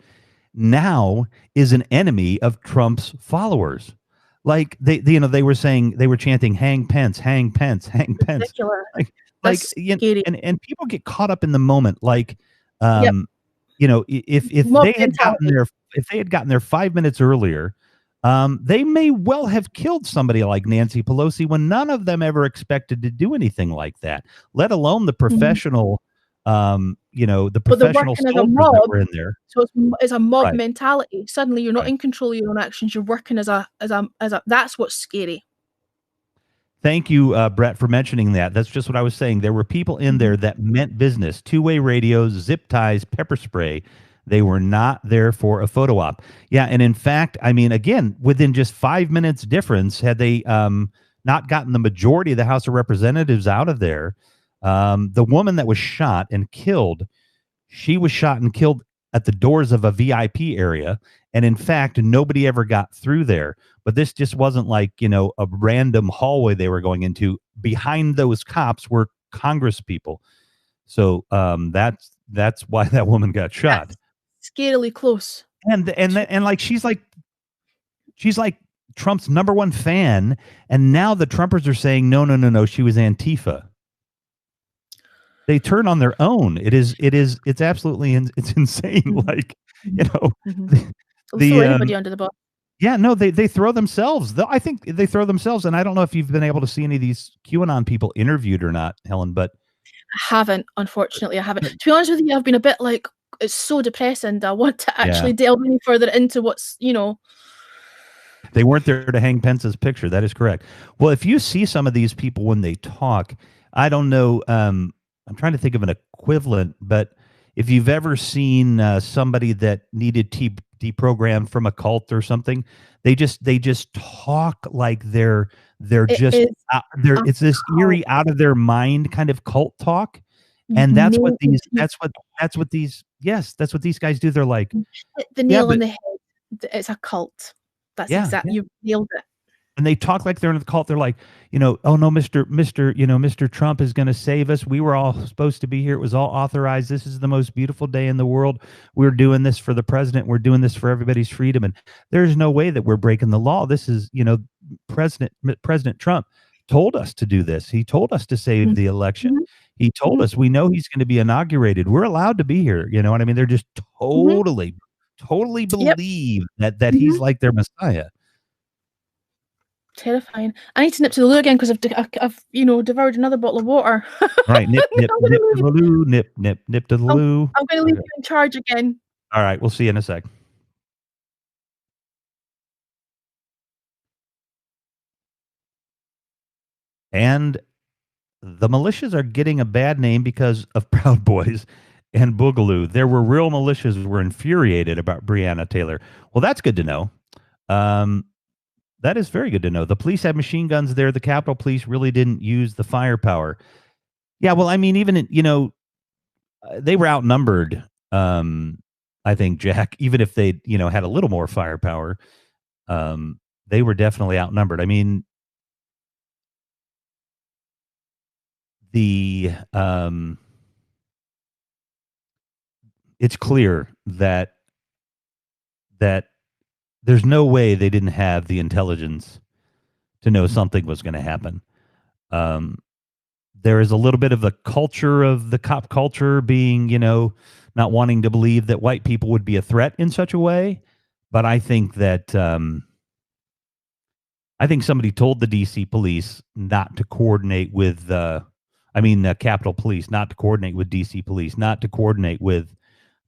now is an enemy of Trump's followers. Like they were saying, they were chanting, "Hang Pence, hang Pence, hang Pence." And people get caught up in the moment. Like, if they had gotten there 5 minutes earlier, they may well have killed somebody like Nancy Pelosi when none of them ever expected to do anything like that, let alone the professional The But they're professional working as a soldiers that mob, were in there. so it's a mob Right. mentality. Suddenly, you're not Right. in control of your own actions. You're working as a. That's what's scary. Thank you, Brett, for mentioning that. That's just what I was saying. There were people in there that meant business. Two-way radios, zip ties, pepper spray. They were not there for a photo op. Yeah, and in fact, I mean, again, within just 5 minutes difference, had they not gotten the majority of the House of Representatives out of there, the woman that was shot and killed, she was shot and killed at the doors of a VIP area. And in fact, nobody ever got through there. But this just wasn't like, a random hallway they were going into. Behind those cops were Congress people. So that's why that woman got shot. That's scarily close. And like she's like Trump's number one fan, and now the Trumpers are saying no, she was Antifa. They turn on their own. It's absolutely it's insane. Mm-hmm. Like, throw anybody under the bus. Yeah, no, they throw themselves. I think they throw themselves, and I don't know if you've been able to see any of these QAnon people interviewed or not, Helen, but I haven't, unfortunately. I haven't. To be honest with you, I've been a bit like, it's so depressing. I want to actually delve any further into what's, They weren't there to hang Pence's picture. That is correct. Well, if you see some of these people when they talk, I don't know. I'm trying to think of an equivalent, but if you've ever seen somebody that needed deprogrammed from a cult or something, they just talk like they're it's this eerie, out of their mind kind of cult talk, and that's what these guys do. They're like, hit the nail on the head. It's a cult. That's exactly, you nailed it. And they talk like they're in the cult. They're like, oh no, Mr. Trump is going to save us. We were all supposed to be here. It was all authorized. This is the most beautiful day in the world. We're doing this for the president. We're doing this for everybody's freedom. And there's no way that we're breaking the law. This is, President Trump told us to do this. He told us to save the election. He told us, we know he's going to be inaugurated. We're allowed to be here. You know what I mean? They're just totally believe that he's like their Messiah. Terrifying. I need to nip to the loo again because I've devoured another bottle of water. Right, nip to the loo, nip to the loo. I'm going to leave you in charge again. All right, we'll see you in a sec. And the militias are getting a bad name because of Proud Boys and Boogaloo. There were real militias who were infuriated about Breonna Taylor. Well, that's good to know. That is very good to know. The police had machine guns there. The Capitol Police really didn't use the firepower. Yeah, well, I mean, even they were outnumbered. I think, Jack, even if they had a little more firepower, they were definitely outnumbered. I mean, it's clear that there's no way they didn't have the intelligence to know something was going to happen. There is a little bit of the culture of the cop culture being, not wanting to believe that white people would be a threat in such a way. But I think that somebody told the DC police not to coordinate with Capitol Police, not to coordinate with DC police, not to coordinate with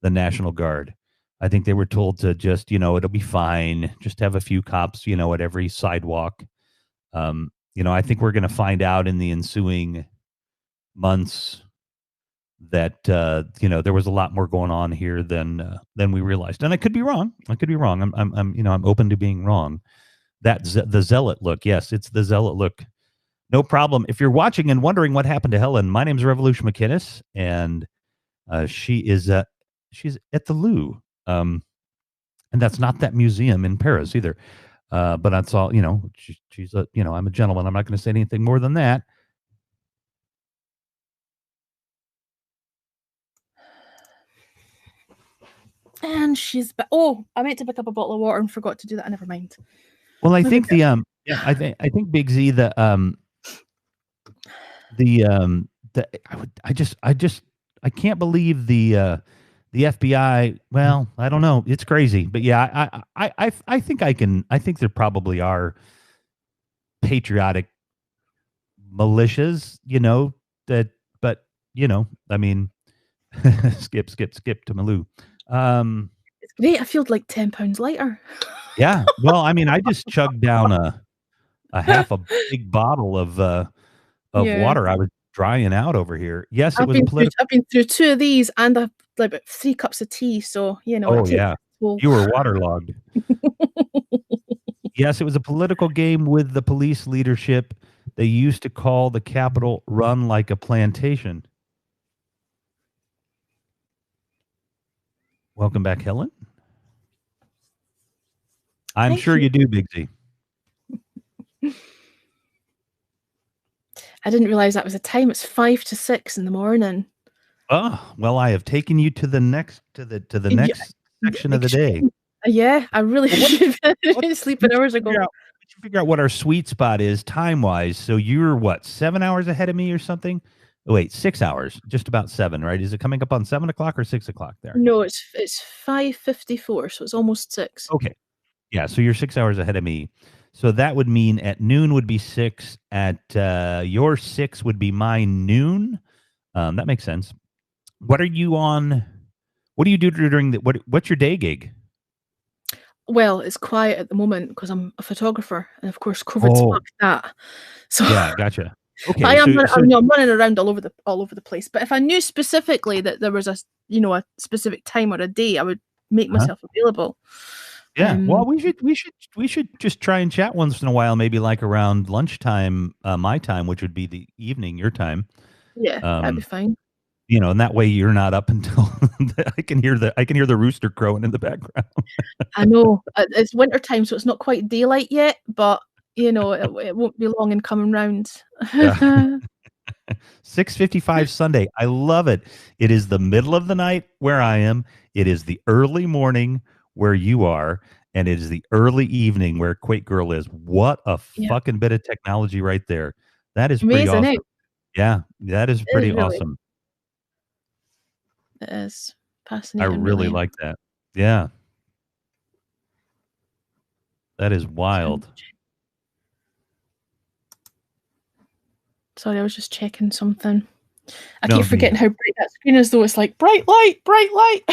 the National Guard. I think they were told to just, it'll be fine. Just have a few cops, at every sidewalk. I think we're going to find out in the ensuing months that, there was a lot more going on here than we realized. And I could be wrong. I'm open to being wrong. That's the zealot look. Yes, it's the zealot look. No problem. If you're watching and wondering what happened to Helen, my name is Revolution McInnes, and she's at the Louvre. And that's not that museum in Paris either. But that's all, she's I'm a gentleman. I'm not going to say anything more than that. And I meant to pick up a bottle of water and forgot to do that. Never mind. Well, I think I think Big Z, I can't believe the FBI. Well, I don't know. It's crazy, but yeah, I think I think there probably are patriotic militias, but I mean, skip to Malou. It's great. I feel like £10 lighter. Yeah. Well, I mean, I just chugged down a half a big bottle of Yeah. water. I was drying out over here. Yes, it I've was a been political. I've been through 2 of these, and I've like about 3 cups of tea. So you know, Oh it takes yeah, its toll. you were waterlogged. Yes, it was a political game with the police leadership. They used to call the Capitol run like a plantation. Welcome back, Helen. I'm Thank sure you. you do, Big Z. I didn't realize that was the time. It's 5 to 6 in the morning. Oh, well, I have taken you to the next next section of the day. Yeah, I really should have been sleeping hours ago. Figure out what our sweet spot is time-wise. So you're what, 7 hours ahead of me or something? Oh, wait, 6 hours, just about 7, right? Is it coming up on 7 o'clock or 6 o'clock there? No, it's 5:54, so it's almost 6. Okay. Yeah, so you're 6 hours ahead of me. So that would mean at noon would be 6. At your 6 would be my noon. That makes sense. What are you on? What do you do during the what's your day gig? Well, it's quiet at the moment because I'm a photographer, and of course, COVID's fucked that. So Yeah, gotcha. Okay, I'm running around all over the place. But if I knew specifically that there was a specific time or a day, I would make myself available. Yeah. Well, we should just try and chat once in a while, maybe like around lunchtime, my time, which would be the evening, your time. Yeah, that'd be fine. You know, and that way you're not up until I can hear the rooster crowing in the background. I know it's winter time, so it's not quite daylight yet, but you know it won't be long in coming round. Yeah. 6:55 Sunday. I love it. It is the middle of the night where I am. It is the early morning where you are, and it is the early evening where Quake Girl is. What a fucking bit of technology right there. That is pretty amazing, awesome. Yeah, that is pretty really awesome. It is I fascinating. really like that. Yeah. That is wild. Sorry, I was just checking something. I keep forgetting how bright that screen is, though. It's like bright light, bright light.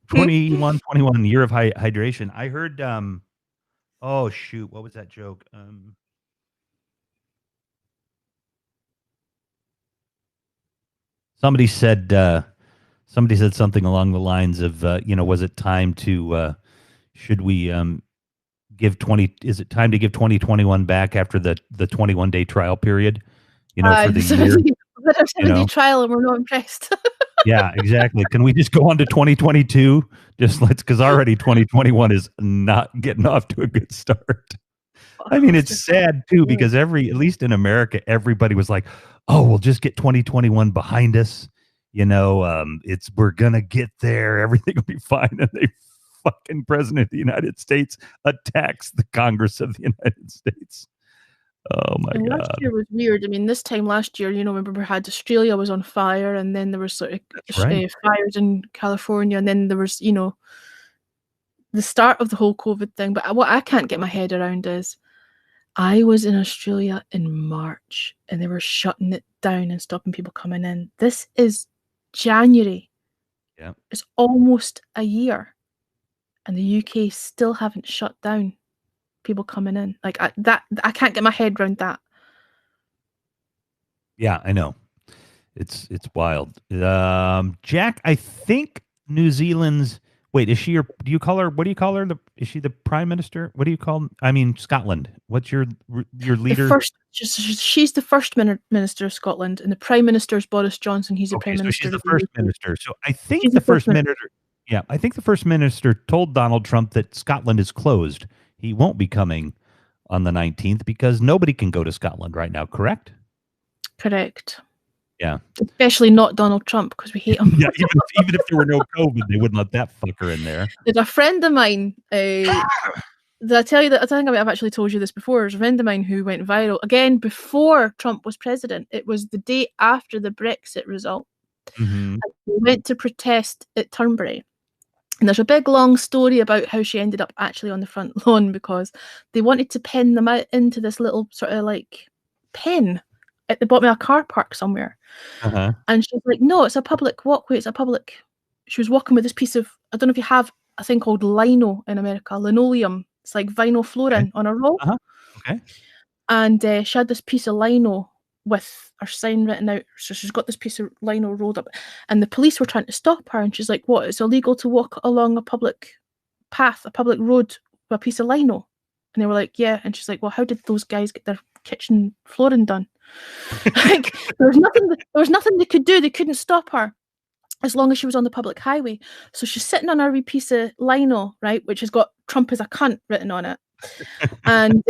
21, year of hydration. I heard oh shoot, what was that joke? Somebody said something along the lines of was it time to should we is it time to give 2021 back after the 21-day trial period? For the year. 70 trial and we're not impressed. Yeah, exactly. Can we just go on to 2022? Because already 2021 is not getting off to a good start. I mean, it's sad too, because at least in America, everybody was like, oh, we'll just get 2021 behind us. We're going to get there. Everything will be fine. And they fucking president of the United States attacks the Congress of the United States. Oh my God. Last year was weird. I mean, this time last year, remember we had Australia was on fire, and then there was sort of fires in California, and then there was, the start of the whole COVID thing. But what I can't get my head around is I was in Australia in March, and they were shutting it down and stopping people coming in. This is January. Yeah. It's almost a year, and the UK still haven't shut down people coming in. Like I can't get my head around that. Yeah, I know. It's wild. Jack, I think New Zealand's is she what do you call her? Is she the prime minister? What do you call? I mean, Scotland. What's your leader? She's the first minister of Scotland, and the prime minister is Boris Johnson. He's the prime minister. So she's the first minister. So I think the first minister. Yeah, I think the first minister told Donald Trump that Scotland is closed. He won't be coming on the 19th because nobody can go to Scotland right now, correct? Correct. Yeah. Especially not Donald Trump, because we hate him. Yeah, even if there were no COVID, they wouldn't let that fucker in there. There's a friend of mine, did I tell you that? I think I've actually told you this before. There's a friend of mine who went viral, again, before Trump was president. It was the day after the Brexit result. Mm-hmm. And we went to protest at Turnberry. And there's a big long story about how she ended up actually on the front lawn because they wanted to pen them out into this little sort of like pen at the bottom of a car park somewhere. Uh-huh. And she's like, no, it's a public walkway. It's a public. She was walking with this piece of, I don't know if you have a thing called lino in America, linoleum. It's like vinyl flooring on a roll. Uh-huh. Okay. And she had this piece of lino with her sign written out. So she's got this piece of lino rolled up. And the police were trying to stop her. And she's like, what? It's illegal to walk along a public path, a public road with a piece of lino. And they were like, yeah. And she's like, well, how did those guys get their kitchen flooring done? Like, there was nothing they could do. They couldn't stop her as long as she was on the public highway. So she's sitting on her wee piece of lino, right, which has got "Trump is a cunt" written on it. And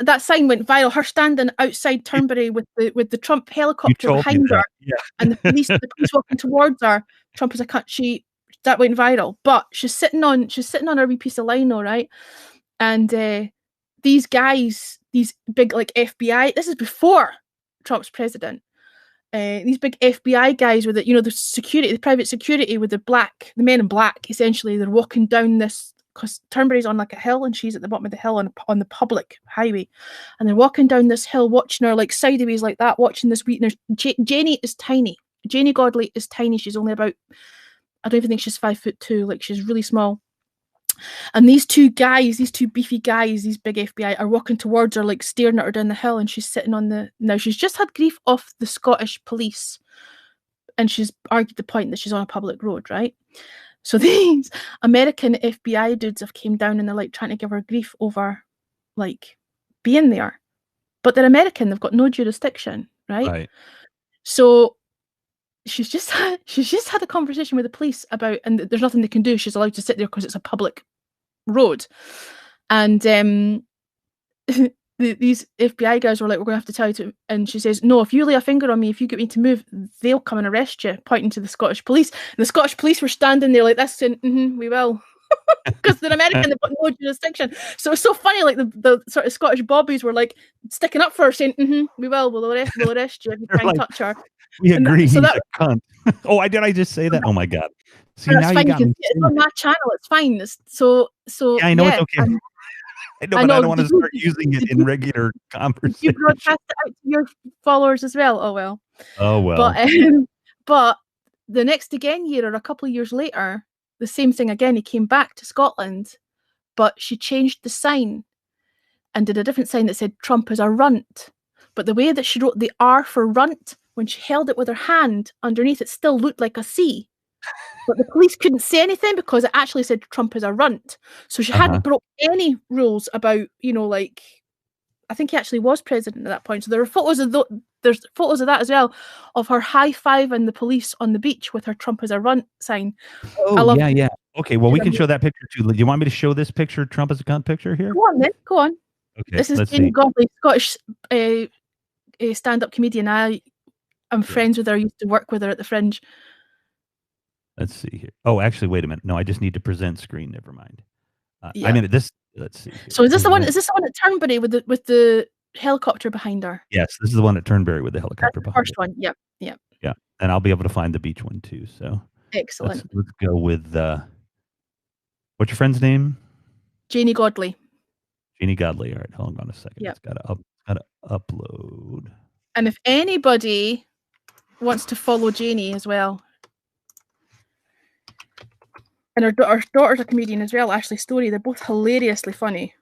that sign went viral. Her standing outside Turnberry with the Trump helicopter behind her, and the police walking towards her. "Trump is a cunt." That went viral. But she's sitting on her wee piece of lino, right? And these guys, these big like FBI. This is before Trump's president. These big FBI guys with the security, the private security with the men in black, essentially, they're walking down this, because Turnberry's on like a hill and she's at the bottom of the hill on the public highway, and they're walking down this hill, watching her like sideways like that, watching this wheat. Janie is tiny. Janie Godley is tiny. She's only about, I don't even think she's 5'2", like she's really small. And these two beefy guys, these big FBI, are walking towards her, like staring at her down the hill, and she's sitting now she's just had grief off the Scottish police, and she's argued the point that she's on a public road, right? So these American FBI dudes have came down and they're like trying to give her grief over like being there. But they're American, they've got no jurisdiction, right? So she's just had a conversation with the police about, and there's nothing they can do. She's allowed to sit there because it's a public road. And these FBI guys were like, we're going to have to tell you to, and she says, no, if you lay a finger on me, if you get me to move, they'll come and arrest you, pointing to the Scottish police. And the Scottish police were standing there like this saying, we will. Because they're American, they've got no jurisdiction. So it's so funny, like the sort of Scottish bobbies were like sticking up for her, saying, we will, we'll arrest you if you try and touch her. We agree. He's a cunt. Oh, did I just say that? Oh my God. See, now fine. you got me. It's on my channel. It's fine. So yeah, I know it's okay. I know, but I don't want to start using it in regular conversation. You broadcast it out to your followers as well. Oh well. Oh well. But the next year or a couple of years later, the same thing again. He came back to Scotland, but she changed the sign and did a different sign that said "Trump is a runt." But the way that she wrote the R for runt, when she held it with her hand underneath, it still looked like a C. But the police couldn't say anything because it actually said Trump is a runt. So she hadn't broke any rules about, like, I think he actually was president at that point. So there are photos of there's photos of that as well, of her high-fiving the police on the beach with her Trump is a runt sign. Oh, yeah. Okay, well, we can show that picture too. Do you want me to show this picture, Trump is a cunt picture here? Go on then, go on. Okay, this is Jane Godley, Scottish a stand-up comedian. I'm friends with her. I used to work with her at the Fringe. Let's see here. Oh, actually, wait a minute. No, I just need to present screen. Never mind. I mean, this. Let's see. Here. So is this the one? Is this the one at Turnberry with the helicopter behind her? Yes, this is the one at Turnberry with the helicopter behind her. First one. Yep. Yeah, and I'll be able to find the beach one too. So excellent. Let's go with what's your friend's name? Janie Godley. Janie Godley. All right, hold on a second. Yep. It's got to upload. And if anybody wants to follow Janie as well. And her daughter's a comedian as well, Ashley Story. They're both hilariously funny.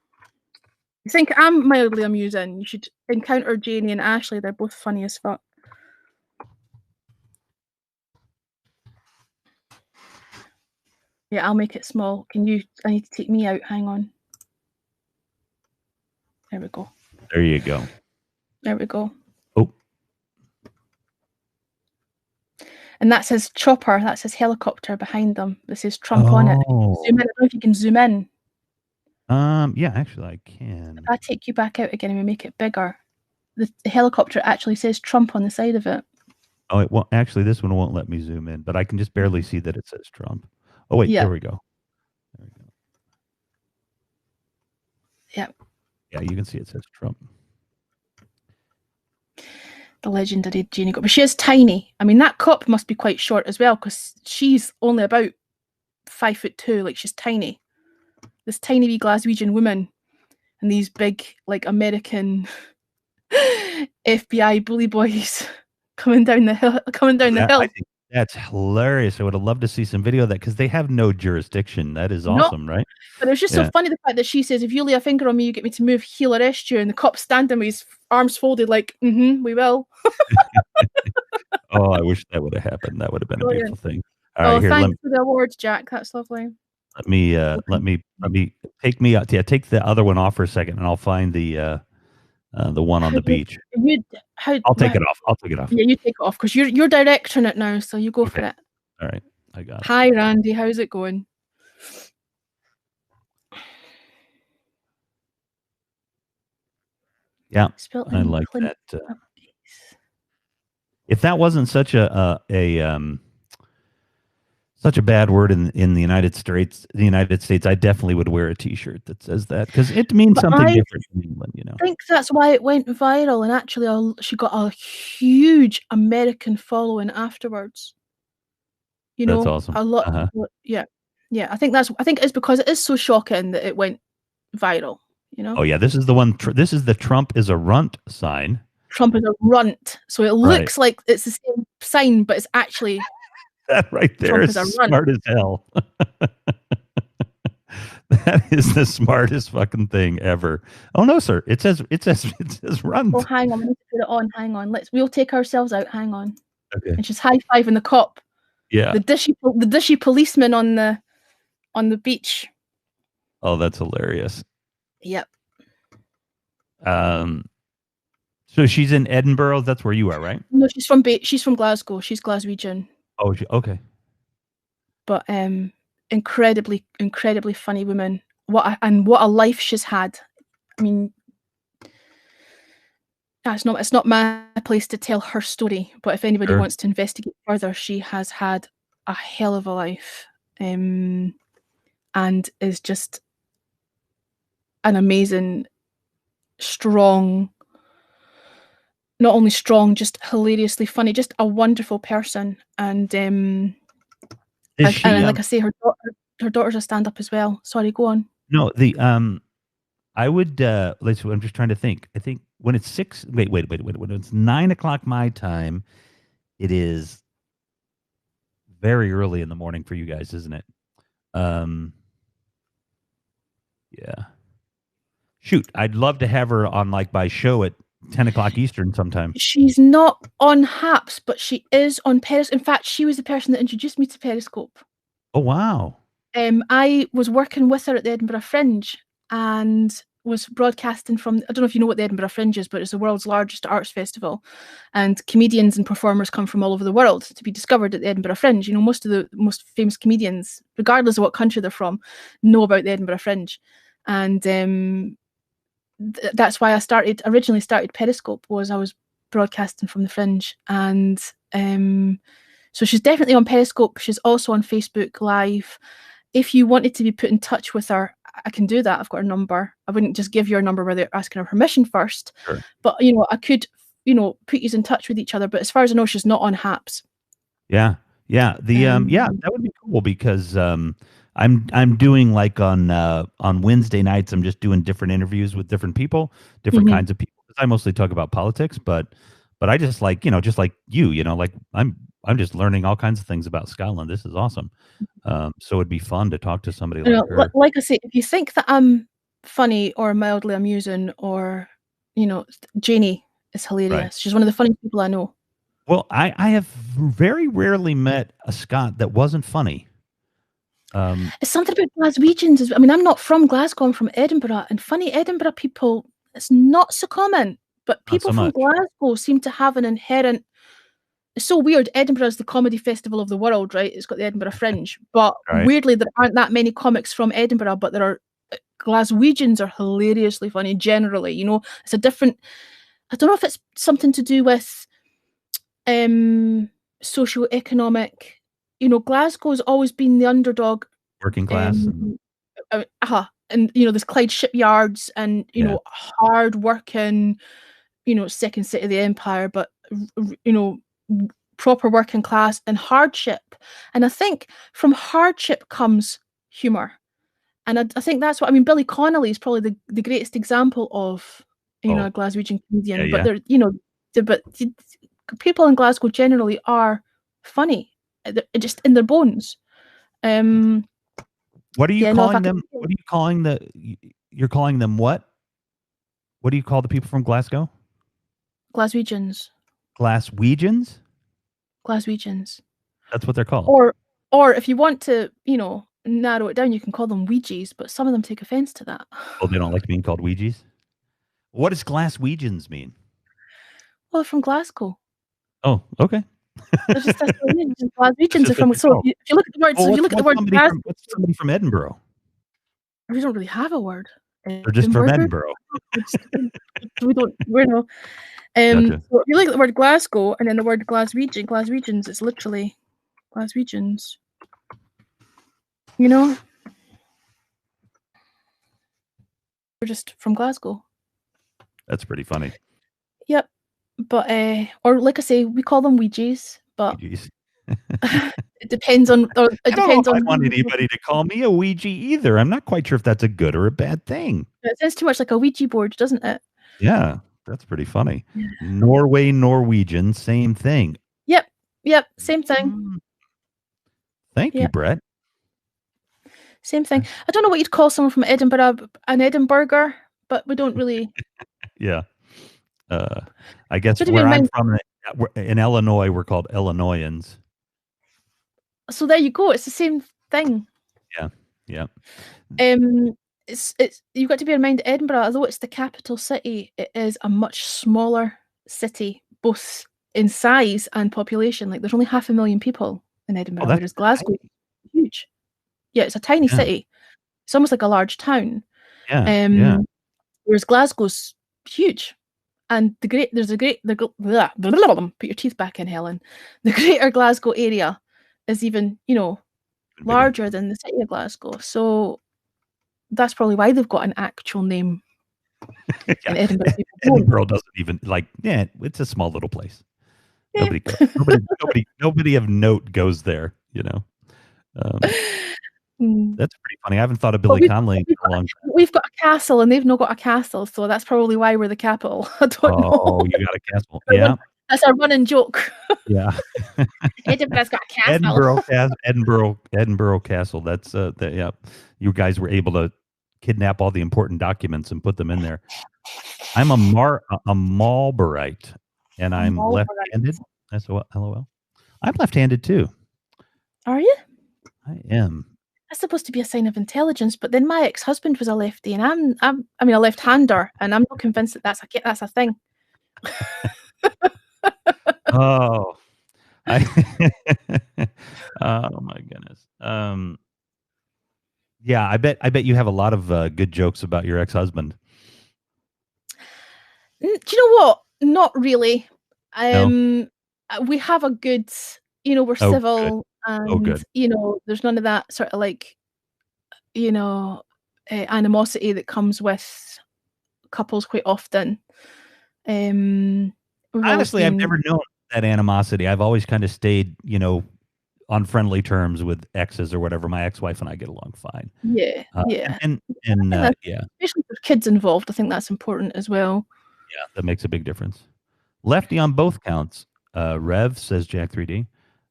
You think I'm mildly amusing, you should encounter Janie and Ashley. They're both funny as fuck. Yeah, I'll make it small. I need to take me out. Hang on. There we go. There you go. There we go. Oh. And that says chopper. That says helicopter behind them. This says Trump on it. Zoom in. I don't know if you can zoom in. Yeah, actually I can. If I take you back out again and we make it bigger, the helicopter actually says Trump on the side of it. Oh, it won't. Actually, this one won't let me zoom in, but I can just barely see that it says Trump. Oh wait, there we go. There we go. Yeah. Yeah, you can see it says Trump. The legendary Janie Godley. But she is tiny. I mean, that cop must be quite short as well, because she's only about 5'2". Like, she's tiny. This tiny wee Glaswegian woman, and these big, like, American FBI bully boys coming down the hill. I think that's hilarious. I would have loved to see some video of that because they have no jurisdiction. That is No. awesome, right? But it was just so Yeah. funny the fact that she says, "If you lay a finger on me, you get me to move. He'll arrest you." And the cop's standing with his arms folded, like, we will. Oh, I wish that would have happened. That would have been a Brilliant. beautiful thing. All right, here, Thanks for the awards, Jack. That's lovely. let me take me out. Yeah, take the other one off for a second, and I'll find the one on the beach. I'll take it off. I'll take it off. Yeah, you take it off because you're directing it now, so you go for it. All right, I got it. Hi, Randy. How's it going? Yeah, I like that. If that wasn't such a bad word in the United States, I definitely would wear a T-shirt that says that because it means something different in England. You know, I think that's why it went viral, and actually, she got a huge American following afterwards. You know, that's awesome. A lot. Yeah. I think it's because it is so shocking that it went viral. You know. Oh yeah, this is the one. This is the Trump is a runt sign. Trump is a runt, so it looks like it's the same sign, but it's actually that right there is smart as hell. That is the smartest fucking thing ever. Oh no, sir! It says runt. Oh, hang on, we need to put it on. Hang on, we'll take ourselves out. Hang on. Okay. And she's high-fiving the cop. Yeah. The dishy policeman on the beach. Oh, that's hilarious. Yep. So she's in Edinburgh. That's where you are, right? No, she's from Glasgow. She's Glaswegian. Oh, okay. But incredibly funny woman. What a life she's had. I mean, it's not my place to tell her story. But if anybody wants to investigate further, she has had a hell of a life, and is just an amazing, strong. Not only strong, just hilariously funny, just a wonderful person. And like I say, her daughter's a stand-up as well. Sorry, go on. No, I would I'm just trying to think. I think when it's wait. When it's 9:00 my time, it is very early in the morning for you guys, isn't it? Yeah. Shoot, I'd love to have her on my show at 10:00 Eastern sometime. She's not on Haps, but she is on Periscope. In fact, she was the person that introduced me to Periscope. Oh, wow. I was working with her at the Edinburgh Fringe and was broadcasting from, I don't know if you know what the Edinburgh Fringe is, but it's the world's largest arts festival. And comedians and performers come from all over the world to be discovered at the Edinburgh Fringe. You know, most of the most famous comedians, regardless of what country they're from, know about the Edinburgh Fringe. And that's why I originally started Periscope, was I was broadcasting from the Fringe. And so she's definitely on Periscope. She's also on Facebook Live. If you wanted to be put in touch with her, I can do that. I've got her number. I wouldn't just give you her number without asking her permission first. Sure. But I could, put you in touch with each other. But as far as I know, she's not on Haps. Yeah. That would be cool because I'm doing on Wednesday nights, I'm just doing different interviews with different people, different kinds of people. I mostly talk about politics, but I just just like I'm just learning all kinds of things about Scotland. This is awesome. So it'd be fun to talk to somebody like her. Like I say, if you think that I'm funny or mildly amusing, or Janie is hilarious. Right. She's one of the funniest people I know. Well, I have very rarely met a Scot that wasn't funny. It's something about Glaswegians. I mean, I'm not from Glasgow. I'm from Edinburgh, and funny Edinburgh people, it's not so common. But people from Glasgow seem to have an inherent. It's so weird. Edinburgh is the comedy festival of the world, right? It's got the Edinburgh Fringe, but weirdly, there aren't that many comics from Edinburgh. But there are. Glaswegians are hilariously funny. Generally, it's a different. I don't know if it's something to do with socio-economic. Glasgow's always been the underdog, working class, and there's Clyde shipyards and hard working, second city of the empire, but proper working class and hardship. And I think from hardship comes humor, and I think that's what I mean. Billy Connolly is probably the greatest example of you know, Oh. a Glaswegian comedian, Yeah, but yeah. they're, you know, people in Glasgow generally are funny, just in their bones. What are you Yeah, no, if I calling could, them? What are you calling you're calling them what? What do you call the people from Glasgow? Glaswegians, Glaswegians? Glaswegians, That's what they're called. or if you want to, you know, narrow it down, you can call them Ouijies, but some of them take offense to that. Oh, they don't like being called Ouijies? What does Glaswegians mean? Well, they're from Glasgow. Oh, okay. They're just that's what it is. Just Glaswegians just are from. what they So call. if you look at the word, Well, so if you look at the word Glasgow, what's somebody from Edinburgh? we don't really have a word. They're just from Edinburgh. Edinburgh. We don't. We're no. Gotcha. So if you look at the word Glasgow and then the word Glaswegians, it's literally Glaswegians. You know, we're just from Glasgow. That's pretty funny. Yep. But or like I say, we call them Ouijies, but Ouijies. it depends on. Or it I don't depends know if on. I want anybody to call me a Ouija either. I'm not quite sure if that's a good or a bad thing. It sounds too much like a Ouija board, doesn't it? Yeah, that's pretty funny. Yeah. Norwegian, same thing. Yep. Same thing. Thank you, Yep. Brett. Same thing. I don't know what you'd call someone from Edinburgh, an Edinburgher, but we don't really. Yeah. I guess Should have where been I'm meant- from in Illinois, we're called Illinoisans. So there you go. It's the same thing. Yeah. It's you've got to bear in mind Edinburgh, although it's the capital city, it is a much smaller city, both in size and population. Like there's only 500,000 people in Edinburgh, that's whereas Glasgow is huge. Yeah, it's a tiny Yeah. city. It's almost like a large town. Yeah. Whereas Glasgow's huge. And put your teeth back in, Helen. The greater Glasgow area is even, you know, Bigger. larger than the city of Glasgow. So that's probably why they've got an actual name in Yeah. Edinburgh. People don't. Edinburgh doesn't even it's a small little place. Yeah. Nobody goes. nobody of note goes there, you know. Mm. That's pretty funny. I haven't thought of Billy Connolly in a long time. We've got a castle and they've not got a castle, so that's probably why we're the capital. I don't know. Oh, you got a castle. Yeah. That's our running joke. Yeah. Edinburgh's got a castle. Edinburgh Castle. That's yeah. You guys were able to kidnap all the important documents and put them in there. I'm a Marlborite, and I'm Marlborite. left-handed. That's what LOL. I'm left-handed too. Are you? I am. That's supposed to be a sign of intelligence, but then my ex-husband was a lefty, and I'm a left-hander, and I'm not convinced that that's a thing. Oh, oh my goodness. Yeah, I bet you have a lot of good jokes about your ex-husband. Do you know what? Not really. No? We have a good, you know, we're civil, and good. you know, there's none of that sort of like, you know, animosity that comes with couples quite often. Honestly, I've never known that animosity. I've always kind of stayed, you know, on friendly terms with exes or whatever. My ex-wife and I get along fine. Yeah. And Yeah. yeah, Especially with kids involved, I think that's important as well. yeah, that makes a big difference. Lefty on both counts. Rev says Jack 3D.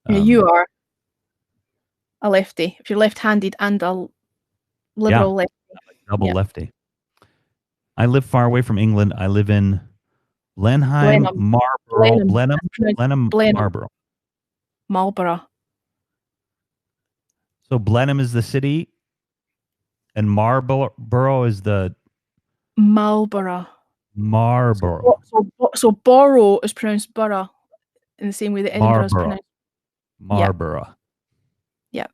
Yeah, you are a lefty. If you're left-handed and a liberal lefty. Double lefty. I live far away from England. I live in Blenheim, Marlborough, Blenheim, Marlborough. Marlborough. So Blenheim is the city, and Marlborough is the Marlborough. So borough is pronounced borough in the same way that Edinburgh is pronounced. Marlborough. Yeah.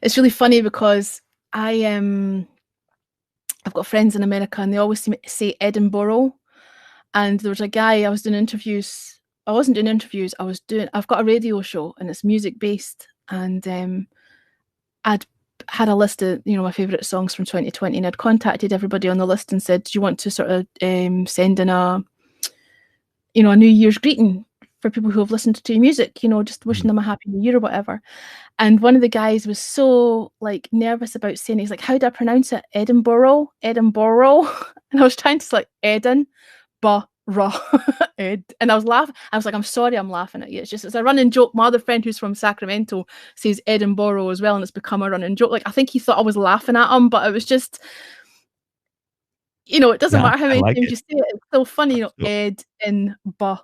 It's really funny because I've got friends in America and they always say Edinburgh. And there was a guy I was doing interviews. I wasn't doing interviews. I've got a radio show and it's music based. And I'd had a list of, you know, my favourite songs from 2020, and I'd contacted everybody on the list and said, do you want to sort of send in a New Year's greeting for people who have listened to your music, you know, just wishing them a happy new year or whatever. And one of the guys was so like nervous about saying, he's like, how do I pronounce it? Edinburgh. And I was trying to like Edinburgh. Ed. And I was laughing. I was like, I'm sorry I'm laughing at you. It's just, it's a running joke. My other friend who's from Sacramento says Edinburgh as well, and it's become a running joke. Like, I think he thought I was laughing at him, but it was just, you know, it doesn't matter how many times you say it, it's still funny, you know, Edinburgh.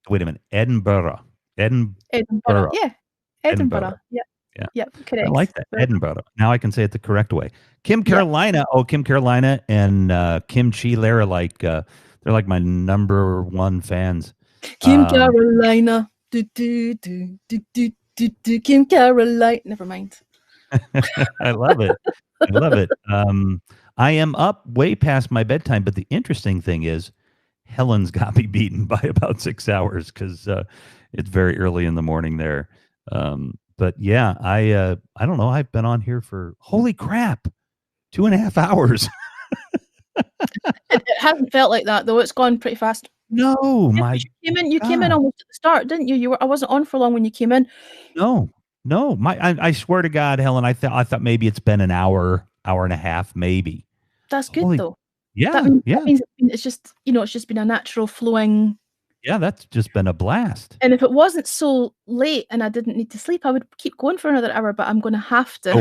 Wait a minute. Edinburgh. Edinburgh. Yeah. Edinburgh. Yeah. Yeah. Yeah, correct. I like that. Edinburgh. Now I can say it the correct way. Kim Carolina. Yeah. Oh, Kim Carolina and Kim Chi, they're like my number one fans. Kim Carolina. Kim Carolina. Never mind. I love it. I love it. I am up way past my bedtime, but the interesting thing is Helen's got me beaten by about 6 hours because it's very early in the morning there. But yeah, I don't know. I've been on here for, holy crap, 2.5 hours. It hasn't felt like that though. It's gone pretty fast. No, you came in almost at the start, didn't you? I wasn't on for long when you came in. No. I swear to God, Helen, I thought maybe it's been an hour and a half, maybe. That's good though. Yeah, that means it's just, you know, it's just been a natural flowing. Yeah, that's just been a blast. And if it wasn't so late and I didn't need to sleep, I would keep going for another hour, but I'm going to have to.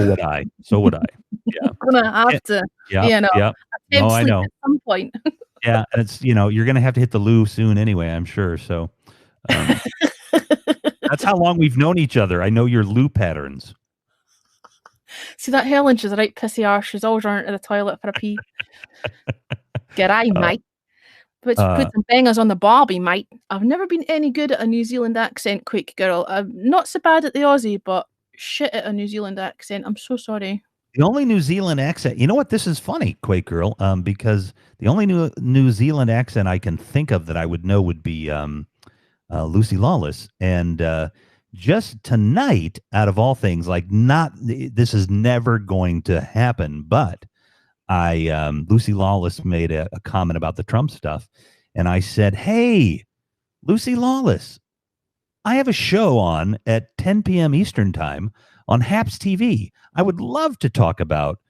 So would I. Yeah. I'm going to have to. Yeah. You know, yeah. No, I know. At some point. Yeah. And it's, you know, you're going to have to hit the loo soon anyway, I'm sure. So that's how long we've known each other. I know your loo patterns. See, that Helen, she's a right pissy arse. She's always running to the toilet for a pee. G'day, mate. Put some bangers on the Barbie, mate. I've never been any good at a New Zealand accent, quick girl. I'm not so bad at the Aussie, but shit at a New Zealand accent. I'm so sorry. The only New Zealand accent, you know what? This is funny, Quake Girl, because the only New Zealand accent I can think of that I would know would be Lucy Lawless. And just tonight, out of all things, like this is never going to happen, but Lucy Lawless made a comment about the Trump stuff, and I said, "Hey, Lucy Lawless, I have a show on at 10 p.m. Eastern time on HAPS TV. I would love to talk about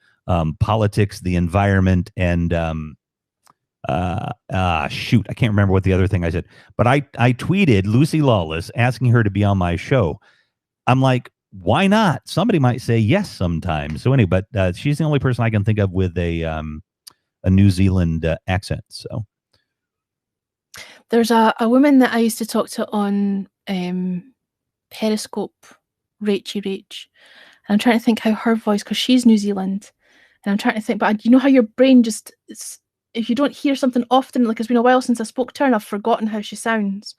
politics, the environment, and shoot, I can't remember what the other thing I said, but I tweeted Lucy Lawless asking her to be on my show. I'm like, why not? Somebody might say yes sometime. So anyway, but she's the only person I can think of with a New Zealand accent. So there's a woman that I used to talk to on Periscope, Rachie Rach. And I'm trying to think how her voice, because she's New Zealand, and I'm trying to think, but you know how your brain just, if you don't hear something often, like it's been a while since I spoke to her and I've forgotten how she sounds.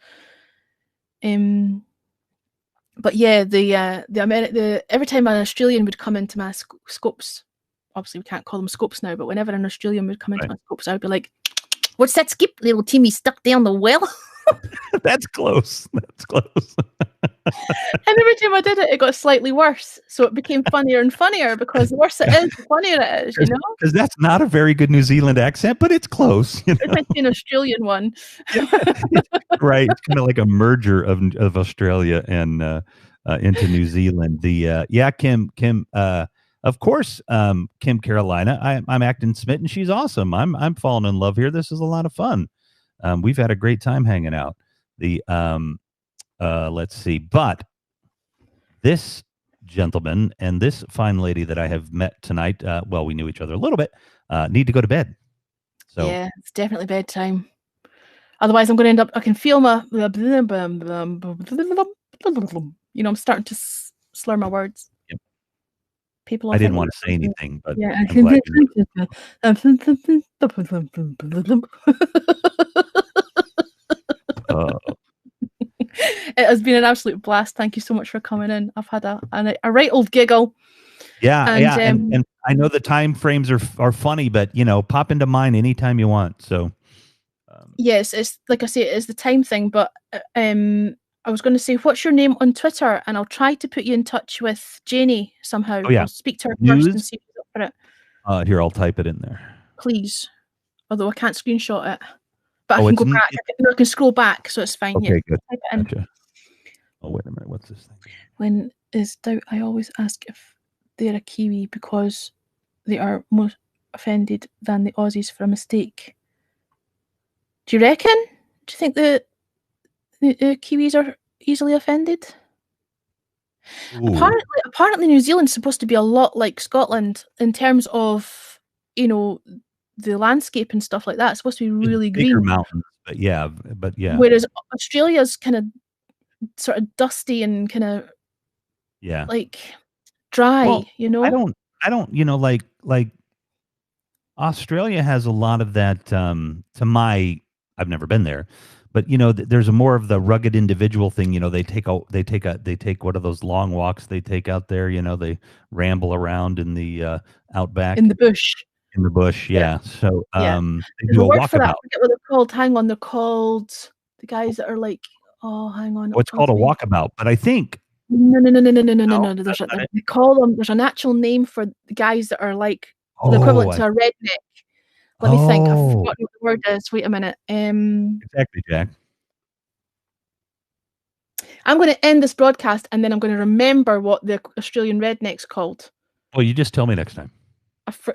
But yeah, every time an Australian would come into my scopes, obviously we can't call them scopes now, but whenever an Australian would come into my scopes, I'd be like, "What's that skip, little Timmy stuck down the well?" That's close. That's close. And every time I did it, it got slightly worse. So it became funnier and funnier, because the worse it is, the funnier it is, you know? Because that's not a very good New Zealand accent, but it's close. You know? It's like an Australian one. Right. It's kind of like a merger of Australia and into New Zealand. Kim, of course, Kim Carolina. I'm acting smitten. She's awesome. I'm falling in love here. This is a lot of fun. We've had a great time hanging out. Let's see. But this gentleman and this fine lady that I have met tonight, well, we knew each other a little bit, need to go to bed. So yeah, it's definitely bedtime. Otherwise, I'm going to end up, I can feel my, you know, I'm starting to slur my words. Yep. People, I didn't want to say anything, but yeah, I'm glad it has been an absolute blast. Thank you so much for coming in. I've had a right old giggle. Yeah, and I know the time frames are funny, but you know, pop into mine anytime you want. So yes, it's like I say, it is the time thing. But I was going to say, what's your name on Twitter? And I'll try to put you in touch with Janie somehow. Oh, yeah. I'll speak to her first and see if she's up for it. Here, I'll type it in there. Please. Although I can't screenshot it. But I can go back. I can scroll back, so it's fine. Okay, Here, good. type it in. Gotcha. Oh, wait a minute. What's this thing? When is doubt, I always ask if they're a Kiwi because they are most offended than the Aussies for a mistake. Do you reckon? Do you think the Kiwis are easily offended? Ooh, Apparently New Zealand's supposed to be a lot like Scotland in terms of, you know, the landscape and stuff like that. It's supposed to be just really bigger green. mountains, but yeah. Whereas Australia's kind of sort of dusty and kind of Yeah. like dry, Well, you know? I don't, like Australia has a lot of that, I've never been there, but there's a more of the rugged individual thing. They take one of those long walks they take out there. They ramble around in the outback In the bush. in the bush. Yeah. Yeah. So Yeah. they There's do a a word for that. I walkabout. forget what they're called. Hang on, they're called the guys that are like, oh, hang on. What's called a walkabout, but I think No. no, There's that's not it. they call them. There's an actual name for the guys that are like the equivalent to a redneck. Let me think. I've forgotten what the word is. Wait a minute. Exactly, Jack. I'm going to end this broadcast and then I'm going to remember what the Australian redneck's called. Well, you just tell me next time.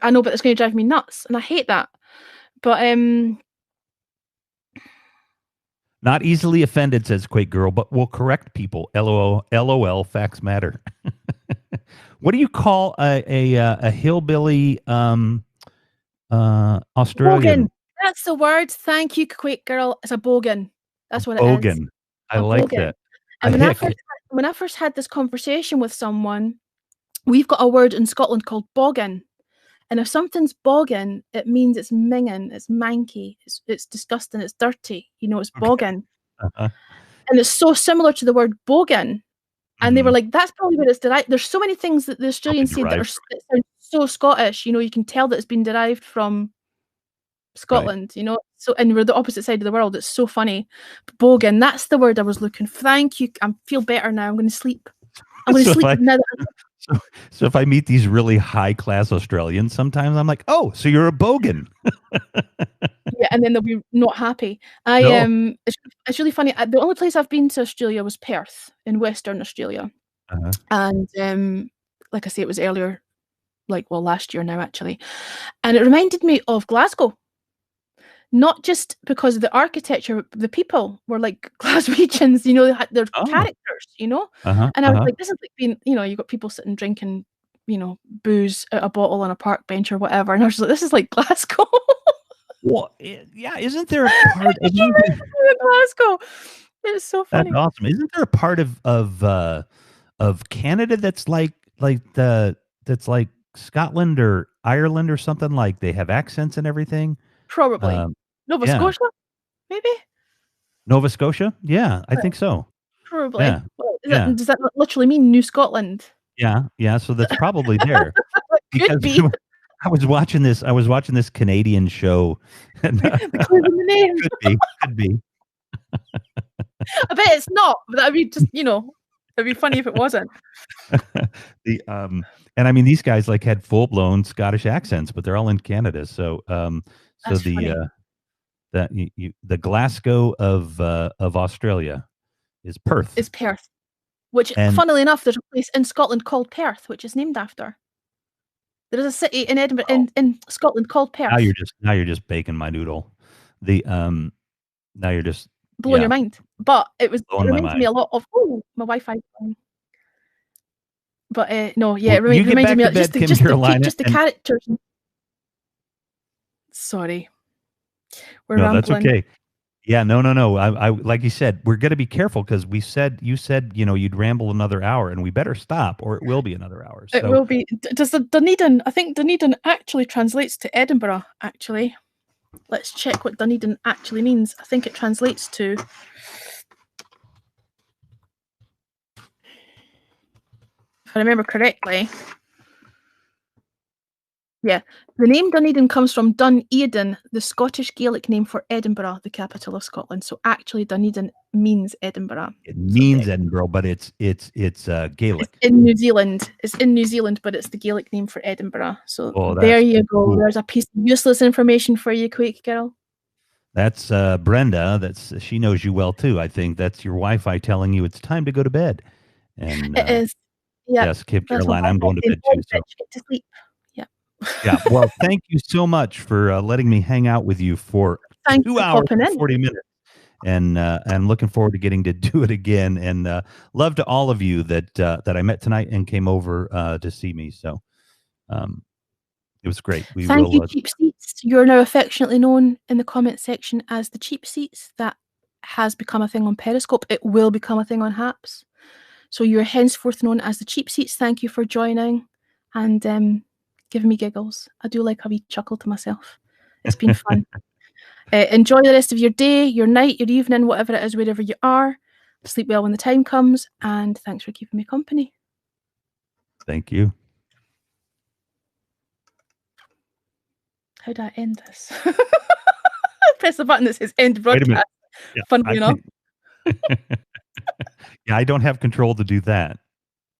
I know, but it's going to drive me nuts, and I hate that. But Not easily offended, says Quake Girl, but will correct people. LOL, facts matter. What do you call a hillbilly Australian? bogan. That's the word. Thank you, Quake Girl. It's a bogan. That's what it is. Bogan. I like bogan. that. And when I first had this conversation with someone, we've got a word in Scotland called boggin. And if something's boggin, it means it's minging, it's manky, it's disgusting, it's dirty. It's boggin. Uh-huh. And it's so similar to the word bogan. And they were like, that's probably where it's derived. There's so many things that the Australians say that sound so Scottish. You can tell that it's been derived from Scotland, So, and we're the opposite side of the world. It's so funny. Bogan, that's the word I was looking for. Thank you. I feel better now. I'm going to sleep. I'm going to sleep now. So if I meet these really high class Australians, sometimes I'm like, oh, so you're a bogan. Yeah, and then they'll be not happy. It's really funny. The only place I've been to Australia was Perth in Western Australia. Uh-huh. And like I say, it was earlier, last year now actually. And it reminded me of Glasgow. Not just because of the architecture, the people were like Glaswegians, they had their characters, Uh-huh, and I was like, this is like being, you've got people sitting drinking, booze out a bottle on a park bench or whatever. And I was like, this is like Glasgow. Well, yeah, isn't there a part of Glasgow? It's so funny. That's awesome. Isn't there a part of Canada that's like Scotland or Ireland or something, like they have accents and everything? Probably. Nova Scotia, maybe? Nova Scotia? Yeah, I think so. Probably. Yeah. Well, does that literally mean New Scotland? Yeah. So that's probably there. Could be. I was watching this Canadian show. And, the clue in the name. Could be. I bet it's not, but that'd be just, it'd be funny if it wasn't. And I mean, these guys had full blown Scottish accents, but they're all in Canada. So That's funny. The Glasgow of Australia is Perth. It's Perth, which, funnily enough, there's a place in Scotland called Perth, which is named after. There is a city in Edinburgh in Scotland called Perth. Now you're just baking my noodle. Now you're just blowing your mind. But it reminds me a lot of my Wi-Fi. But no, yeah, it reminds me of just the characters. Sorry. We're rambling. That's okay. Yeah, no. I like you said, we're going to be careful because you said you'd ramble another hour, and we better stop, or it will be another hour. So. It will be. Does the Dunedin? I think Dunedin actually translates to Edinburgh. Actually, let's check what Dunedin actually means. I think it translates to. If I remember correctly. Yeah, the name Dunedin comes from Dun-Edin, the Scottish Gaelic name for Edinburgh, the capital of Scotland. So actually, Dunedin means Edinburgh. It means Edinburgh, but it's Gaelic. It's in New Zealand. It's in New Zealand, but it's the Gaelic name for Edinburgh. So there you go. Cool. There's a piece of useless information for you, Quake Girl. That's Brenda. She knows you well too. I think that's your Wi-Fi telling you it's time to go to bed. And it is. Yeah. Yes, Kip Caroline, I'm going to bed too. To sleep. Yeah. Yeah. Well, thank you so much for letting me hang out with you for Thank 2 you for hours popping and in. 40 minutes. And I'm looking forward to getting to do it again. And love to all of you that I met tonight and came over to see me. So um, it was great. We Thank will. you, Cheap Seats. You're now affectionately known in the comment section as the Cheap Seats. That has become a thing on Periscope. It will become a thing on Haps. So you're henceforth known as the Cheap Seats. Thank you for joining and giving me giggles. I do like a wee chuckle to myself. It's been fun. Enjoy the rest of your day, your night, your evening, whatever it is, wherever you are. Sleep well when the time comes. And thanks for keeping me company. Thank you. How do I end this? Press the button that says end Wait a minute. broadcast. Yeah, Funnily enough. yeah, I don't have control to do that.